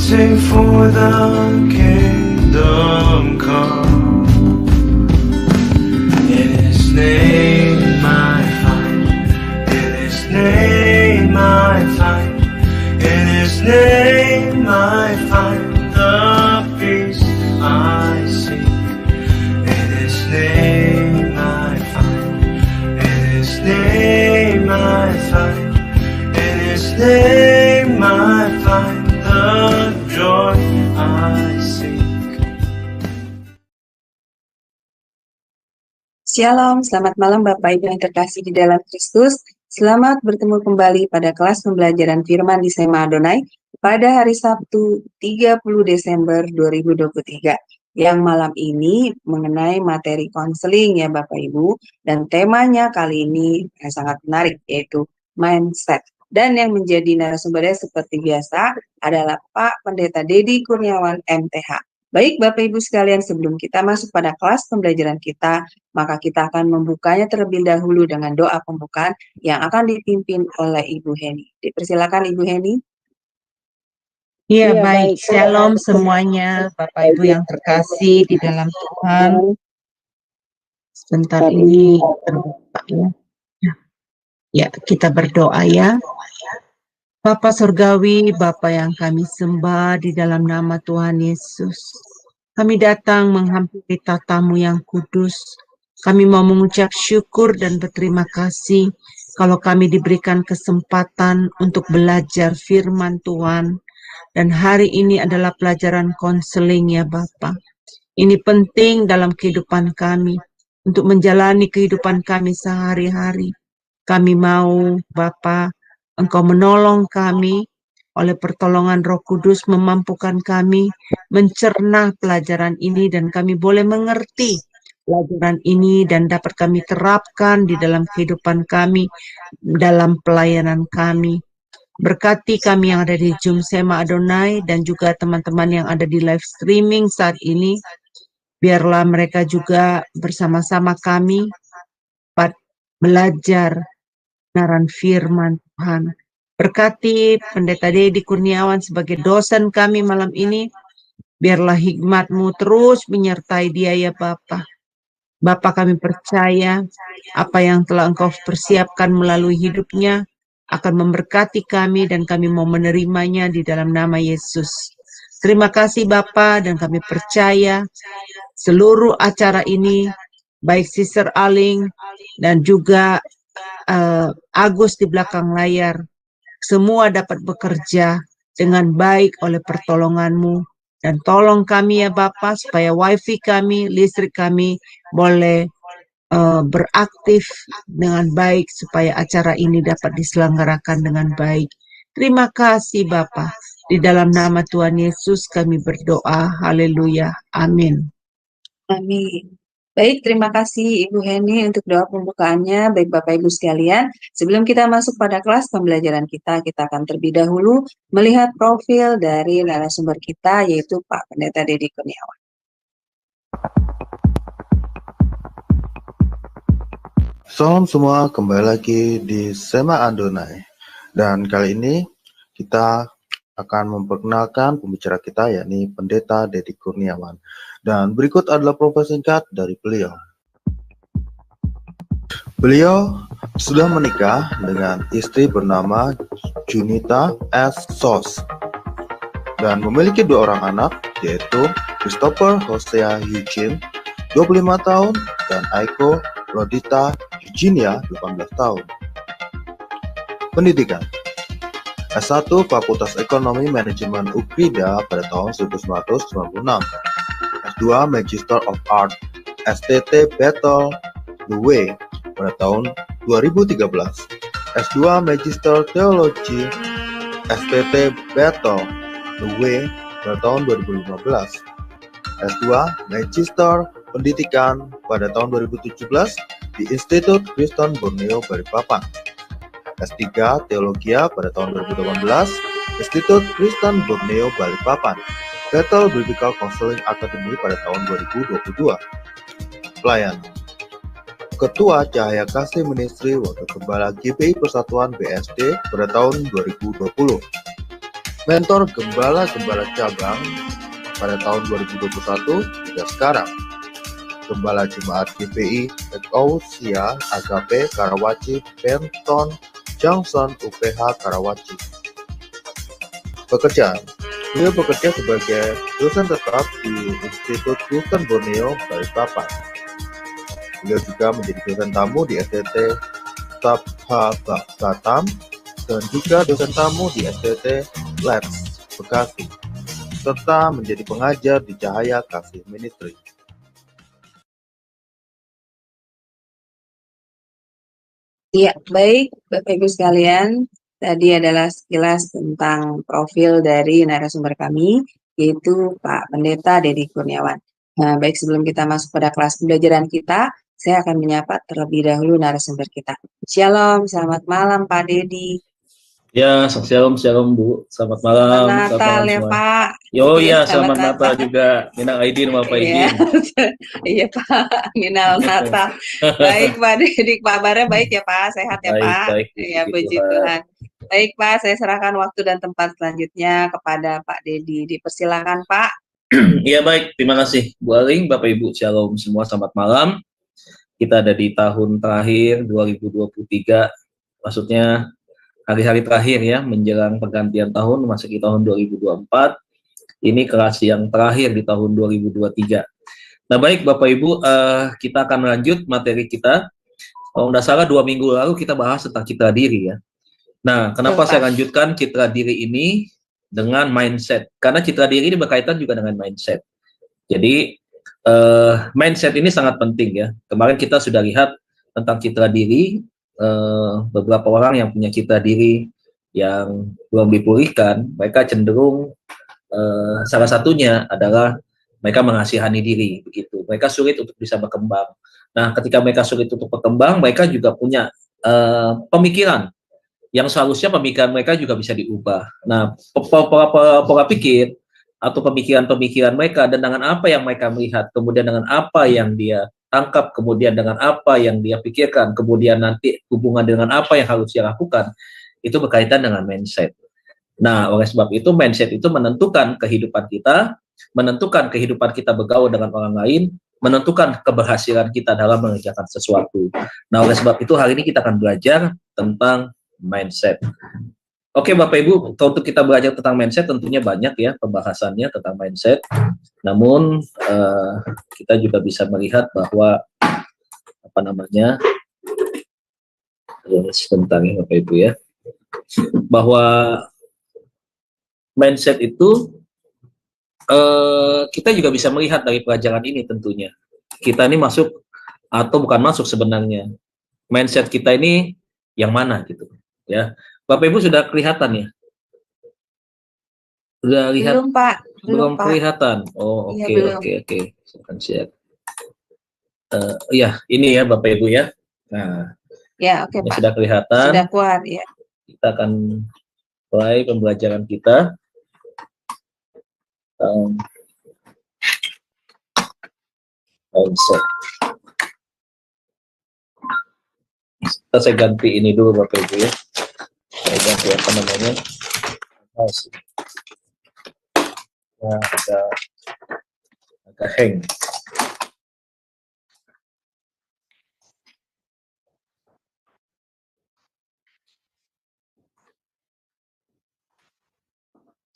sing for the kingdom come. In His name I find, in His name I find, in His name I find the peace I seek. In His name I find, in His name I find, in His name I find the joy I seek. Shalom, selamat malam Bapak Ibu yang terkasih di dalam Kristus. Selamat bertemu kembali pada kelas pembelajaran firman di Sema Adonai pada hari Sabtu 30 Desember 2023. Yang malam ini mengenai materi konseling ya Bapak Ibu. Dan temanya kali ini sangat menarik yaitu mindset. Dan yang menjadi narasumbernya seperti biasa adalah Pak Pendeta Dedi Kurniawan MTH. Baik Bapak Ibu sekalian, sebelum kita masuk pada kelas pembelajaran kita, maka kita akan membukanya terlebih dahulu dengan doa pembukaan yang akan dipimpin oleh Ibu Heni. Dipersilakan Ibu Heni. Ya baik, shalom semuanya Bapak Ibu yang terkasih di dalam Tuhan. Sebentar ini terbuka ya. Ya, kita berdoa ya. Bapa Surgawi, Bapa yang kami sembah di dalam nama Tuhan Yesus. Kami datang menghampiri tatamu yang kudus. Kami mau mengucap syukur dan berterima kasih kalau kami diberikan kesempatan untuk belajar firman Tuhan. Dan hari ini adalah pelajaran konseling ya Bapa. Ini penting dalam kehidupan kami untuk menjalani kehidupan kami sehari-hari. Kami mau Bapa, Engkau menolong kami oleh pertolongan Roh Kudus, memampukan kami mencerna pelajaran ini dan kami boleh mengerti pelajaran ini dan dapat kami terapkan di dalam kehidupan kami, dalam pelayanan kami. Berkati kami yang ada di Zoom Sema Adonai dan juga teman-teman yang ada di live streaming saat ini. Biarlah mereka juga bersama-sama kami belajar kebenaran firman Tuhan. Berkati Pendeta Dedi Kurniawan sebagai dosen kami malam ini. Biarlah hikmat-Mu terus menyertai dia ya Bapa. Bapa, kami percaya apa yang telah Engkau persiapkan melalui hidupnya akan memberkati kami dan kami mau menerimanya di dalam nama Yesus. Terima kasih Bapa, dan kami percaya seluruh acara ini, baik Sister Aling dan juga Agus di belakang layar, semua dapat bekerja dengan baik oleh pertolongan-Mu. Dan tolong kami ya Bapa, supaya wifi kami, listrik kami boleh beraktif dengan baik, supaya acara ini dapat diselenggarakan dengan baik. Terima kasih Bapa. Di dalam nama Tuhan Yesus kami berdoa. Haleluya. Amin. Amin. Baik, terima kasih Ibu Heni untuk doa pembukaannya. Baik Bapak Ibu sekalian, sebelum kita masuk pada kelas pembelajaran kita akan terlebih dahulu melihat profil dari narasumber kita, yaitu Pak Pendeta Dedi Kurniawan. Salam semua, kembali lagi di Sema Adonai. Dan kali ini kita akan memperkenalkan pembicara kita, yakni Pendeta Dedi Kurniawan. Dan berikut adalah profil singkat dari beliau. Beliau sudah menikah dengan istri bernama Junita S. Sos dan memiliki 2 orang anak, yaitu Christopher Hosea Eugene, 25 tahun, dan Aiko Rodita Eugenia, 18 tahun. Pendidikan: S1 Fakultas Ekonomi Manajemen UGRIDA pada tahun 1996, S2 Magister of Art STT Bethel The Way pada tahun 2013, S2 Magister Teologi STT Bethel The Way pada tahun 2015, S2 Magister Pendidikan pada tahun 2017 di Institut Kristen Borneo Balikpapan, S3 Teologia pada tahun 2018, Institut Kristen Borneo Balikpapan, Bethel Biblical Counseling Academy pada tahun 2022. Pelayanan: Ketua Cahaya Kasih Ministry Wakil Gembala GPI Persatuan BSD pada tahun 2020. mentor gembala-gembala cabang pada tahun 2021 hingga sekarang. Gembala Jemaat GPI Ekousia Agape Karawaci Benton Johnson UPH Karawaci. Pekerjaan: beliau bekerja sebagai dosen tetap di Institut Kristen Borneo, Balikpapan. Beliau juga menjadi dosen tamu di STT Tabha Batam dan juga dosen tamu di STT Labs Bekasi, serta menjadi pengajar di Cahaya Kasih Ministry. Ya, baik Bapak Ibu sekalian, tadi adalah sekilas tentang profil dari narasumber kami, yaitu Pak Pendeta Dedi Kurniawan. Nah, baik sebelum kita masuk pada kelas pembelajaran kita, saya akan menyapa terlebih dahulu narasumber kita. Shalom, selamat malam Pak Dedi. Ya, shalom Bu. Selamat malam. Selamat Natal ya semua. Pak. Yo Iya, ya, selamat Natal juga. Minal aidin wal Iya, faizin. iya Pak, minal Natal. Baik Pak Dedi, Pak Bara baik ya Pak, sehat ya Baik, Pak. baik. Iya, Puji puji Tuhan. Tuhan. Baik Pak, saya serahkan waktu dan tempat selanjutnya kepada Pak Dedi. Dipersilakan Pak. Iya baik, terima kasih Bu Aling, Bapak Ibu, shalom semua, selamat malam. Kita ada di tahun terakhir 2023, maksudnya hari-hari terakhir ya, menjelang pergantian tahun, memasuki tahun 2024. Ini kelas yang terakhir di tahun 2023. Nah baik Bapak Ibu, kita akan lanjut materi kita. Kalau nggak salah 2 minggu lalu kita bahas tentang citra diri ya. Nah kenapa saya lanjutkan citra diri ini dengan mindset? Karena citra diri ini berkaitan juga dengan mindset. Jadi mindset ini sangat penting ya. Kemarin kita sudah lihat tentang citra diri, beberapa orang yang punya citra diri yang belum dipulihkan, mereka cenderung salah satunya adalah mereka mengasihani diri, begitu. Mereka sulit untuk bisa berkembang. Nah, ketika mereka sulit untuk berkembang, mereka juga punya pemikiran yang seharusnya pemikiran mereka juga bisa diubah. Nah, pola pikir atau pemikiran-pemikiran mereka dan dengan apa yang mereka melihat, kemudian dengan apa yang dia tangkap, kemudian dengan apa yang dia pikirkan, kemudian nanti hubungan dengan apa yang harus dia lakukan, itu berkaitan dengan mindset. Nah, oleh sebab itu mindset itu menentukan kehidupan kita, menentukan kehidupan kita bergaul dengan orang lain, menentukan keberhasilan kita dalam mengerjakan sesuatu. Nah, oleh sebab itu hari ini kita akan belajar tentang mindset. Oke Bapak Ibu, untuk kita belajar tentang mindset tentunya banyak ya pembahasannya tentang mindset. Namun kita juga bisa melihat bahwa sebentar ya Bapak Ibu ya, bahwa mindset itu kita juga bisa melihat dari pelajaran ini tentunya. Kita ini masuk atau bukan masuk sebenarnya. Mindset kita ini yang mana gitu ya. Bapak Ibu sudah kelihatan ya? Sudah lihat? Belum Pak. Belum kelihatan. Oh oke Iya, oke. Siap. Ya ini ya Bapak Ibu ya. Nah, ya oke ini Pak. sudah kelihatan. Sudah keluar ya. Kita akan mulai pembelajaran kita. Mindset. Saya ganti ini dulu Bapak Ibu ya. Saya ganti apa namanya? Nah, agak hang.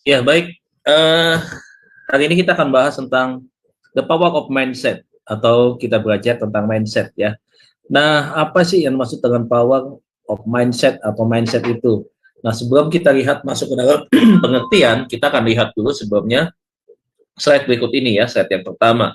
Ya baik. Hari ini kita akan bahas tentang the power of mindset atau kita belajar tentang mindset ya. Nah, apa sih yang maksud dengan power of mindset atau mindset itu? Nah, sebelum kita lihat masuk ke dalam pengertian, kita akan lihat dulu sebelumnya slide berikut ini ya, slide yang pertama.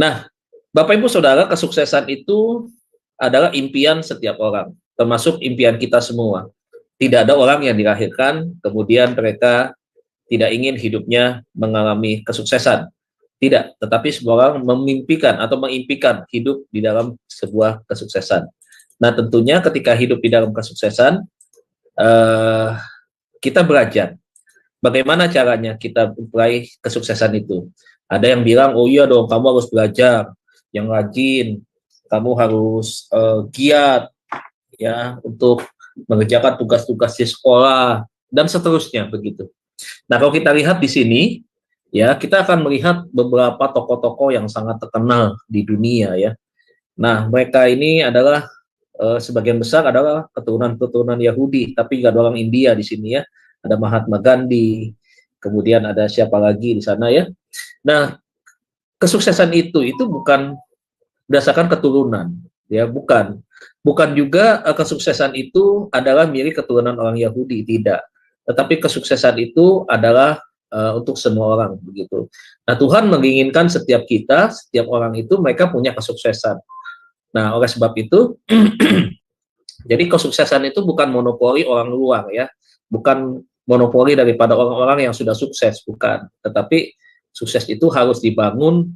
Nah, Bapak Ibu Saudara, kesuksesan itu adalah impian setiap orang, termasuk impian kita semua. Tidak ada orang yang dilahirkan, kemudian mereka tidak ingin hidupnya mengalami kesuksesan. Tidak, tetapi semua orang memimpikan atau mengimpikan hidup di dalam sebuah kesuksesan. Nah, tentunya ketika hidup di dalam kesuksesan, kita belajar bagaimana caranya kita meraih kesuksesan itu. Ada yang bilang, oh iya dong, kamu harus belajar yang rajin, kamu harus giat ya untuk mengerjakan tugas-tugas di sekolah, dan seterusnya begitu. Nah, kalau kita lihat di sini, ya kita akan melihat beberapa tokoh-tokoh yang sangat terkenal di dunia ya. Nah, mereka ini adalah sebagian besar adalah keturunan-keturunan Yahudi, tapi juga ada orang India di sini ya. Ada Mahatma Gandhi, kemudian ada siapa lagi di sana ya. Nah, kesuksesan itu bukan berdasarkan keturunan, ya bukan. Bukan juga kesuksesan itu adalah milik keturunan orang Yahudi, tidak. Tetapi kesuksesan itu adalah untuk semua orang begitu. Nah, Tuhan menginginkan setiap kita, setiap orang itu mereka punya kesuksesan. Nah, oleh sebab itu, jadi kesuksesan itu bukan monopoli orang luar ya, bukan monopoli daripada orang-orang yang sudah sukses, bukan. Tetapi sukses itu harus dibangun,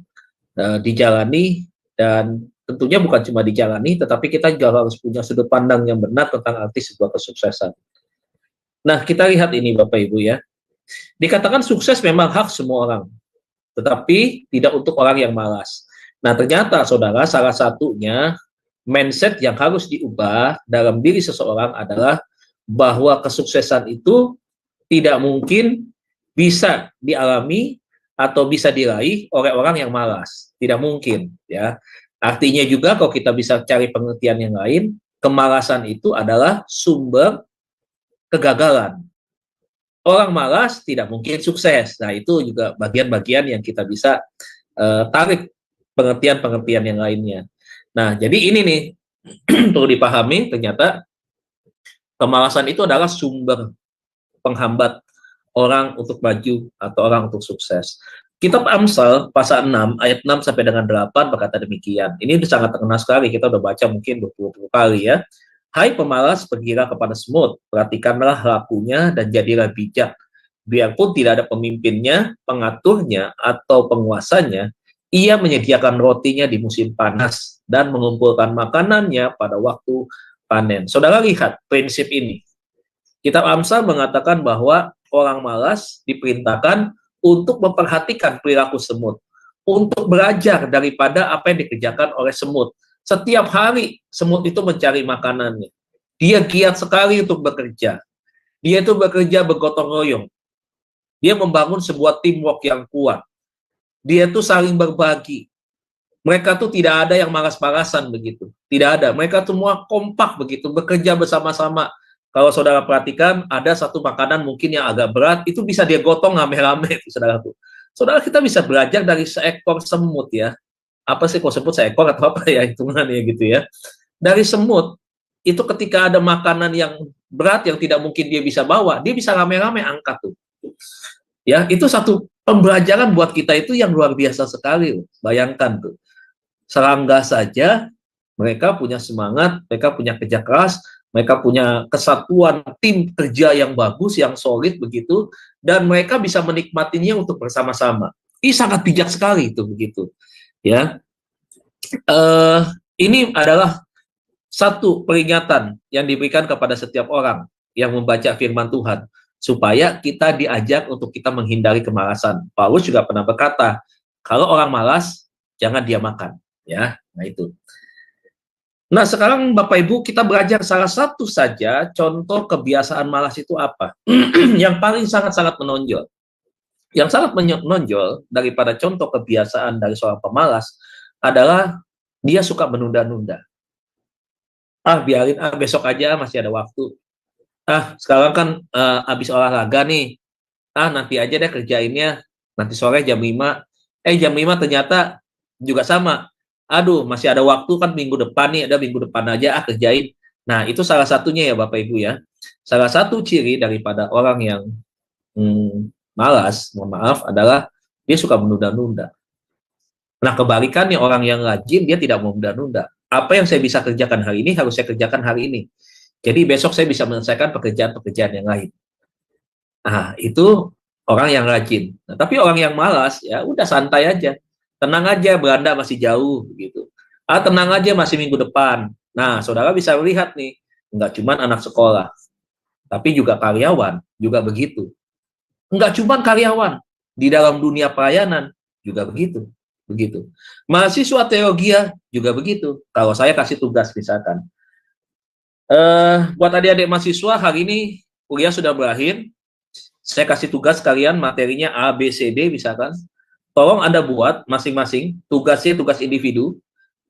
dijalani, dan tentunya bukan cuma dijalani, tetapi kita juga harus punya sudut pandang yang benar tentang arti sebuah kesuksesan. Nah, kita lihat ini Bapak Ibu ya. Dikatakan sukses memang hak semua orang, tetapi tidak untuk orang yang malas. Nah, ternyata saudara, salah satunya mindset yang harus diubah dalam diri seseorang adalah bahwa kesuksesan itu tidak mungkin bisa dialami atau bisa diraih oleh orang yang malas. Tidak mungkin, ya. Artinya juga kalau kita bisa cari pengertian yang lain, kemalasan itu adalah sumber kegagalan. Orang malas tidak mungkin sukses. Nah, itu juga bagian-bagian yang kita bisa tarik pengertian-pengertian yang lainnya. Nah, jadi ini nih perlu dipahami, ternyata kemalasan itu adalah sumber penghambat orang untuk maju atau orang untuk sukses. Kitab Amsal pasal 6 ayat 6 sampai dengan 8 berkata demikian. Ini sangat terkenal sekali, kita udah baca mungkin 20 kali ya. Hai pemalas, pergilah kepada semut, perhatikanlah lakunya dan jadilah bijak. Biarpun tidak ada pemimpinnya, pengaturnya atau penguasanya, ia menyediakan rotinya di musim panas dan mengumpulkan makanannya pada waktu panen. Saudara lihat prinsip ini. Kitab Amsal mengatakan bahwa orang malas diperintahkan untuk memperhatikan perilaku semut, untuk belajar daripada apa yang dikerjakan oleh semut. Setiap hari semut itu mencari makanannya. Dia giat sekali untuk bekerja. Dia itu bekerja bergotong royong. Dia membangun sebuah teamwork yang kuat. Dia itu saling berbagi. Mereka tuh tidak ada yang malas-malasan begitu. Tidak ada. Mereka semua kompak begitu, bekerja bersama-sama. Kalau saudara perhatikan, ada satu makanan mungkin yang agak berat, itu bisa dia gotong rame-rame, saudara. Saudara, kita bisa belajar dari seekor semut ya. Apa sih kalau sebut seekor atau apa ya hitungannya gitu ya. Dari semut, itu ketika ada makanan yang berat yang tidak mungkin dia bisa bawa, dia bisa rame-rame angkat tuh. Ya, itu satu pembelajaran buat kita itu yang luar biasa sekali. Bayangkan tuh. Serangga saja, mereka punya semangat, mereka punya kerja keras, mereka punya kesatuan tim kerja yang bagus, yang solid begitu, dan mereka bisa menikmatinya untuk bersama-sama. Ini sangat bijak sekali itu begitu, ya. Ini adalah satu peringatan yang diberikan kepada setiap orang yang membaca firman Tuhan, supaya kita diajak untuk kita menghindari kemalasan. Paulus juga pernah berkata, kalau orang malas, jangan dia makan, ya. Nah itu. Nah, sekarang Bapak Ibu kita belajar salah satu saja contoh kebiasaan malas itu apa. Yang paling sangat-sangat menonjol. Yang sangat menonjol daripada contoh kebiasaan dari seorang pemalas adalah dia suka menunda-nunda. Biarin, besok aja masih ada waktu. Sekarang kan habis olahraga nih. Nanti aja deh kerjainnya. Nanti sore jam 5. Jam 5 ternyata juga sama. Aduh, masih ada waktu kan minggu depan nih, ada minggu depan aja kerjain. Nah, itu salah satunya ya Bapak Ibu ya. Salah satu ciri daripada orang yang malas, mohon maaf, adalah dia suka menunda-nunda. Nah, kebalikannya orang yang rajin, dia tidak mau menunda-nunda. Apa yang saya bisa kerjakan hari ini, harus saya kerjakan hari ini. Jadi besok saya bisa menyelesaikan pekerjaan-pekerjaan yang lain. Nah, itu orang yang rajin. Nah, tapi orang yang malas, ya udah santai aja. Tenang aja, Belanda masih jauh gitu. Tenang aja, masih minggu depan. Nah, saudara bisa lihat nih, nggak cuma anak sekolah, tapi juga karyawan juga begitu. Nggak cuma karyawan, di dalam dunia pelayanan juga begitu. Mahasiswa teologi juga begitu. Kalau saya kasih tugas misalkan, buat adik-adik mahasiswa hari ini kuliah sudah berakhir, saya kasih tugas kalian materinya A, B, C, D misalkan. Tolong Anda buat masing-masing, tugasnya tugas individu.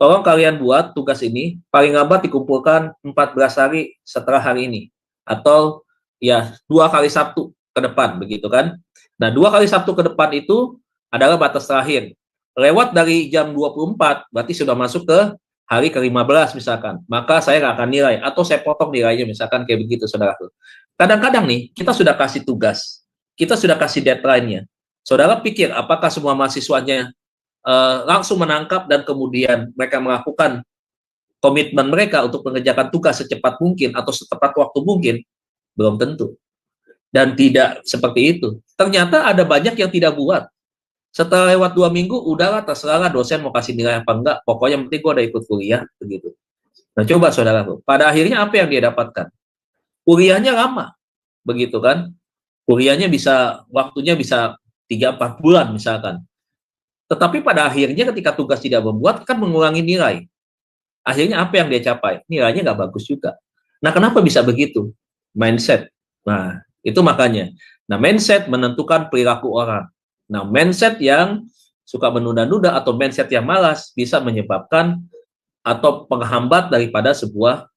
Tolong kalian buat tugas ini, paling lambat dikumpulkan 14 hari setelah hari ini. Atau ya 2 kali Sabtu ke depan, begitu kan. Nah, 2 kali Sabtu ke depan itu adalah batas terakhir. Lewat dari jam 24, berarti sudah masuk ke hari ke-15 misalkan. Maka saya nggak akan nilai, atau saya potong nilainya misalkan kayak begitu, saudara. Kadang-kadang nih, kita sudah kasih tugas, kita sudah kasih deadline-nya. Saudara pikir apakah semua mahasiswanya langsung menangkap dan kemudian mereka melakukan komitmen mereka untuk mengerjakan tugas secepat mungkin atau setepat waktu mungkin? Belum tentu. Dan tidak seperti itu. Ternyata ada banyak yang tidak buat. Setelah lewat 2 minggu, udahlah terserah dosen mau kasih nilai apa enggak, pokoknya penting gue udah ikut kuliah, begitu. Nah coba saudara, pada akhirnya apa yang dia dapatkan? Kuliahnya lama, begitu kan? Kuliahnya bisa, waktunya bisa 3-4 bulan misalkan. Tetapi pada akhirnya ketika tugas tidak membuat, kan mengurangi nilai. Akhirnya apa yang dia capai? Nilainya nggak bagus juga. Nah, kenapa bisa begitu? Mindset. Nah, itu makanya. Nah, mindset menentukan perilaku orang. Nah, mindset yang suka menunda-nunda atau mindset yang malas bisa menyebabkan atau penghambat daripada sebuah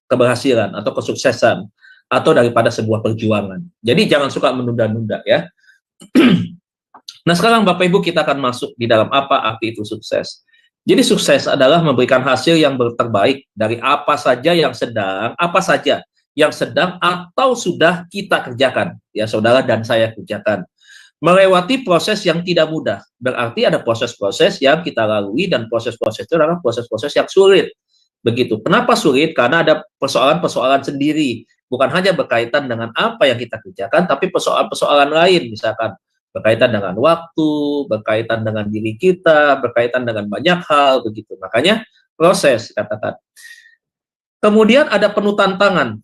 keberhasilan atau kesuksesan atau daripada sebuah perjuangan. Jadi jangan suka menunda-nunda ya. Nah, sekarang Bapak Ibu kita akan masuk di dalam apa arti itu sukses. Jadi sukses adalah memberikan hasil yang terbaik dari apa saja yang sedang atau sudah kita kerjakan, ya saudara dan saya kerjakan. Melewati proses yang tidak mudah, berarti ada proses-proses yang kita lalui dan proses-proses itu adalah proses-proses yang sulit. Begitu. Kenapa sulit? Karena ada persoalan-persoalan sendiri, bukan hanya berkaitan dengan apa yang kita kerjakan, tapi persoalan-persoalan lain, misalkan berkaitan dengan waktu, berkaitan dengan diri kita, berkaitan dengan banyak hal, begitu. Makanya proses, katakan. Kemudian ada penuh tantangan,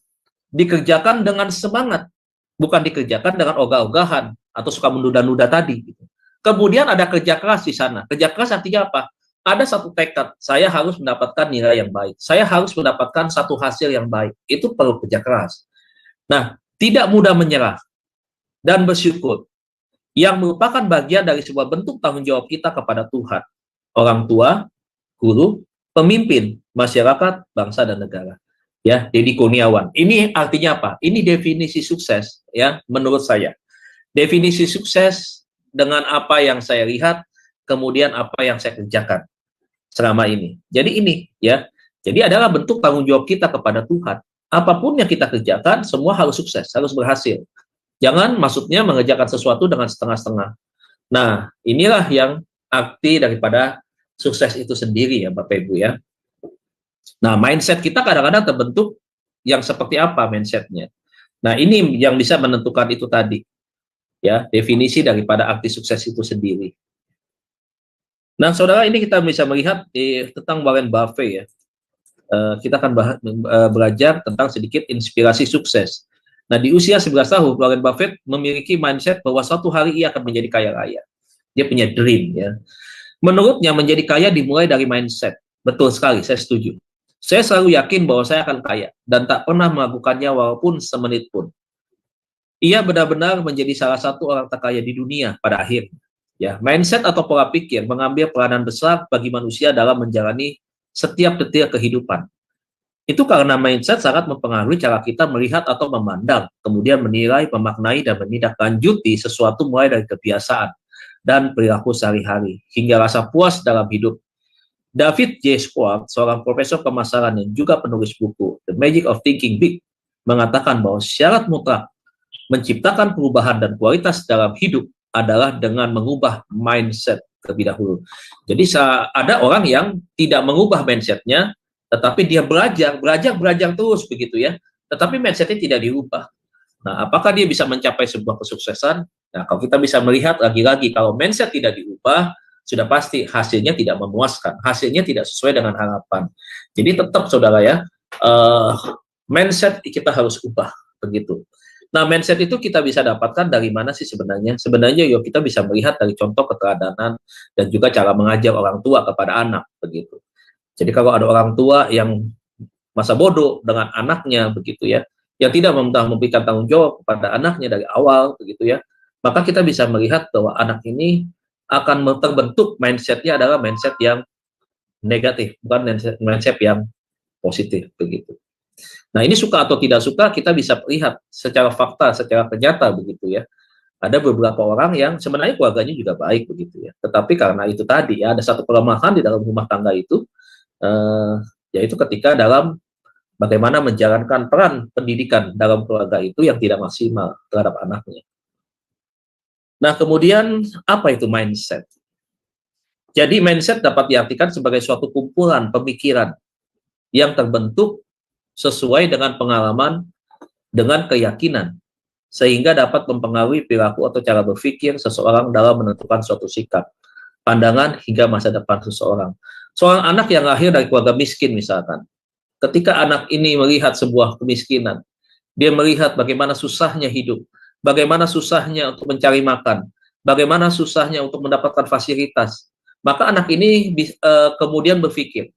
dikerjakan dengan semangat, bukan dikerjakan dengan ogah-ogahan atau suka menunda-nunda tadi. Gitu. Kemudian ada kerja keras di sana. Kerja keras artinya apa? Ada satu tekad, saya harus mendapatkan nilai yang baik, saya harus mendapatkan satu hasil yang baik. Itu perlu kerja keras. Nah, tidak mudah menyerah dan bersyukur, yang merupakan bagian dari sebuah bentuk tanggung jawab kita kepada Tuhan, orang tua, guru, pemimpin, masyarakat, bangsa dan negara. Ya, Deddy Kurniawan. Ini artinya apa? Ini definisi sukses, ya, menurut saya. Definisi sukses dengan apa yang saya lihat, kemudian apa yang saya kerjakan selama ini. Jadi ini, ya. Jadi adalah bentuk tanggung jawab kita kepada Tuhan. Apapun yang kita kerjakan, semua harus sukses, harus berhasil. Jangan maksudnya mengerjakan sesuatu dengan setengah-setengah. Nah, inilah yang arti daripada sukses itu sendiri ya Bapak Ibu ya. Nah, mindset kita kadang-kadang terbentuk yang seperti apa mindsetnya. Nah, ini yang bisa menentukan itu tadi. Ya, definisi daripada arti sukses itu sendiri. Nah, saudara, ini kita bisa melihat tentang Warren Buffett ya. Kita akan belajar tentang sedikit inspirasi sukses. Nah, di usia 11 tahun, Warren Buffett memiliki mindset bahwa suatu hari ia akan menjadi kaya raya. Dia punya dream, ya. Menurutnya, menjadi kaya dimulai dari mindset. Betul sekali, saya setuju. Saya selalu yakin bahwa saya akan kaya, dan tak pernah melakukannya walaupun semenit pun. Ia benar-benar menjadi salah satu orang terkaya di dunia pada akhirnya. Ya, mindset atau pola pikir mengambil peranan besar bagi manusia dalam menjalani setiap detik kehidupan. Itu karena mindset sangat mempengaruhi cara kita melihat atau memandang, kemudian menilai, memaknai, dan menindaklanjuti sesuatu mulai dari kebiasaan dan perilaku sehari-hari, hingga rasa puas dalam hidup. David J. Schwartz, seorang profesor pemasaran yang juga penulis buku The Magic of Thinking Big, mengatakan bahwa syarat mutlak menciptakan perubahan dan kualitas dalam hidup adalah dengan mengubah mindset terlebih dahulu. Jadi ada orang yang tidak mengubah mindsetnya, tetapi dia belajar terus begitu ya. Tetapi mindsetnya tidak diubah. Nah, apakah dia bisa mencapai sebuah kesuksesan? Nah, kalau kita bisa melihat lagi-lagi, kalau mindset tidak diubah, sudah pasti hasilnya tidak memuaskan. Hasilnya tidak sesuai dengan harapan. Jadi tetap saudara ya, mindset kita harus ubah begitu. Nah, mindset itu kita bisa dapatkan dari mana sih sebenarnya? Sebenarnya yuk kita bisa melihat dari contoh keteladanan dan juga cara mengajar orang tua kepada anak begitu. Jadi kalau ada orang tua yang masa bodoh dengan anaknya begitu ya, yang tidak memberikan tanggung jawab kepada anaknya dari awal, begitu ya, maka kita bisa melihat bahwa anak ini akan terbentuk mindset-nya adalah mindset yang negatif, bukan mindset yang positif, begitu. Nah, ini suka atau tidak suka kita bisa lihat secara fakta, secara nyata, begitu ya. Ada beberapa orang yang sebenarnya keluarganya juga baik, begitu ya. Tetapi karena itu tadi ya, ada satu kelemahan di dalam rumah tangga itu, yaitu ketika dalam bagaimana menjalankan peran pendidikan dalam keluarga itu yang tidak maksimal terhadap anaknya. Nah, kemudian apa itu mindset? Jadi mindset dapat diartikan sebagai suatu kumpulan pemikiran yang terbentuk sesuai dengan pengalaman, dengan keyakinan, sehingga dapat mempengaruhi perilaku atau cara berpikir seseorang dalam menentukan suatu sikap, pandangan, hingga masa depan seseorang. Seorang anak yang lahir dari keluarga miskin misalkan, ketika anak ini melihat sebuah kemiskinan, dia melihat bagaimana susahnya hidup, bagaimana susahnya untuk mencari makan, bagaimana susahnya untuk mendapatkan fasilitas, maka anak ini kemudian berpikir.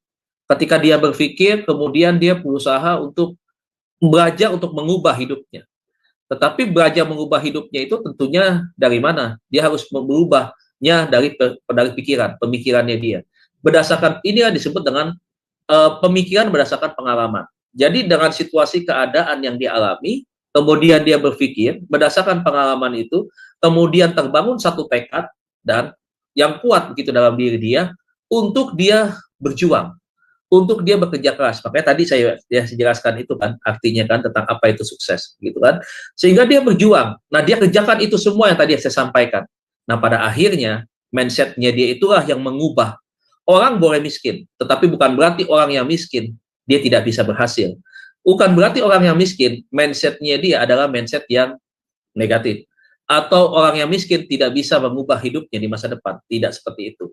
Ketika dia berpikir, kemudian dia berusaha untuk belajar untuk mengubah hidupnya. Tetapi belajar mengubah hidupnya itu tentunya dari mana? Dia harus merubahnya dari pikiran, pemikirannya dia. Berdasarkan ini yang disebut dengan pemikiran berdasarkan pengalaman. Jadi dengan situasi keadaan yang dialami, kemudian dia berpikir berdasarkan pengalaman itu, kemudian terbangun satu tekad dan yang kuat begitu dalam diri dia untuk dia berjuang, untuk dia bekerja keras. Makanya tadi saya jelaskan itu kan, artinya kan tentang apa itu sukses, gitu kan. Sehingga dia berjuang. Nah, dia kerjakan itu semua yang tadi saya sampaikan. Nah, pada akhirnya mindset-nya dia itulah yang mengubah. Orang boleh miskin, tetapi bukan berarti orang yang miskin dia tidak bisa berhasil. Bukan berarti orang yang miskin mindset-nya dia adalah mindset yang negatif. Atau orang yang miskin tidak bisa mengubah hidupnya di masa depan. Tidak seperti itu.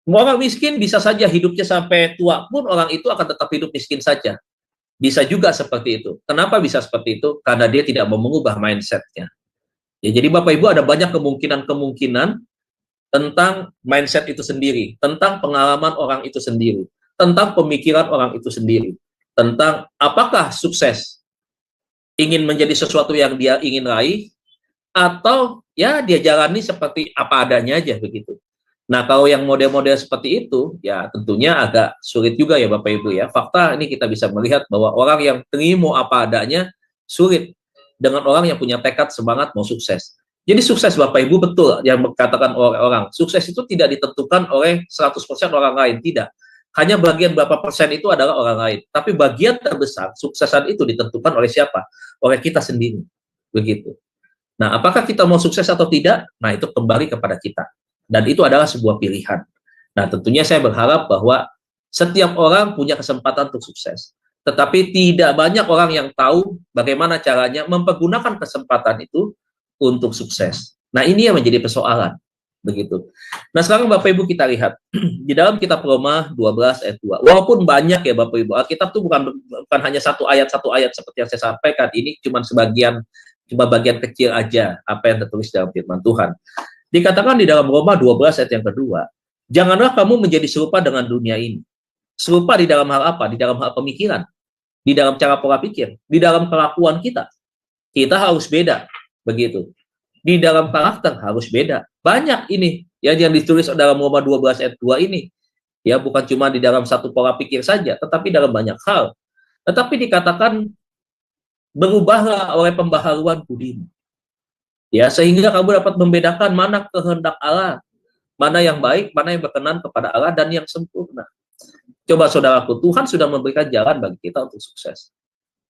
Orang miskin bisa saja hidupnya sampai tua pun orang itu akan tetap hidup miskin saja. Bisa juga seperti itu. Kenapa bisa seperti itu? Karena dia tidak mau mengubah mindset-nya. Ya, jadi Bapak Ibu ada banyak kemungkinan-kemungkinan tentang mindset itu sendiri, tentang pengalaman orang itu sendiri, tentang pemikiran orang itu sendiri, tentang apakah sukses ingin menjadi sesuatu yang dia ingin raih, atau ya dia jalani seperti apa adanya aja begitu. Nah, kalau yang model-model seperti itu, ya tentunya agak sulit juga ya Bapak Ibu ya. Fakta ini kita bisa melihat bahwa orang yang terima apa adanya sulit dengan orang yang punya tekad semangat mau sukses. Jadi sukses Bapak Ibu betul yang dikatakan oleh orang. Sukses itu tidak ditentukan oleh 100% orang lain, tidak. Hanya bagian berapa persen itu adalah orang lain. Tapi bagian terbesar suksesan itu ditentukan oleh siapa? Oleh kita sendiri. Begitu. Nah, apakah kita mau sukses atau tidak? Nah, itu kembali kepada kita. Dan itu adalah sebuah pilihan. Nah, tentunya saya berharap bahwa setiap orang punya kesempatan untuk sukses. Tetapi tidak banyak orang yang tahu bagaimana caranya mempergunakan kesempatan itu untuk sukses. Nah, ini yang menjadi persoalan. Begitu. Nah, sekarang Bapak Ibu kita lihat. Di dalam kitab Roma 12 ayat 2. Walaupun banyak ya Bapak Ibu. Alkitab itu bukan hanya satu ayat seperti yang saya sampaikan. Ini cuma bagian kecil aja apa yang tertulis dalam firman Tuhan. Dikatakan di dalam Roma 12 ayat yang kedua, janganlah kamu menjadi serupa dengan dunia ini. Serupa di dalam hal apa? Di dalam hal pemikiran, di dalam cara pola pikir, di dalam kelakuan kita. Kita harus beda, begitu. Di dalam karakter harus beda. Banyak ini ya yang ditulis dalam Roma 12 ayat 2 ini. Ya, bukan cuma di dalam satu pola pikir saja, tetapi dalam banyak hal. Tetapi dikatakan berubahlah oleh pembaharuan budimu. Ya, sehingga kamu dapat membedakan mana kehendak Allah, mana yang baik, mana yang berkenan kepada Allah, dan yang sempurna. Coba saudaraku, Tuhan sudah memberikan jalan bagi kita untuk sukses.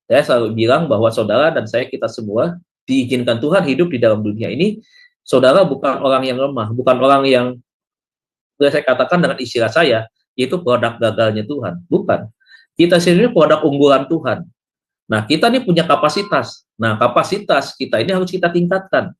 Saya selalu bilang bahwa saudara dan saya, kita semua diizinkan Tuhan hidup di dalam dunia ini. Saudara bukan orang yang lemah, bukan orang yang, saya katakan dengan istilah saya, yaitu produk gagalnya Tuhan. Bukan. Kita sendiri produk unggulan Tuhan. Nah, kita ini punya kapasitas. Nah, kapasitas kita ini harus kita tingkatkan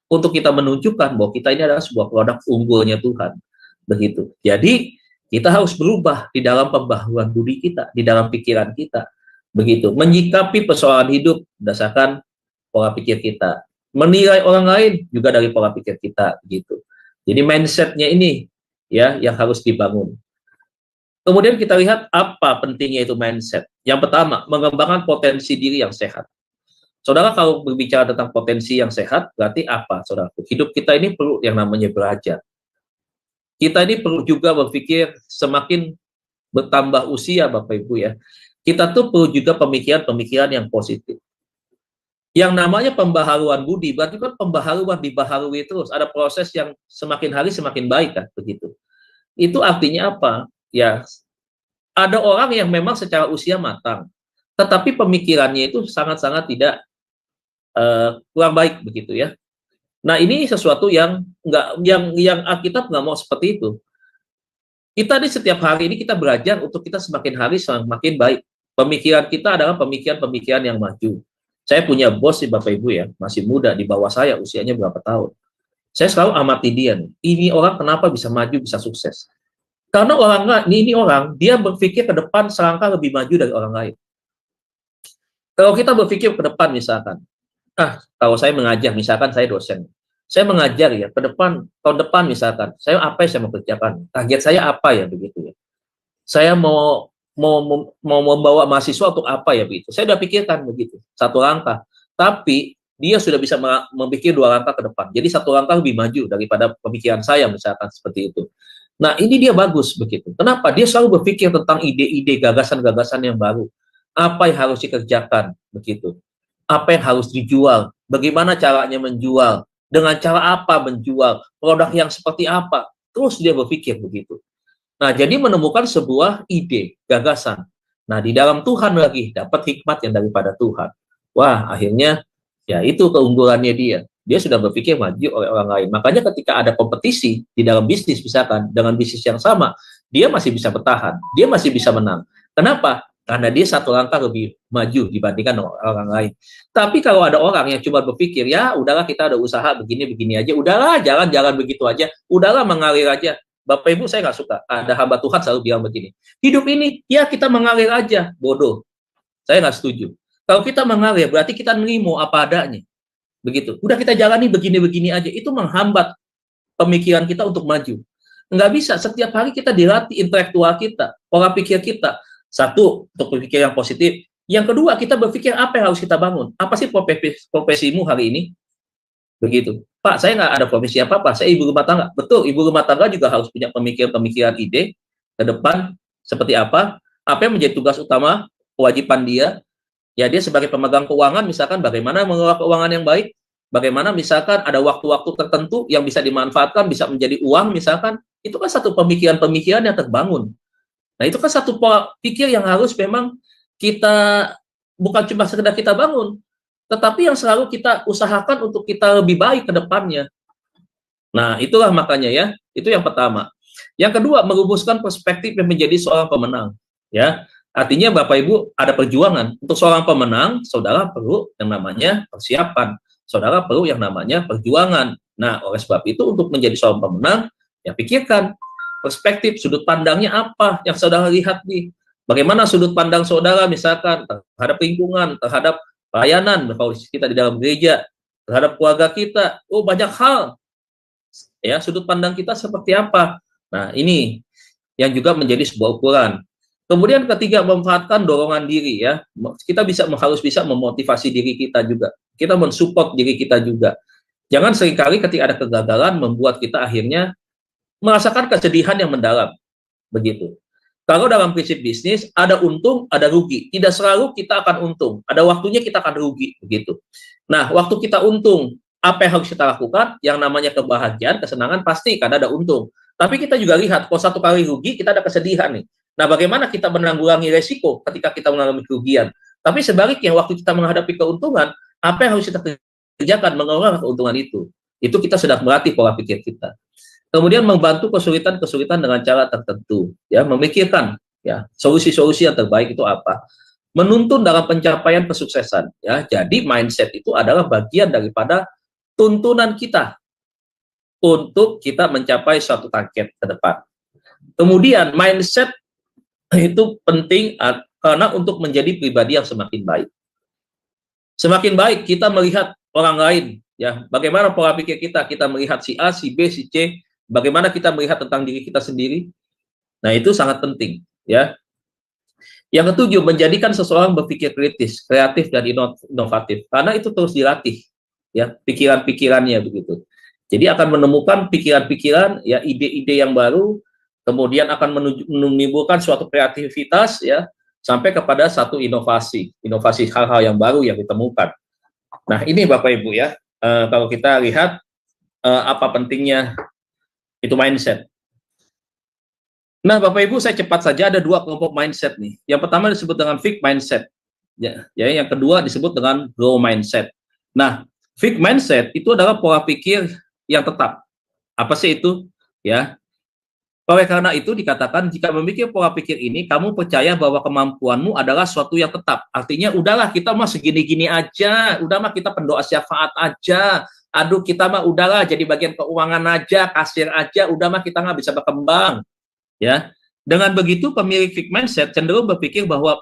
untuk kita menunjukkan bahwa kita ini adalah sebuah produk unggulnya Tuhan. Begitu. Jadi, kita harus berubah di dalam pembaharuan budi kita, di dalam pikiran kita. Begitu. Menyikapi persoalan hidup berdasarkan pola pikir kita. Menilai orang lain juga dari pola pikir kita. Begitu. Jadi, mindset-nya ini ya yang harus dibangun. Kemudian kita lihat apa pentingnya itu mindset. Yang pertama, mengembangkan potensi diri yang sehat. Saudara, kalau berbicara tentang potensi yang sehat, berarti apa, saudara? Hidup kita ini perlu yang namanya belajar. Kita ini perlu juga berpikir semakin bertambah usia, Bapak Ibu ya. Kita tuh perlu juga pemikiran-pemikiran yang positif. Yang namanya pembaharuan budi, berarti kan pembaharuan dibaharui terus. Ada proses yang semakin hari semakin baik kan, begitu. Itu artinya apa? Ya, ada orang yang memang secara usia matang, tetapi pemikirannya itu sangat-sangat tidak kurang baik begitu ya. Nah, ini sesuatu yang yang Alkitab nggak mau seperti itu. Kita di setiap hari ini kita belajar untuk kita semakin hari semakin baik. Pemikiran kita adalah pemikiran-pemikiran yang maju. Saya punya bos sih Bapak Ibu ya, masih muda di bawah saya, usianya berapa tahun. Saya selalu amati dia nih. Ini orang kenapa bisa maju, bisa sukses? Karena ini orang, dia berpikir ke depan selangkah lebih maju dari orang lain. Kalau kita berpikir ke depan misalkan, kalau saya mengajar, misalkan saya dosen, saya mengajar ya, ke depan, tahun depan misalkan, saya apa yang saya mau kerjakan, target saya apa ya, begitu ya. Saya mau membawa mahasiswa untuk apa ya, begitu. Saya sudah pikirkan begitu, satu langkah. Tapi dia sudah bisa memikir 2 langkah ke depan. Jadi 1 langkah lebih maju daripada pemikiran saya, misalkan seperti itu. Nah, ini dia bagus begitu. Kenapa? Dia selalu berpikir tentang ide-ide, gagasan-gagasan yang baru. Apa yang harus dikerjakan, begitu. Apa yang harus dijual, bagaimana caranya menjual, dengan cara apa menjual, produk yang seperti apa, terus dia berpikir begitu. Nah, jadi menemukan sebuah ide, gagasan. Nah, di dalam Tuhan lagi, dapat hikmat yang daripada Tuhan. Wah, akhirnya, ya itu keunggulannya dia. Dia sudah berpikir maju oleh orang lain. Makanya ketika ada kompetisi di dalam bisnis, misalkan, dengan bisnis yang sama, dia masih bisa bertahan, dia masih bisa menang. Kenapa? Karena dia 1 langkah lebih maju dibandingkan orang lain. Tapi kalau ada orang yang cuma berpikir, ya udahlah kita ada usaha begini-begini aja, udahlah jalan-jalan begitu aja, udahlah mengalir aja. Bapak Ibu saya nggak suka, ada hamba Tuhan selalu bilang begini, hidup ini ya kita mengalir aja, bodoh. Saya nggak setuju. Kalau kita mengalir berarti kita nerimo apa adanya. Begitu. Udah kita jalani begini-begini aja, itu menghambat pemikiran kita untuk maju. Nggak bisa, setiap hari kita dilatih intelektual kita, pola pikir kita. Satu, untuk berpikir yang positif. Yang kedua, kita berpikir apa yang harus kita bangun. Apa sih profesimu hari ini? Begitu. Pak, saya nggak ada profesi apa-apa. Saya ibu rumah tangga. Betul, ibu rumah tangga juga harus punya pemikiran ide ke depan seperti apa. Apa yang menjadi tugas utama, kewajiban dia. Ya, dia sebagai pemegang keuangan, misalkan bagaimana mengelola keuangan yang baik. Bagaimana misalkan ada waktu-waktu tertentu yang bisa dimanfaatkan, bisa menjadi uang misalkan. Itu kan satu pemikiran-pemikiran yang terbangun. Nah, itu kan satu pola pikir yang harus memang kita, bukan cuma sekedar kita bangun, tetapi yang selalu kita usahakan untuk kita lebih baik ke depannya. Nah, itulah makanya ya, itu yang pertama. Yang kedua, merumuskan perspektif yang menjadi seorang pemenang. Ya, artinya Bapak Ibu ada perjuangan. Untuk seorang pemenang, saudara perlu yang namanya persiapan. Saudara perlu yang namanya perjuangan. Nah, oleh sebab itu untuk menjadi seorang pemenang, ya pikirkan perspektif, sudut pandangnya apa yang saudara lihat nih. Bagaimana sudut pandang saudara misalkan terhadap lingkungan, terhadap pelayanan, kalau kita di dalam gereja, terhadap keluarga kita. Oh, banyak hal. Ya, sudut pandang kita seperti apa. Nah, ini yang juga menjadi sebuah ukuran. Kemudian ketiga, memanfaatkan dorongan diri ya. Kita harus bisa memotivasi diri kita juga. Kita mensupport diri kita juga. Jangan seringkali ketika ada kegagalan membuat kita akhirnya merasakan kesedihan yang mendalam, begitu. Kalau dalam prinsip bisnis, ada untung, ada rugi. Tidak selalu kita akan untung. Ada waktunya kita akan rugi, begitu. Nah, waktu kita untung, apa yang harus kita lakukan? Yang namanya kebahagiaan, kesenangan, pasti karena ada untung. Tapi kita juga lihat, kalau 1 kali rugi, kita ada kesedihan nih. Nah, bagaimana kita menanggulangi resiko ketika kita mengalami kerugian? Tapi sebaliknya, waktu kita menghadapi keuntungan, apa yang harus kita kerjakan mengelola keuntungan itu? Itu kita sudah melatih pola pikir kita. Kemudian membantu kesulitan-kesulitan dengan cara tertentu, ya, memikirkan ya solusi-solusi yang terbaik itu apa, menuntun dalam pencapaian kesuksesan, ya. Jadi mindset itu adalah bagian daripada tuntunan kita untuk kita mencapai suatu target ke depan. Kemudian mindset itu penting karena untuk menjadi pribadi yang semakin baik. Semakin baik kita melihat orang lain, ya, bagaimana pola pikir kita melihat si A, si B, si C. Bagaimana kita melihat tentang diri kita sendiri? Nah, itu sangat penting, ya. Yang ketujuh, menjadikan seseorang berpikir kritis, kreatif, dan inovatif. Karena itu terus dilatih, ya, pikiran-pikirannya begitu. Jadi akan menemukan pikiran-pikiran, ya, ide-ide yang baru, kemudian akan menimbulkan suatu kreativitas, ya, sampai kepada satu inovasi hal-hal yang baru yang ditemukan. Nah, ini Bapak Ibu ya, kalau kita lihat apa pentingnya itu mindset. Nah, Bapak Ibu, saya cepat saja, ada dua kelompok mindset nih. Yang pertama disebut dengan fixed mindset. Ya, yang kedua disebut dengan growth mindset. Nah, fixed mindset itu adalah pola pikir yang tetap. Apa sih itu? Ya. Oleh karena itu dikatakan jika memiliki pola pikir ini, kamu percaya bahwa kemampuanmu adalah suatu yang tetap. Artinya, udahlah kita mah segini-gini aja, udah mah kita pendoa syafaat aja, aduh kita mah udahlah jadi bagian keuangan aja, kasir aja, udah mah kita nggak bisa berkembang. Ya, dengan begitu pemilik fixed mindset cenderung berpikir bahwa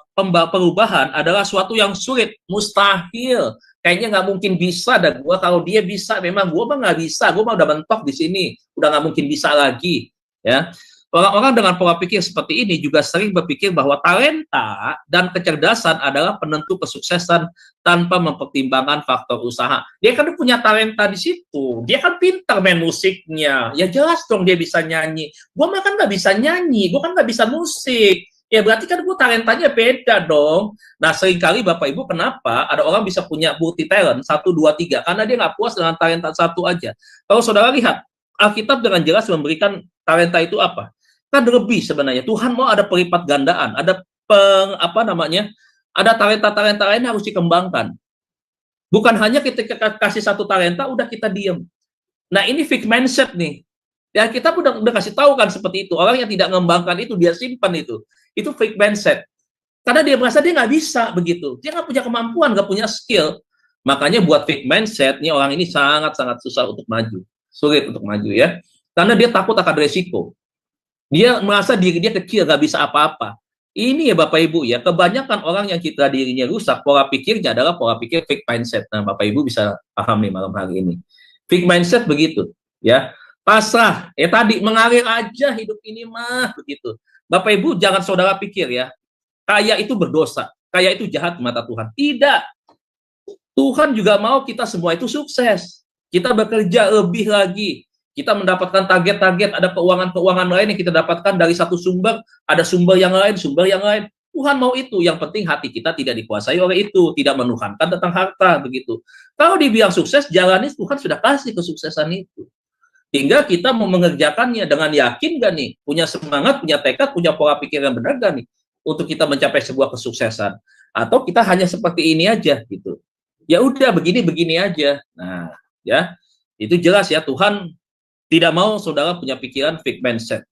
perubahan adalah suatu yang sulit, mustahil. Kayaknya nggak mungkin bisa, dan gua kalau dia bisa, memang gua mah nggak bisa, gua mah udah mentok di sini, udah nggak mungkin bisa lagi. Ya, orang-orang dengan pola pikir seperti ini juga sering berpikir bahwa talenta dan kecerdasan adalah penentu kesuksesan tanpa mempertimbangkan faktor usaha. Dia kan punya talenta di situ, dia kan pintar main musiknya, ya jelas dong dia bisa nyanyi. Gua mah kan nggak bisa nyanyi, gua kan nggak bisa musik. Ya berarti kan gua talentanya beda dong. Nah, seringkali Bapak Ibu, kenapa ada orang bisa punya multi talent 1, 2, 3? Karena dia nggak puas dengan talenta satu aja. Kalau saudara lihat, Alkitab dengan jelas memberikan talenta itu apa? Kan lebih sebenarnya. Tuhan mau ada pelipat gandaan, ada ada talenta-talenta lain yang harus dikembangkan. Bukan hanya kita kasih satu talenta, udah kita diem. Nah, ini fixed mindset nih. Ya, kita udah kasih tahu kan seperti itu. Orang yang tidak mengembangkan itu, dia simpan itu. Itu fixed mindset. Karena dia merasa dia nggak bisa begitu. Dia nggak punya kemampuan, nggak punya skill. Makanya buat fixed mindset, nih orang ini sangat-sangat susah untuk maju. Sulit untuk maju ya. Karena dia takut akan resiko. Dia merasa diri dia kecil, nggak bisa apa-apa. Ini ya Bapak Ibu ya, kebanyakan orang yang citra dirinya rusak, pola pikirnya adalah pola pikir fixed mindset. Nah, Bapak Ibu bisa paham nih malam hari ini. Fixed mindset begitu, ya. Pasrah, tadi mengalir aja hidup ini mah, begitu. Bapak Ibu jangan saudara pikir ya, kaya itu berdosa, kaya itu jahat di mata Tuhan. Tidak. Tuhan juga mau kita semua itu sukses. Kita bekerja lebih lagi. Kita mendapatkan target-target, ada keuangan-keuangan lain yang kita dapatkan dari satu sumber, ada sumber yang lain. Tuhan mau itu. Yang penting hati kita tidak dikuasai oleh itu, tidak menuhankan tentang harta, begitu. Kalau dibilang sukses, jalani Tuhan sudah kasih kesuksesan itu. Hingga kita mau mengerjakannya dengan yakin gak nih? Punya semangat, punya tekad, punya pola pikir yang benar gak nih? Untuk kita mencapai sebuah kesuksesan. Atau kita hanya seperti ini aja, gitu. Ya udah, begini-begini aja. Nah, ya, itu jelas ya, Tuhan tidak mau saudara punya pikiran fixed mindset.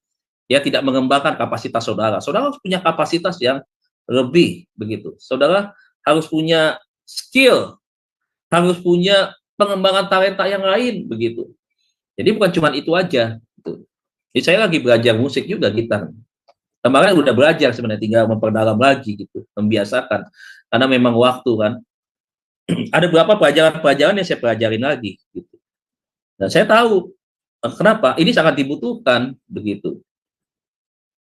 Ya, tidak mengembangkan kapasitas saudara. Saudara harus punya kapasitas yang lebih, begitu. Saudara harus punya skill, harus punya pengembangan talenta yang lain, begitu. Jadi bukan cuma itu aja. Gitu. Jadi saya lagi belajar musik juga, gitar. Kemarin udah belajar sebenarnya, tinggal memperdalam lagi, gitu, membiasakan. Karena memang waktu kan. Ada beberapa pelajaran-pelajaran yang saya pelajarin lagi, gitu. Dan saya tahu kenapa ini sangat dibutuhkan, begitu.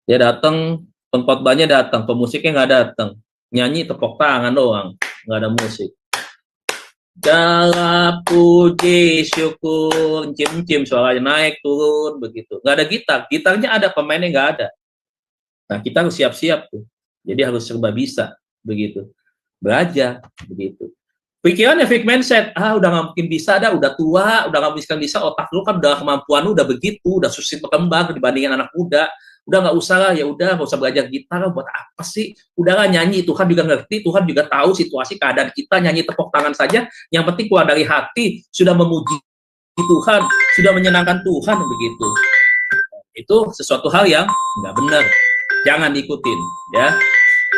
Dia datang, pengkhotbahnya datang, pemusiknya nggak datang, nyanyi tepuk tangan doang, nggak ada musik. Dalam puji syukur, cim-cim, suaranya naik turun, begitu. Nggak ada gitar, gitarnya ada, pemainnya nggak ada. Nah, kita harus siap-siap tuh. Jadi harus serba bisa, begitu. Belajar, begitu. Pikirannya fixed mindset, udah nggak mungkin bisa, udah tua, udah nggak mungkin bisa, otak lu kan udah kemampuan lu udah begitu, udah susah berkembang dibandingin anak muda, udah nggak usah lah, ya udah nggak usah belajar gitar, buat apa sih? Udahlah nyanyi, Tuhan juga ngerti, Tuhan juga tahu situasi keadaan kita, nyanyi tepuk tangan saja, yang penting keluar dari hati, sudah memuji Tuhan, sudah menyenangkan Tuhan, begitu. Itu sesuatu hal yang nggak benar, jangan ikutin, ya.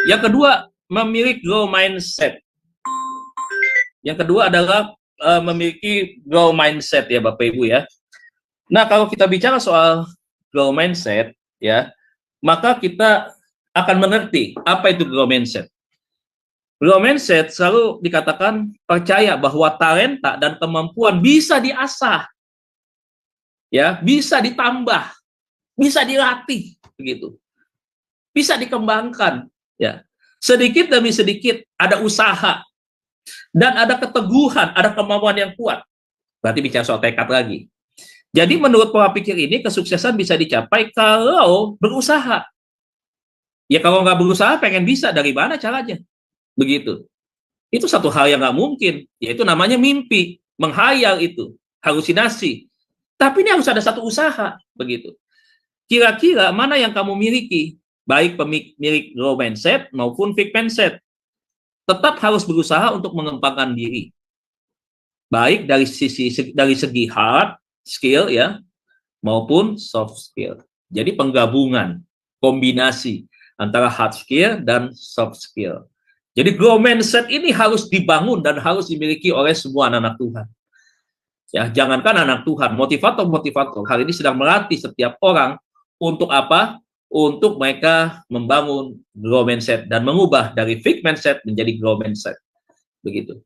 Yang kedua, memiliki growth mindset. Yang kedua adalah memiliki growth mindset ya Bapak Ibu ya. Nah, kalau kita bicara soal growth mindset ya, maka kita akan mengerti apa itu growth mindset. Growth mindset selalu dikatakan percaya bahwa talenta dan kemampuan bisa diasah. Ya, bisa ditambah, bisa dilatih begitu. Bisa dikembangkan ya. Sedikit demi sedikit ada usaha dan ada keteguhan, ada kemauan yang kuat. Berarti bicara soal tekad lagi. Jadi menurut pola pikir ini, kesuksesan bisa dicapai kalau berusaha. Ya kalau nggak berusaha, pengen bisa, dari mana caranya? Begitu. Itu satu hal yang nggak mungkin, yaitu namanya mimpi, menghayal itu, halusinasi. Tapi ini harus ada satu usaha, begitu. Kira-kira mana yang kamu miliki, baik pemilik growth mindset maupun fixed mindset, tetap harus berusaha untuk mengembangkan diri. Baik dari segi hard skill ya, maupun soft skill. Jadi penggabungan, kombinasi antara hard skill dan soft skill. Jadi growth mindset ini harus dibangun dan harus dimiliki oleh semua anak-anak Tuhan. Ya, jangankan anak Tuhan, motivator hari ini sedang melatih setiap orang untuk apa? Untuk mereka membangun growth mindset dan mengubah dari fixed mindset menjadi growth mindset. Begitu.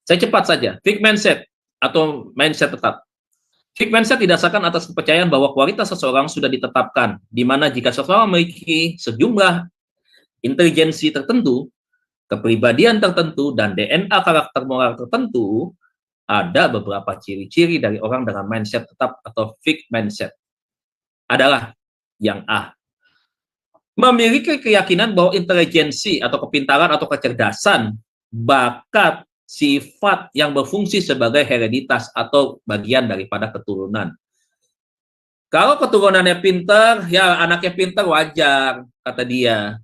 Saya cepat saja. Fixed mindset atau mindset tetap. Fixed mindset didasarkan atas kepercayaan bahwa kualitas seseorang sudah ditetapkan, di mana jika seseorang memiliki sejumlah intelijensi tertentu, kepribadian tertentu, dan DNA karakter moral tertentu, ada beberapa ciri-ciri dari orang dengan mindset tetap atau fixed mindset. Adalah yang A. Memiliki keyakinan bahwa intelijensi atau kepintaran atau kecerdasan, bakat, sifat yang berfungsi sebagai hereditas atau bagian daripada keturunan. Kalau keturunannya pintar, ya anaknya pintar wajar, kata dia.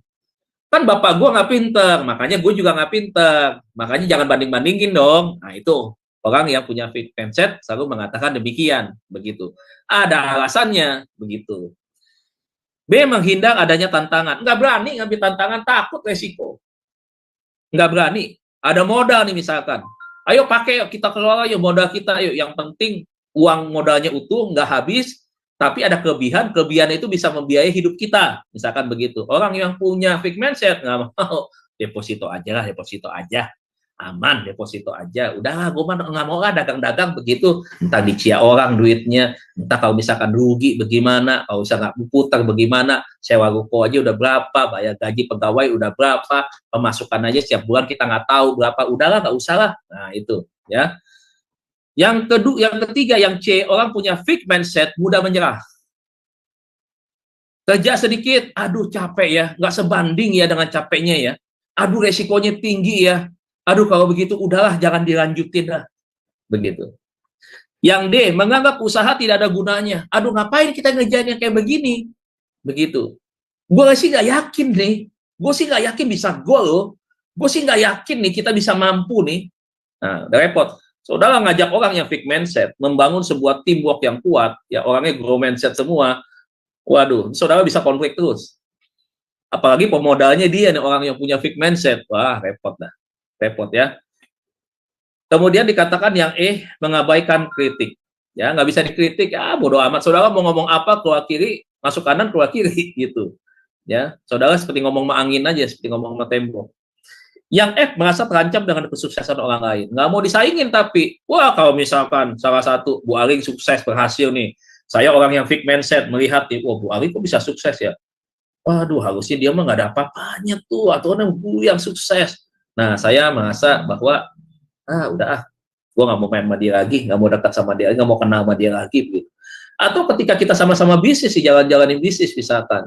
Kan bapak gue nggak pintar, makanya gue juga nggak pintar. Makanya jangan banding-bandingin dong. Nah itu, orang yang punya fixed mindset selalu mengatakan demikian. Begitu. Ada alasannya, begitu. B. Menghindar adanya tantangan. Nggak berani ngambil tantangan, takut resiko. Nggak berani. Ada modal nih misalkan. Ayo pakai, kita kelola yuk modal kita. Yuk. Yang penting uang modalnya utuh, nggak habis. Tapi ada kelebihan itu bisa membiayai hidup kita. Misalkan begitu. Orang yang punya fixed mindset, nggak mau. Deposito aja lah, deposito aja. Aman, deposito aja. Udahlah, gue nggak mau lah dagang-dagang begitu. Entah dicia orang duitnya. Entah kalau misalkan rugi bagaimana. Kalau misalkan nggak putar bagaimana. Sewa ruko aja udah berapa. Bayar gaji pegawai udah berapa. Pemasukan aja setiap bulan kita nggak tahu berapa. Udahlah, nggak usah lah. Nah, itu. Ya. Yang ketiga, yang C, orang punya fixed mindset, mudah menyerah. Kerja sedikit, aduh capek ya, nggak sebanding ya dengan capeknya ya. Aduh resikonya tinggi ya. Aduh kalau begitu udahlah jangan dilanjutin lah. Begitu. Yang D, menganggap usaha tidak ada gunanya. Aduh ngapain kita ngerjain yang kayak begini. Begitu. Gue sih nggak yakin nih. Gue sih nggak yakin bisa goal loh. Gue sih nggak yakin nih kita bisa mampu nih. Nah, udah repot. Saudara ngajak orang yang fixed mindset, membangun sebuah teamwork yang kuat, ya orangnya growth mindset semua, waduh, saudara bisa konflik terus. Apalagi pemodalnya dia nih, orang yang punya fixed mindset, wah repot dah, repot ya. Kemudian dikatakan yang E, mengabaikan kritik. Ya, nggak bisa dikritik, ya bodoh amat. Saudara mau ngomong apa, keluar kiri, masuk kanan, keluar kiri, gitu. Ya, saudara seperti ngomong sama angin aja, seperti ngomong sama tembok. Yang F, merasa terancam dengan kesuksesan orang lain. Nggak mau disaingin tapi, wah kalau misalkan salah satu, Bu Aling sukses, berhasil nih. Saya orang yang fixed mindset, melihat nih, wah Bu Aling kok bisa sukses ya? Waduh, harusnya dia mah nggak ada apa-apanya tuh, atau kan Bu yang sukses. Nah, saya merasa bahwa, gue nggak mau main sama dia lagi, nggak mau dekat sama dia, nggak mau kenal sama dia lagi. Gitu. Atau ketika kita sama-sama bisnis, jalan-jalanin bisnis, misalkan.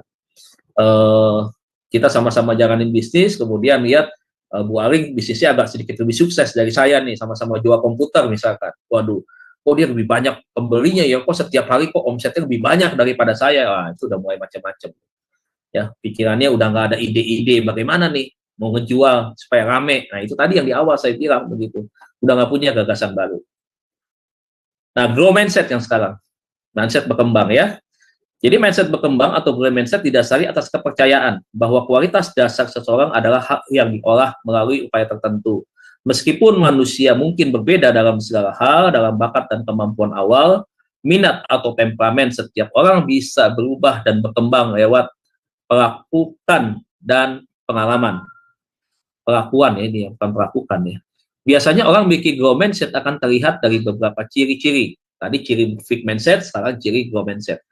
Kita sama-sama jalanin bisnis, kemudian lihat, Bu Aling bisnisnya agak sedikit lebih sukses dari saya nih, sama-sama jual komputer misalkan. Waduh, kok dia lebih banyak pembelinya ya, kok setiap hari kok omsetnya lebih banyak daripada saya. Wah, itu udah mulai macam-macam. Ya, pikirannya udah nggak ada ide-ide bagaimana nih mau ngejual supaya rame. Nah, itu tadi yang di awal saya bilang begitu. Udah nggak punya gagasan baru. Nah, grow mindset yang sekarang. Mindset berkembang ya. Jadi mindset berkembang atau growth mindset didasari atas kepercayaan bahwa kualitas dasar seseorang adalah hak yang diolah melalui upaya tertentu. Meskipun manusia mungkin berbeda dalam segala hal, dalam bakat dan kemampuan awal, minat atau temperamen setiap orang bisa berubah dan berkembang lewat pelakukan dan pengalaman. Pelakuan ya, ini bukan pelakukan ya. Biasanya orang memiliki growth mindset akan terlihat dari beberapa ciri-ciri. Tadi ciri fixed mindset, sekarang ciri growth mindset.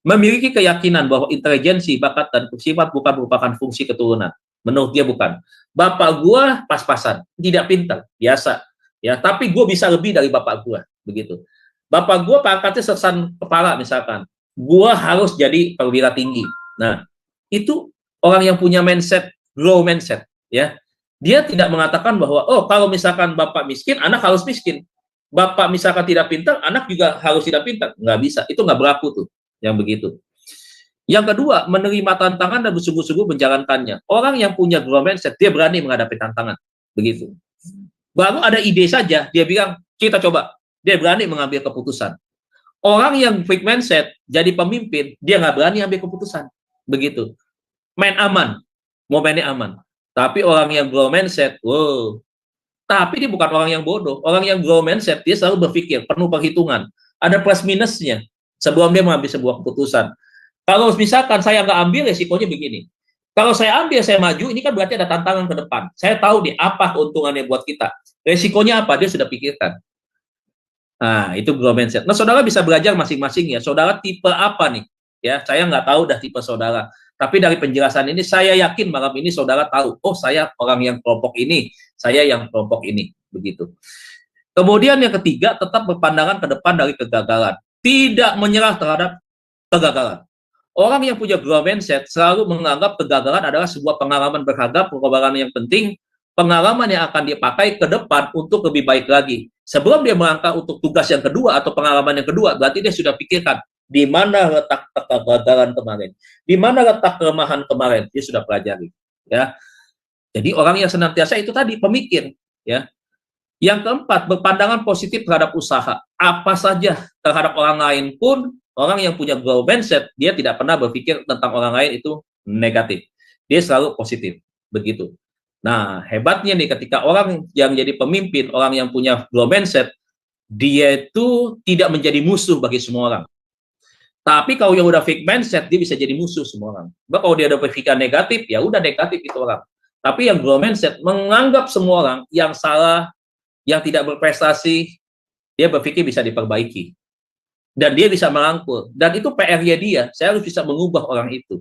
Memiliki keyakinan bahwa intelijensi, bakat, dan sifat bukan merupakan fungsi keturunan. Menurut dia bukan. Bapak gua pas-pasan, tidak pintar, biasa. Ya, tapi gue bisa lebih dari bapak gua, begitu. Bapak gua pangkatnya sersan kepala misalkan. Gua harus jadi perwira tinggi. Nah, itu orang yang punya mindset, grow mindset, ya. Dia tidak mengatakan bahwa, oh kalau misalkan bapak miskin, anak harus miskin. Bapak misalkan tidak pintar, anak juga harus tidak pintar. Nggak bisa, itu nggak berlaku tuh, yang begitu. Yang kedua, menerima tantangan dan bersungguh-sungguh menjalankannya. Orang yang punya growth mindset, dia berani menghadapi tantangan. Begitu. Baru ada ide saja, dia bilang, kita coba. Dia berani mengambil keputusan. Orang yang fixed mindset, jadi pemimpin, dia nggak berani ambil keputusan. Begitu. Main aman. Mau mainnya aman. Tapi orang yang growth mindset, wow. Tapi dia bukan orang yang bodoh. Orang yang growth mindset, dia selalu berpikir, penuh perhitungan. Ada plus minusnya sebelum dia mengambil sebuah keputusan. Kalau misalkan saya nggak ambil, resikonya begini. Kalau saya ambil, saya maju, ini kan berarti ada tantangan ke depan. Saya tahu nih, apa keuntungannya buat kita. Resikonya apa, dia sudah pikirkan. Nah, itu growth mindset. Nah, saudara bisa belajar masing-masing ya. Saudara tipe apa nih? Ya, saya nggak tahu dah tipe saudara. Tapi dari penjelasan ini, saya yakin malam ini saudara tahu, oh saya orang yang kelompok ini, saya yang kelompok ini. Begitu. Kemudian yang ketiga, tetap berpandangan ke depan dari kegagalan. Tidak menyerah terhadap kegagalan. Orang yang punya growth mindset selalu menganggap kegagalan adalah sebuah pengalaman berharga, pengorbanan yang penting, pengalaman yang akan dia pakai ke depan untuk lebih baik lagi. Sebelum dia melangkah untuk tugas yang kedua atau pengalaman yang kedua, berarti dia sudah pikirkan di mana letak kegagalan kemarin, di mana letak kelemahan kemarin, dia sudah pelajari. Ya, jadi orang yang senantiasa itu tadi pemikir. Ya, yang keempat, berpandangan positif terhadap usaha. Apa saja terhadap orang lain pun. Orang yang punya growth mindset, dia tidak pernah berpikir tentang orang lain itu negatif. Dia selalu positif. Begitu. Nah, hebatnya nih ketika orang yang jadi pemimpin, orang yang punya growth mindset, dia itu tidak menjadi musuh bagi semua orang. Tapi kalau yang udah fixed mindset, dia bisa jadi musuh semua orang. Bahkan kalau dia ada pikiran negatif, ya udah negatif itu orang. Tapi yang growth mindset menganggap semua orang yang salah, yang tidak berprestasi, dia berpikir bisa diperbaiki. Dan dia bisa merangkul. Dan itu PR-nya dia. Saya harus bisa mengubah orang itu.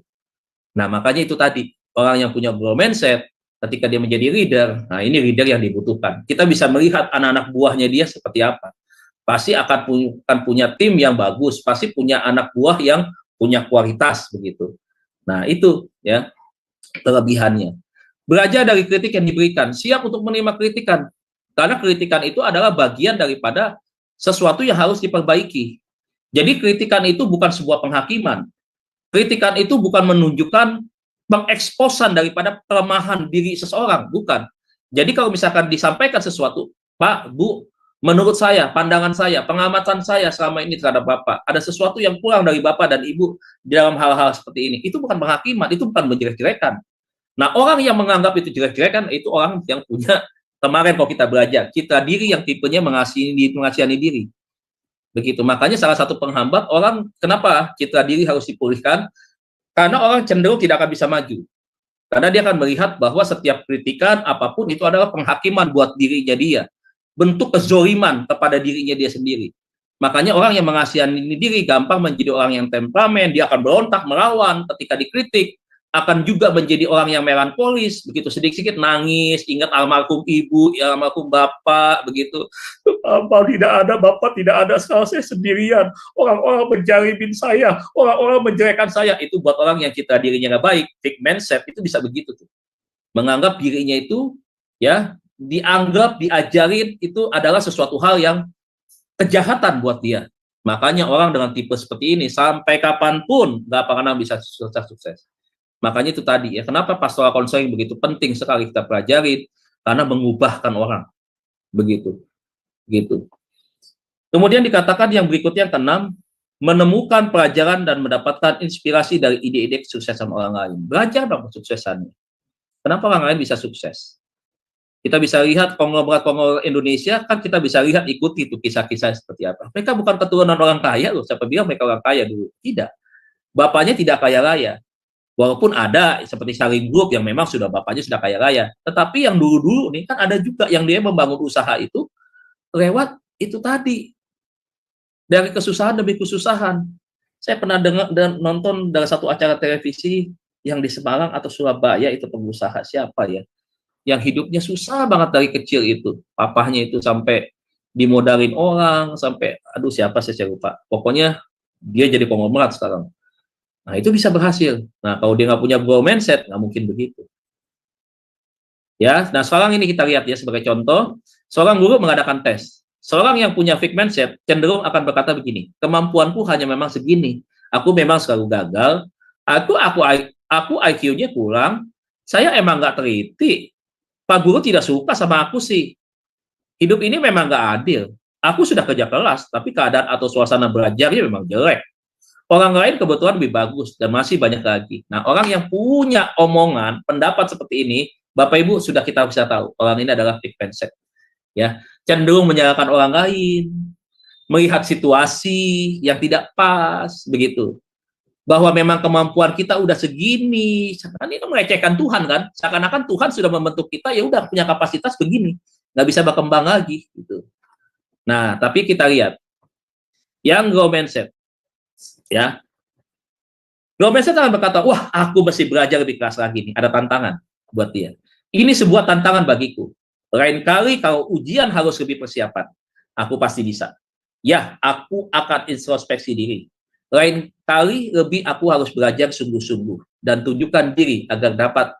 Nah, makanya itu tadi. Orang yang punya growth mindset, ketika dia menjadi leader, nah ini leader yang dibutuhkan. Kita bisa melihat anak-anak buahnya dia seperti apa. Pasti akan punya tim yang bagus. Pasti punya anak buah yang punya kualitas. Begitu. Nah, itu ya kelebihannya. Belajar dari kritik yang diberikan. Siap untuk menerima kritikan. Karena kritikan itu adalah bagian daripada sesuatu yang harus diperbaiki. Jadi kritikan itu bukan sebuah penghakiman. Kritikan itu bukan menunjukkan pengeksposan daripada kelemahan diri seseorang, bukan. Jadi kalau misalkan disampaikan sesuatu, Pak, Bu, menurut saya, pandangan saya, pengamatan saya selama ini terhadap Bapak, ada sesuatu yang kurang dari Bapak dan Ibu dalam hal-hal seperti ini. Itu bukan penghakiman, itu bukan menjelek-jelekan. Nah, orang yang menganggap itu jelek-jelekan, itu orang yang punya, kemarin kalau kita belajar, citra diri yang tipenya mengasihani diri. Begitu, makanya salah satu penghambat orang, kenapa citra diri harus dipulihkan? Karena orang cenderung tidak akan bisa maju. Karena dia akan melihat bahwa setiap kritikan, apapun itu adalah penghakiman buat dirinya dia. Bentuk kezoliman kepada dirinya dia sendiri. Makanya orang yang mengasihani diri gampang menjadi orang yang temperamen, dia akan berontak, melawan ketika dikritik. Akan juga menjadi orang yang melankolis, begitu sedikit-sedikit nangis, ingat almarhum ibu, almarhum bapak, begitu. Bapak tidak ada, bapak tidak ada, sekarang saya sendirian. Orang-orang menjalimin saya, orang-orang menjelekkan saya. Itu buat orang yang citra dirinya nggak baik, fixed mindset, itu bisa begitu tuh. Menganggap dirinya itu, ya, dianggap, diajarin, itu adalah sesuatu hal yang kejahatan buat dia. Makanya orang dengan tipe seperti ini, sampai kapanpun nggak pernah bisa sukses. Makanya itu tadi ya, kenapa pastoral counseling begitu penting sekali kita pelajari, karena mengubahkan orang. Begitu. Kemudian dikatakan yang berikutnya yang keenam, menemukan pelajaran dan mendapatkan inspirasi dari ide-ide kesuksesan orang lain. Belajar dong kesuksesannya. Kenapa orang lain bisa sukses? Kita bisa lihat konglomerat Indonesia, kan kita bisa lihat ikuti itu kisah-kisah seperti apa. Mereka bukan keturunan orang kaya loh, siapa bilang mereka orang kaya dulu? Tidak. Bapaknya tidak kaya raya. Walaupun ada seperti Saling Group yang memang sudah bapaknya sudah kaya raya, tetapi yang dulu-dulu nih kan ada juga yang dia membangun usaha itu lewat itu tadi, dari kesusahan demi kesusahan. Saya pernah dengar dan nonton dalam satu acara televisi, yang di Semarang atau Surabaya itu pengusaha siapa ya? Yang hidupnya susah banget dari kecil itu. Papahnya itu sampai dimodalin orang, sampai, aduh siapa saya lupa. Pokoknya dia jadi konglomerat sekarang. Nah, itu bisa berhasil. Nah, kalau dia nggak punya growth mindset, nggak mungkin begitu. Ya, nah sekarang ini kita lihat ya sebagai contoh, seorang guru mengadakan tes. Seorang yang punya fixed mindset cenderung akan berkata begini, kemampuanku hanya memang segini. Aku memang selalu gagal. Aku IQ-nya kurang. Saya emang nggak teliti. Pak guru tidak suka sama aku sih. Hidup ini memang nggak adil. Aku sudah kerja keras, tapi keadaan atau suasana belajarnya memang jelek. Orang lain kebetulan lebih bagus dan masih banyak lagi. Nah, orang yang punya omongan, pendapat seperti ini, Bapak Ibu sudah kita bisa tahu, orang ini adalah fixed mindset. Ya, cenderung menyalahkan orang lain, melihat situasi yang tidak pas, begitu. Bahwa memang kemampuan kita udah segini, kan ini melecehkan Tuhan kan? Seakan-akan Tuhan sudah membentuk kita, ya udah punya kapasitas begini, nggak bisa berkembang lagi, gitu. Nah, tapi kita lihat yang growth mindset, ya, growth mindset akan berkata, wah, aku mesti belajar lebih keras lagi nih, ada tantangan buat dia. Ini sebuah tantangan bagiku. Lain kali kalau ujian harus lebih persiapan, aku pasti bisa. Ya, aku akan introspeksi diri. Lain kali lebih aku harus belajar sungguh-sungguh dan tunjukkan diri agar dapat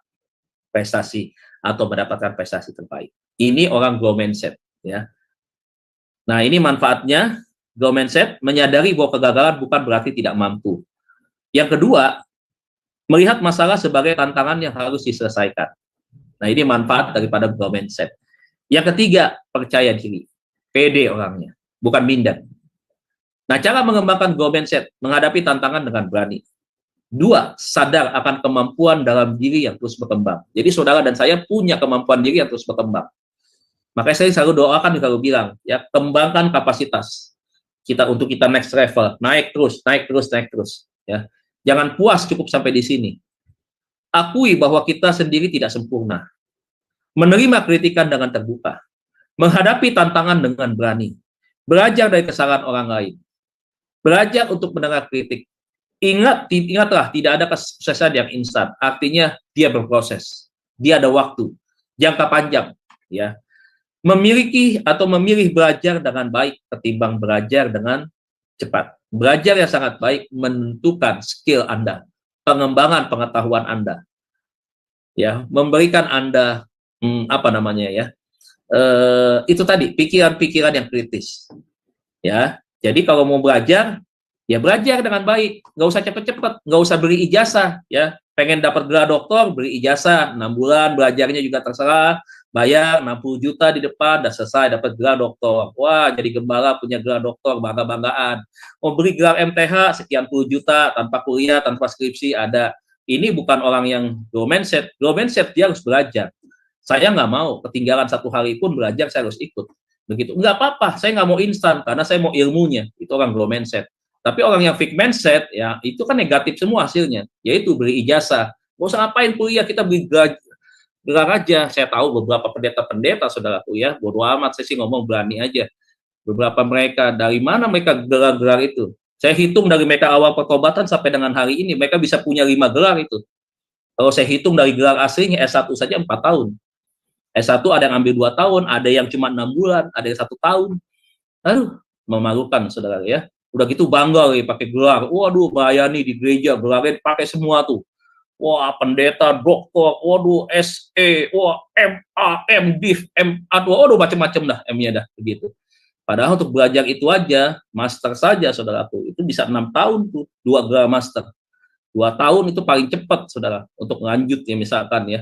prestasi atau mendapatkan prestasi terbaik. Ini orang growth mindset, ya. Nah, ini manfaatnya growth mindset, menyadari bahwa kegagalan bukan berarti tidak mampu. Yang kedua, melihat masalah sebagai tantangan yang harus diselesaikan. Nah, ini manfaat daripada growth mindset. Yang ketiga, percaya diri. Pede orangnya, bukan minder. Nah, cara mengembangkan growth mindset, menghadapi tantangan dengan berani. Dua, sadar akan kemampuan dalam diri yang terus berkembang. Jadi saudara dan saya punya kemampuan diri yang terus berkembang. Makanya saya selalu doakan, selalu bilang, ya, kembangkan kapasitas kita untuk kita next level, naik terus, naik terus, naik terus. Ya, jangan puas cukup sampai di sini. Akui bahwa kita sendiri tidak sempurna. Menerima kritikan dengan terbuka. Menghadapi tantangan dengan berani. Belajar dari kesalahan orang lain. Belajar untuk mendengar kritik. Ingatlah, tidak ada kesuksesan yang instan. Artinya dia berproses. Dia ada waktu. Jangka panjang. Ya. Memiliki atau memilih belajar dengan baik ketimbang belajar dengan cepat. Belajar yang sangat baik menentukan skill Anda. Pengembangan pengetahuan Anda. Ya, memberikan Anda itu tadi pikiran-pikiran yang kritis. Ya, jadi kalau mau belajar, ya belajar dengan baik, nggak usah cepet-cepet, nggak usah beri ijazah, ya. Pengen dapat gelar doktor, beri ijazah, 6 bulan belajarnya juga terserah, bayar 60 juta di depan, udah selesai dapat gelar doktor. Wah, jadi gembala punya gelar doktor, bangga-banggaan. Mau beri gelar MTH sekian puluh juta tanpa kuliah, tanpa skripsi ada. Ini bukan orang yang growth mindset. Growth mindset dia harus belajar. Saya nggak mau ketinggalan satu hari pun belajar, saya harus ikut. Begitu. Nggak apa-apa, saya nggak mau instan, karena saya mau ilmunya. Itu orang growth mindset. Tapi orang yang fixed mindset, ya itu kan negatif semua hasilnya. Yaitu beri ijazah. Nggak usah ngapain kuliah, kita beri gelar aja. Saya tahu beberapa pendeta-pendeta, saudaraku ya, bodo amat, saya sih ngomong berani aja. Beberapa mereka, dari mana mereka gelar-gelar itu? Saya hitung dari mereka awal pertobatan sampai dengan hari ini, mereka bisa punya 5 gelar itu. Kalau saya hitung dari gelar aslinya, S1 saja 4 tahun. S1 ada yang ambil 2 tahun, ada yang cuma 6 bulan, ada yang 1 tahun. Aduh, memalukan, saudara ya. Udah gitu bangga ya, pakai gelar. Waduh, melayani di gereja, gelarnya pakai semua tuh. Wah, pendeta, doktor, waduh, SE, wah, MA, MDiv, MA, waduh, macam-macam dah M-nya dah, begitu. Padahal untuk belajar itu aja, master saja, saudaraku, itu bisa 6 tahun tuh, 2 gelar master. 2 tahun itu paling cepat, saudara, untuk lanjut ya, misalkan ya.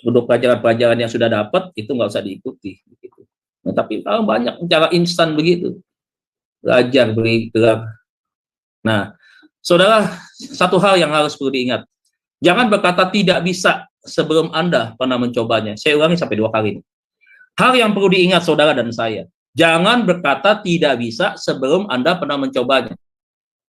Untuk pelajaran-pelajaran yang sudah dapat, itu nggak usah diikuti. Begitu. Nah, tapi kalau banyak cara instan begitu. Belajar, beri gelar. Nah, saudara, satu hal yang harus perlu diingat. Jangan berkata tidak bisa sebelum Anda pernah mencobanya. Saya ulangi sampai 2 kali. Hal yang perlu diingat saudara dan saya. Jangan berkata tidak bisa sebelum Anda pernah mencobanya.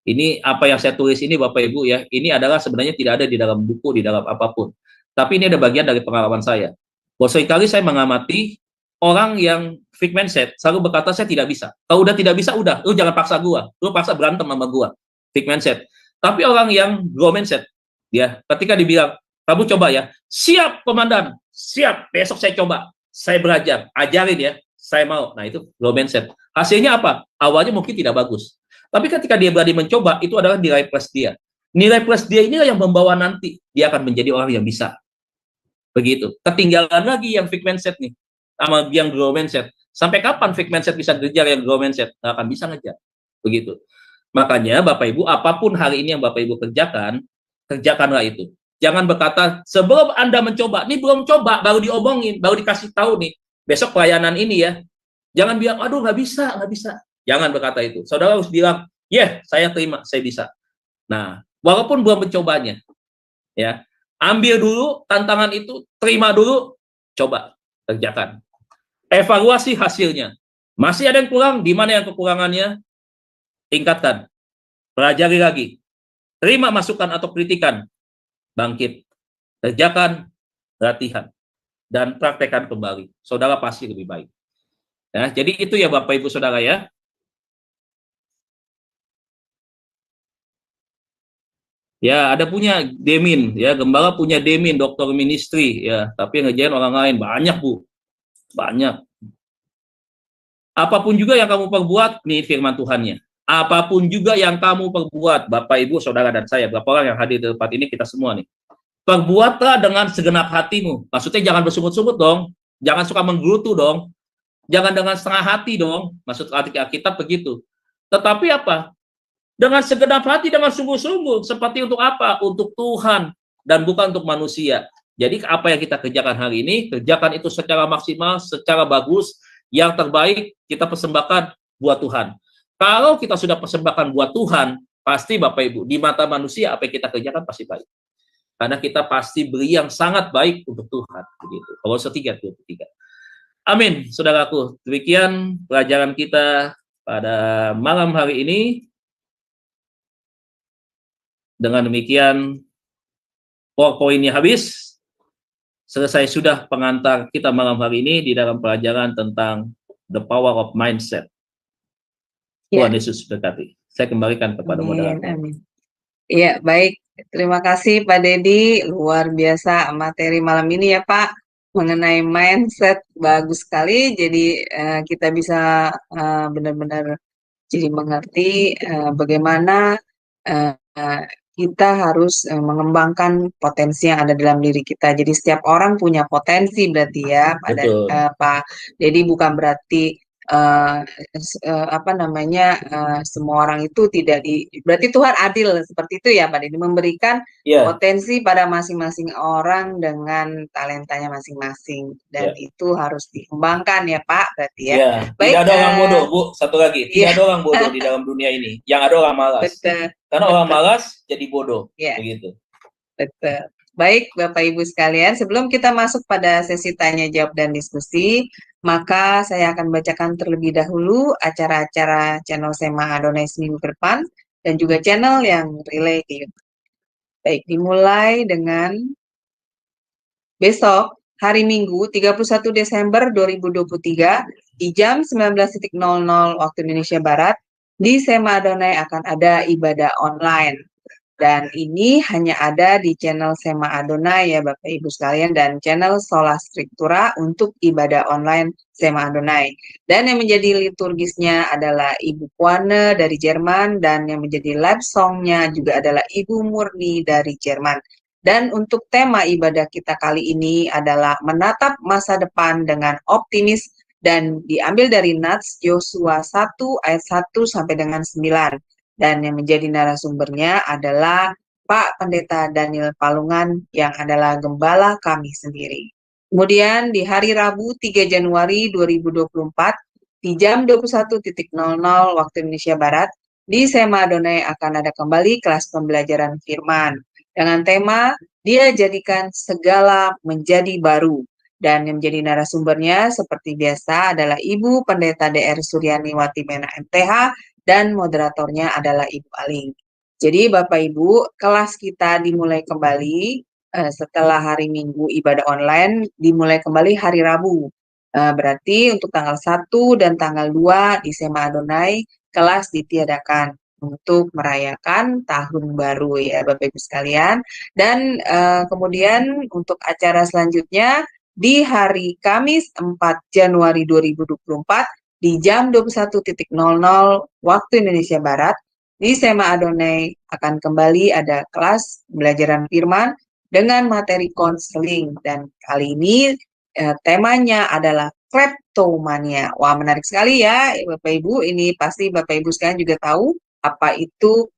Ini apa yang saya tulis ini Bapak Ibu ya. Ini adalah sebenarnya tidak ada di dalam buku, di dalam apapun. Tapi ini ada bagian dari pengalaman saya. Bahwa sekali saya mengamati orang yang fixed mindset selalu berkata saya tidak bisa. Kalau udah tidak bisa, udah, lu jangan paksa gua. Lu paksa berantem sama gua. Fixed mindset. Tapi orang yang growth mindset, Ya, ketika dibilang, kamu coba ya, siap komandan, siap, besok saya coba, saya belajar, ajarin ya, saya mau. Nah itu growth mindset. Hasilnya apa? Awalnya mungkin tidak bagus, tapi ketika dia berani mencoba, itu adalah nilai plus dia. Nilai plus dia inilah yang membawa nanti dia akan menjadi orang yang bisa. Begitu. Ketinggalan lagi yang fixed mindset nih, sama yang growth mindset. Sampai kapan fixed mindset bisa ngejar yang growth mindset? Nggak akan bisa ngejar. Begitu. Makanya Bapak Ibu, apapun hari ini yang Bapak Ibu kerjakan, kerjakanlah itu. Jangan berkata, sebelum Anda mencoba, ini belum coba, baru diomongin, baru dikasih tahu nih, besok pelayanan ini ya. Jangan bilang, aduh nggak bisa, nggak bisa. Jangan berkata itu. Saudara harus bilang, saya terima, saya bisa. Nah, walaupun belum mencobanya, ya, ambil dulu tantangan itu, terima dulu, coba, kerjakan. Evaluasi hasilnya. Masih ada yang kurang, di mana yang kekurangannya, tingkatkan. Pelajari lagi. Terima masukan atau kritikan, bangkit. Kerjakan, latihan, dan praktekkan kembali. Saudara pasti lebih baik. Ya, jadi itu ya Bapak Ibu Saudara ya. Ya, ada punya Demin, ya, gembala punya Demin, dokter ministry, ya, tapi ngerjain orang lain banyak, Bu. Banyak. Apapun juga yang kamu perbuat, nih firman Tuhannya. Apapun juga yang kamu perbuat, Bapak, Ibu, Saudara, dan saya, berapa orang yang hadir di tempat ini, kita semua nih. Perbuatlah dengan segenap hatimu. Maksudnya jangan bersungut-sungut dong. Jangan suka menggerutu dong. Jangan dengan setengah hati dong. Maksud Alkitab begitu. Tetapi apa? Dengan segenap hati, dengan sungguh-sungguh. Seperti untuk apa? Untuk Tuhan dan bukan untuk manusia. Jadi apa yang kita kerjakan hari ini, kerjakan itu secara maksimal, secara bagus, yang terbaik kita persembahkan buat Tuhan. Kalau kita sudah persembahkan buat Tuhan, pasti Bapak Ibu, di mata manusia apa yang kita kerjakan pasti baik. Karena kita pasti beri yang sangat baik untuk Tuhan. Begitu. Kolose 3:23. Amin, saudaraku. Demikian pelajaran kita pada malam hari ini. Dengan demikian, PowerPoint-nya habis. Selesai sudah pengantar kita malam hari ini di dalam pelajaran tentang the power of mindset. Tuhan Yesus berkati. Saya kembalikan kepada moderator. Amin. Iya, baik. Terima kasih Pak Dedi. Luar biasa materi malam ini ya Pak. Mengenai mindset, bagus sekali. Jadi kita bisa benar-benar jadi mengerti bagaimana kita harus mengembangkan potensi yang ada dalam diri kita. Jadi setiap orang punya potensi berarti ya, Pak Dedi, bukan berarti semua orang itu tidak berarti Tuhan adil seperti itu ya Pak Dedi, memberikan potensi pada masing-masing orang dengan talentanya masing-masing, dan itu harus dikembangkan ya Pak, berarti ya. Baik, tidak ada orang bodoh, Bu. Satu lagi, tidak ada orang bodoh di dalam dunia ini. Yang ada orang malas. Betul. Karena orang malas jadi bodoh. Begitu. Betul. Baik, Bapak Ibu sekalian, sebelum kita masuk pada sesi tanya jawab dan diskusi, maka saya akan bacakan terlebih dahulu acara-acara channel Sema Adonai seminggu ke depan dan juga channel yang relay ke YouTube. Baik, dimulai dengan besok hari Minggu 31 Desember 2023 di jam 19.00 waktu Indonesia Barat di Sema Adonai akan ada ibadah online. Dan ini hanya ada di channel Sema Adonai ya Bapak Ibu sekalian, dan channel Sola Scriptura untuk ibadah online Sema Adonai. Dan yang menjadi liturgisnya adalah Ibu Puane dari Jerman, dan yang menjadi live songnya juga adalah Ibu Murni dari Jerman. Dan untuk tema ibadah kita kali ini adalah menatap masa depan dengan optimis, dan diambil dari Nats Yosua 1 ayat 1 sampai dengan 9. Dan yang menjadi narasumbernya adalah Pak Pendeta Daniel Palungan yang adalah gembala kami sendiri. Kemudian di hari Rabu 3 Januari 2024 di jam 21.00 waktu Indonesia Barat di Sema Adonai akan ada kembali kelas pembelajaran firman dengan tema Dia Jadikan Segala Menjadi Baru. Dan yang menjadi narasumbernya seperti biasa adalah Ibu Pendeta DR Suryani Watimena MTH, dan moderatornya adalah Ibu Aling. Jadi Bapak Ibu, kelas kita dimulai kembali setelah hari Minggu ibadah online, dimulai kembali hari Rabu. Berarti untuk tanggal 1 dan tanggal 2 di Sema Adonai, kelas ditiadakan. untuk merayakan tahun baru ya Bapak Ibu sekalian. Dan kemudian untuk acara selanjutnya di hari Kamis 4 Januari 2024 di jam 21.00 waktu Indonesia Barat di Sema Adonai akan kembali ada kelas pembelajaran firman dengan materi konseling, dan kali ini temanya adalah kleptomania. Wah, menarik sekali ya Bapak Ibu. Ini pasti Bapak Ibu sekalian juga tahu apa itu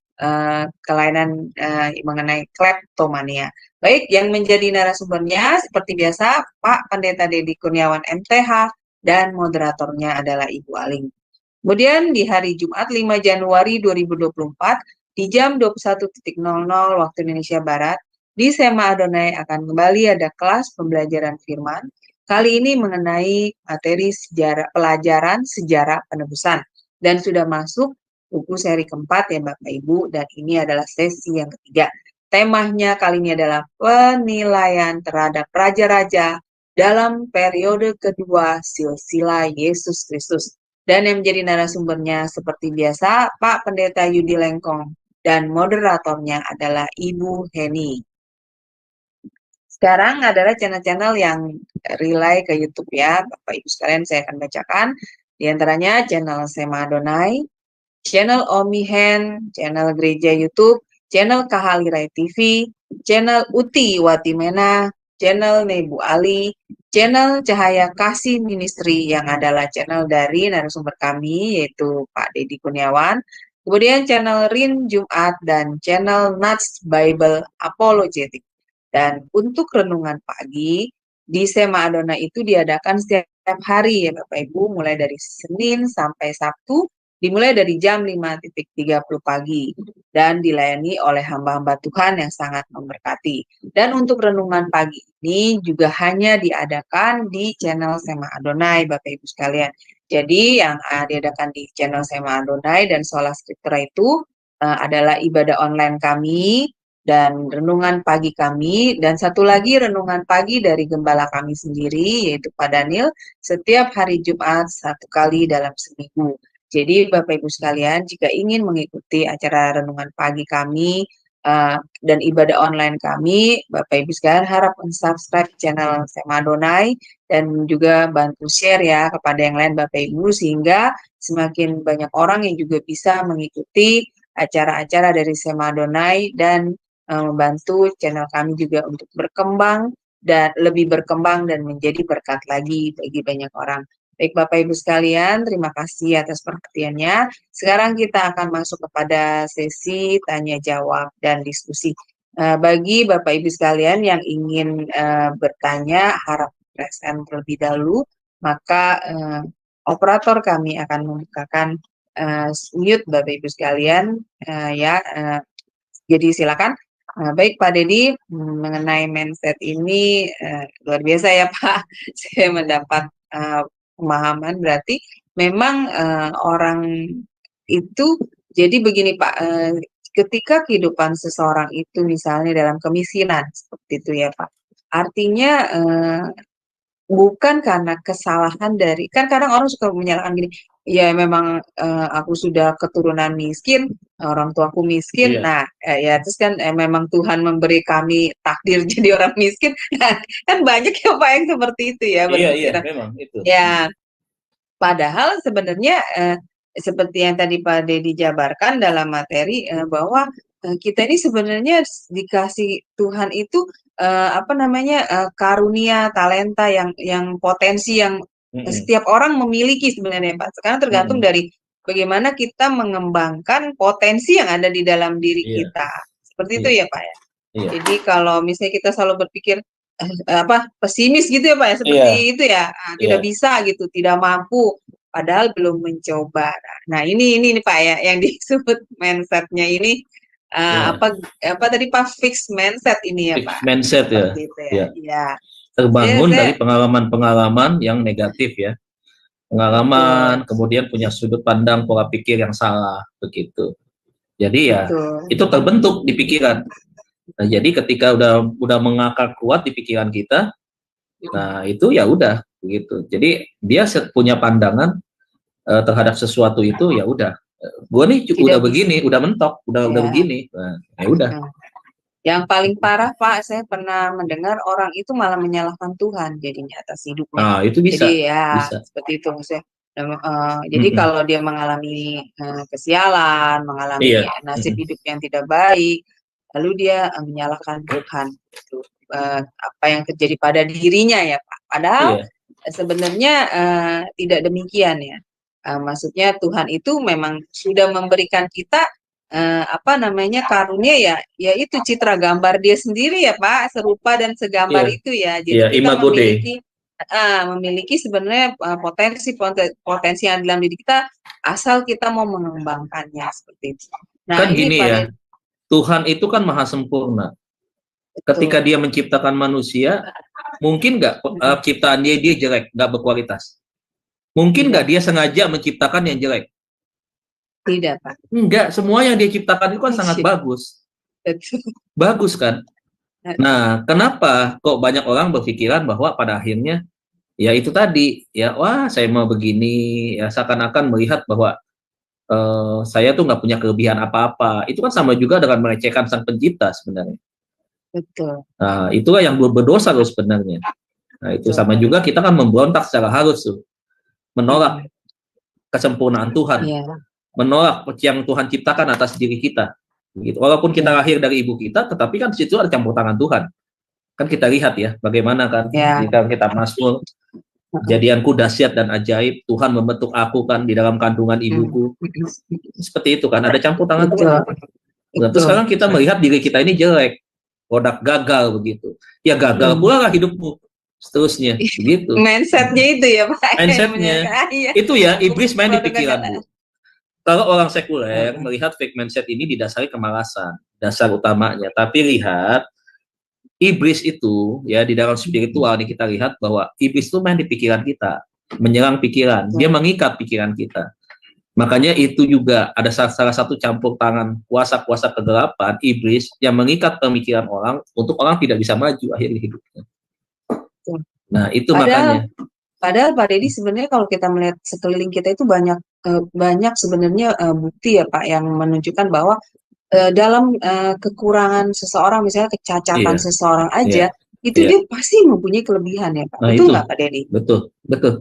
kelainan mengenai kleptomania. Baik, yang menjadi narasumbernya seperti biasa Pak Pendeta Dedi Kurniawan MTH dan moderatornya adalah Ibu Aling. Kemudian di hari Jumat 5 Januari 2024 di jam 21.00 waktu Indonesia Barat di Sema Adonai akan kembali ada kelas pembelajaran firman. Kali ini mengenai materi pelajaran sejarah penebusan, dan sudah masuk buku seri keempat ya Bapak Ibu, dan ini adalah sesi yang ketiga. Temanya kali ini adalah penilaian terhadap raja-raja dalam periode kedua silsilah Yesus Kristus. Dan yang menjadi narasumbernya seperti biasa Pak Pendeta Yudi Lengkong, dan moderatornya adalah Ibu Heni. Sekarang adalah channel-channel yang relay ke YouTube ya, Bapak Ibu sekalian, saya akan bacakan. Di antaranya channel Sema Adonai, channel Omihen, channel Gereja YouTube, channel Kahalirai TV, channel Uti Watimena, channel Nebu Ali, channel Cahaya Kasih Ministry yang adalah channel dari narasumber kami yaitu Pak Dedi Kurniawan, kemudian channel Rin Jumat, dan channel Nats Bible Apologetic. Dan untuk renungan pagi di Sema Adonai itu diadakan setiap hari ya Bapak Ibu, mulai dari Senin sampai Sabtu, dimulai dari jam 5.30 pagi dan dilayani oleh hamba-hamba Tuhan yang sangat memberkati. Dan untuk renungan pagi ini juga hanya diadakan di channel Sema Adonai Bapak Ibu sekalian. Jadi yang diadakan di channel Sema Adonai dan Sola Scriptura itu adalah ibadah online kami dan renungan pagi kami, dan satu lagi renungan pagi dari gembala kami sendiri yaitu Pak Daniel setiap hari Jumat 1 kali dalam seminggu. Jadi Bapak Ibu sekalian, jika ingin mengikuti acara renungan pagi kami dan ibadah online kami, Bapak Ibu sekalian harap subscribe channel Sema Adonai dan juga bantu share ya kepada yang lain Bapak Ibu, sehingga semakin banyak orang yang juga bisa mengikuti acara-acara dari Sema Adonai dan membantu channel kami juga untuk berkembang dan lebih berkembang dan menjadi berkat lagi bagi banyak orang. Baik Bapak Ibu sekalian, terima kasih atas perhatiannya. Sekarang kita akan masuk kepada sesi tanya jawab dan diskusi. Bagi Bapak Ibu sekalian yang ingin bertanya, harap present terlebih dahulu, maka operator kami akan membukakan mute Bapak Ibu sekalian jadi silakan. Baik Pak Dedi, mengenai mindset ini luar biasa ya Pak. Saya mendapat pemahaman, berarti memang orang itu, jadi begini Pak, ketika kehidupan seseorang itu misalnya dalam kemiskinan seperti itu ya Pak, artinya bukan karena kesalahan dari, kan kadang orang suka menyalahkan gini, ya memang aku sudah keturunan miskin, orang tuaku miskin, nah ya terus kan memang Tuhan memberi kami takdir jadi orang miskin, kan banyak ya Pak yang seperti itu ya. Iya, memang itu. Ya, padahal sebenarnya seperti yang tadi Pak Dedi jabarkan dalam materi bahwa kita ini sebenarnya dikasih Tuhan itu karunia, talenta yang potensi yang setiap orang memiliki sebenarnya Pak. Sekarang tergantung dari bagaimana kita mengembangkan potensi yang ada di dalam diri kita. Seperti itu ya Pak ya. Jadi kalau misalnya kita selalu berpikir pesimis gitu ya Pak ya, seperti itu ya, tidak bisa gitu, tidak mampu, padahal belum mencoba. Nah ini Pak ya yang disebut mindsetnya ini apa tadi Pak, fixed mindset ini ya Pak. Fixed mindset ya. Terbangun dari pengalaman-pengalaman yang negatif ya. Pengalaman, kemudian punya sudut pandang pola pikir yang salah begitu. Jadi ya itu terbentuk di pikiran. Nah, jadi ketika udah mengakar kuat di pikiran kita, nah itu ya udah begitu. Jadi dia punya pandangan terhadap sesuatu itu ya udah Gue nih Tidak udah bisa. begini, udah mentok, udah Ya. begini. Nah, ya udah. Nah, yang paling parah Pak, saya pernah mendengar orang itu malah menyalahkan Tuhan jadinya atas hidupnya. Nah, itu bisa. Jadi ya Bisa. seperti itu maksudnya. Jadi kalau dia mengalami kesialan, mengalami Iya. nasib hidup yang tidak baik, lalu dia menyalahkan Tuhan. Gitu. Apa yang terjadi pada dirinya ya Pak. Padahal Iya. sebenarnya tidak demikian ya. Maksudnya Tuhan itu memang sudah memberikan kita apa namanya karunia ya, yaitu citra gambar dia sendiri ya Pak, serupa dan segambar Iya. itu ya. Jadi Iya, kita imago Dei. memiliki sebenarnya potensi yang dalam diri kita asal kita mau mengembangkannya seperti itu. Nah, Kan ini gini pada ya, Tuhan itu kan maha sempurna. Ketika dia menciptakan manusia, mungkin nggak ciptaan dia jelek, nggak berkualitas? Mungkin nggak dia sengaja menciptakan yang jelek? Tidak Pak. Enggak, semua yang dia ciptakan itu kan sangat bagus. Bagus kan? Nah, kenapa kok banyak orang berpikiran bahwa pada akhirnya ya itu tadi, ya wah saya mau begini, ya seakan-akan melihat bahwa saya tuh nggak punya kelebihan apa-apa. Itu kan sama juga dengan melecehkan sang pencipta sebenarnya. Betul. Nah, itulah yang berdosa loh sebenarnya. Nah, itu sama juga kita kan memberontak secara halus tuh. Menolak kesempurnaan Tuhan. Menolak yang Tuhan ciptakan atas diri kita. Begitu. Walaupun kita lahir dari ibu kita, tetapi kan di situ ada campur tangan Tuhan. Kan kita lihat ya, bagaimana kan jika kita Mazmur, jadianku dahsyat dan ajaib, Tuhan membentuk aku kan di dalam kandungan ibuku. Seperti itu kan, ada campur tangan Tuhan. Nah, terus sekarang kita melihat diri kita ini jelek, produk gagal begitu. Ya gagal pula lah hidupmu. Seterusnya, begitu. Mindsetnya itu ya Pak. Mindsetnya. Itu ya, iblis main di pikiranmu. Kalau orang sekuler melihat fake mindset ini didasari kemalasan, dasar utamanya. Tapi lihat, iblis itu ya di dalam spiritual nih kita lihat bahwa iblis itu main di pikiran kita, menyerang pikiran, dia mengikat pikiran kita. Makanya itu juga ada salah satu campur tangan kuasa-kuasa kegelapan iblis yang mengikat pemikiran orang untuk orang tidak bisa maju akhir hidupnya. Nah itu makanya. Padahal Pak Deddy sebenarnya kalau kita melihat sekeliling kita itu banyak sebenarnya bukti ya Pak yang menunjukkan bahwa dalam kekurangan seseorang, misalnya kecacatan seseorang aja, itu dia pasti mempunyai kelebihan ya Pak. Betul nggak Pak Deddy? Betul.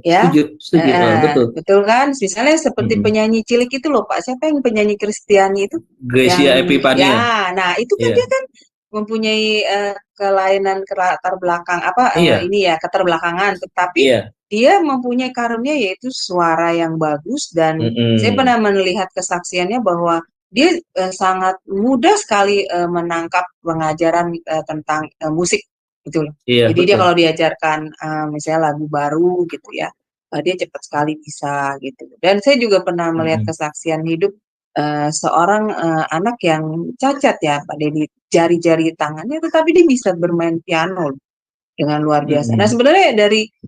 Ya? Setuju. Betul kan? Misalnya seperti penyanyi cilik itu loh Pak. Siapa yang penyanyi Kristiani itu? Gracia Epifania. Ya, nah itu kan dia kan mempunyai kelainan latar belakang ini ya keterbelakangan, tetapi dia mempunyai karunia yaitu suara yang bagus dan saya pernah melihat kesaksiannya bahwa dia sangat mudah sekali menangkap pengajaran tentang musik gitu loh. Jadi dia kalau diajarkan misalnya lagu baru gitu ya, dia cepat sekali bisa gitu. Dan saya juga pernah melihat kesaksian hidup seorang anak yang cacat ya Pak Deddy, jari-jari tangannya tetapi dia bisa bermain piano dengan luar biasa. Nah sebenarnya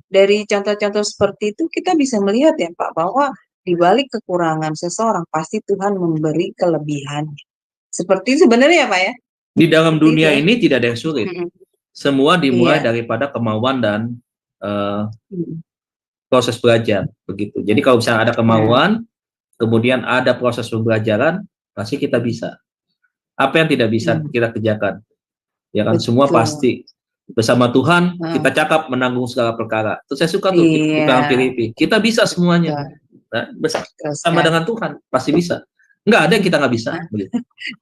dari contoh-contoh seperti itu kita bisa melihat ya Pak bahwa di balik kekurangan seseorang pasti Tuhan memberi kelebihan. Seperti sebenarnya ya Pak ya. Di dalam dunia ini tidak ada yang sulit. Semua dimulai daripada kemauan dan proses belajar begitu. Jadi kalau misalnya ada kemauan kemudian ada proses pembelajaran, pasti kita bisa. Apa yang tidak bisa kita kerjakan? Ya kan, semua pasti. Bersama Tuhan, kita cakap menanggung segala perkara. Terus saya suka tuh, kita Filipi. Kita bisa semuanya. Nah, bersama dengan Tuhan, pasti bisa. Nggak ada yang kita nggak bisa. Begitu.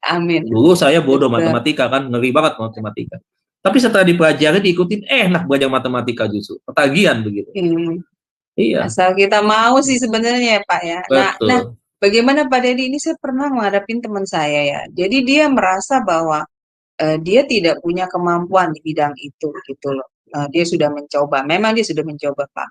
Amin. Dulu saya bodoh matematika kan, ngeri banget matematika. Tapi setelah dipelajari, diikutin, enak belajar matematika justru. Ketagihan begitu. Iya. Asal kita mau sih sebenarnya Pak ya. Nah, bagaimana Pak Deddy ini saya pernah menghadapi teman saya ya. Jadi dia merasa bahwa dia tidak punya kemampuan di bidang itu gitu loh. Dia sudah mencoba, memang dia sudah mencoba Pak.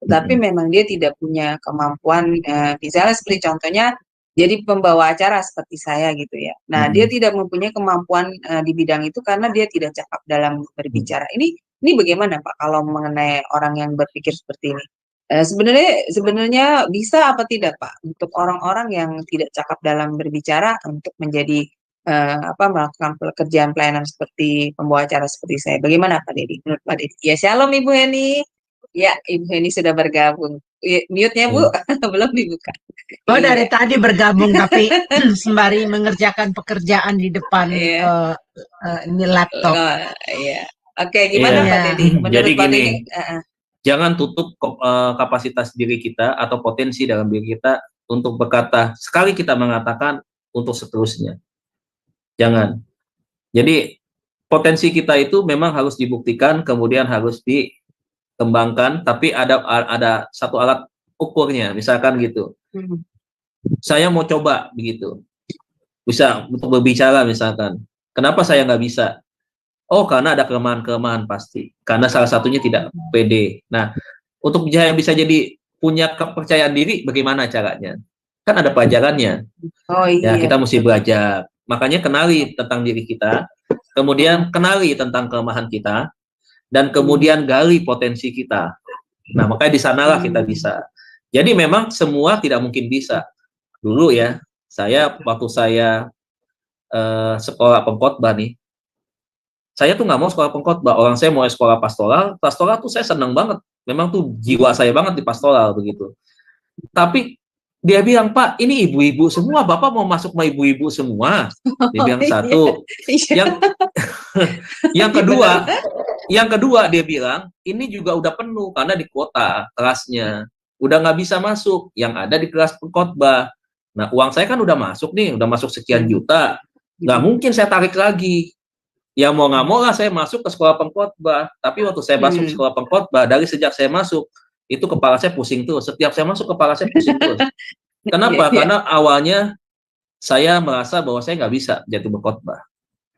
Tetapi memang dia tidak punya kemampuan. Misalnya seperti contohnya jadi pembawa acara seperti saya gitu ya. Nah dia tidak mempunyai kemampuan di bidang itu karena dia tidak cakap dalam berbicara. Ini bagaimana Pak kalau mengenai orang yang berpikir seperti ini? Sebenarnya bisa apa tidak Pak untuk orang-orang yang tidak cakap dalam berbicara untuk menjadi melakukan pekerjaan pelayanan seperti pembawa acara seperti saya. Bagaimana Pak Deddy? Menurut Pak Deddy? Ya shalom Ibu Heni. Ya, Ibu Heni sudah bergabung. Mute-nya Bu, belum dibuka. Oh, Iya. dari tadi bergabung tapi sembari mengerjakan pekerjaan di depan Iya. ini laptop. Oh, iya. Oke, gimana Iya. Pak Dedi? Menurut Jadi Pak gini, Dedi, jangan tutup kapasitas diri kita atau potensi dalam diri kita untuk berkata, sekali kita mengatakan untuk seterusnya. Jangan. Jadi potensi kita itu memang harus dibuktikan, kemudian harus dikembangkan, tapi ada satu alat ukurnya, misalkan gitu. Saya mau coba begitu, bisa untuk berbicara misalkan. Kenapa saya nggak bisa? Oh, karena ada kelemahan-kelemahan pasti. Karena salah satunya tidak pede. Nah, untuk bisa jadi punya kepercayaan diri, bagaimana caranya? Kan ada pelajarannya. oh Ya, iya. kita mesti belajar. Makanya kenali tentang diri kita, kemudian kenali tentang kelemahan kita, dan kemudian gali potensi kita. Nah, makanya di sanalah kita bisa. Jadi memang semua tidak mungkin bisa. Dulu ya, waktu saya sekolah pengkhotbah nih, saya tuh nggak mau sekolah pengkhotbah. Orang saya mau sekolah pastoral. Pastoral tuh saya senang banget. Memang tuh jiwa saya banget di pastoral begitu. Tapi dia bilang, Pak, ini ibu-ibu semua, Bapak mau masuk sama ibu-ibu semua. Dia bilang satu. Yang kedua dia bilang, ini juga udah penuh karena di kuota kelasnya. Udah nggak bisa masuk, yang ada di kelas pengkhotbah. Nah, uang saya kan udah masuk nih, udah masuk sekian juta. Nggak mungkin saya tarik lagi. Ya mau nggak mau lah saya masuk ke sekolah pengkhotbah. Tapi waktu saya masuk ke sekolah pengkhotbah, dari sejak saya masuk, itu kepala saya pusing tuh. Setiap saya masuk, kepala saya pusing tuh. Kenapa? Karena awalnya saya merasa bahwa saya nggak bisa jadi pengkhotbah.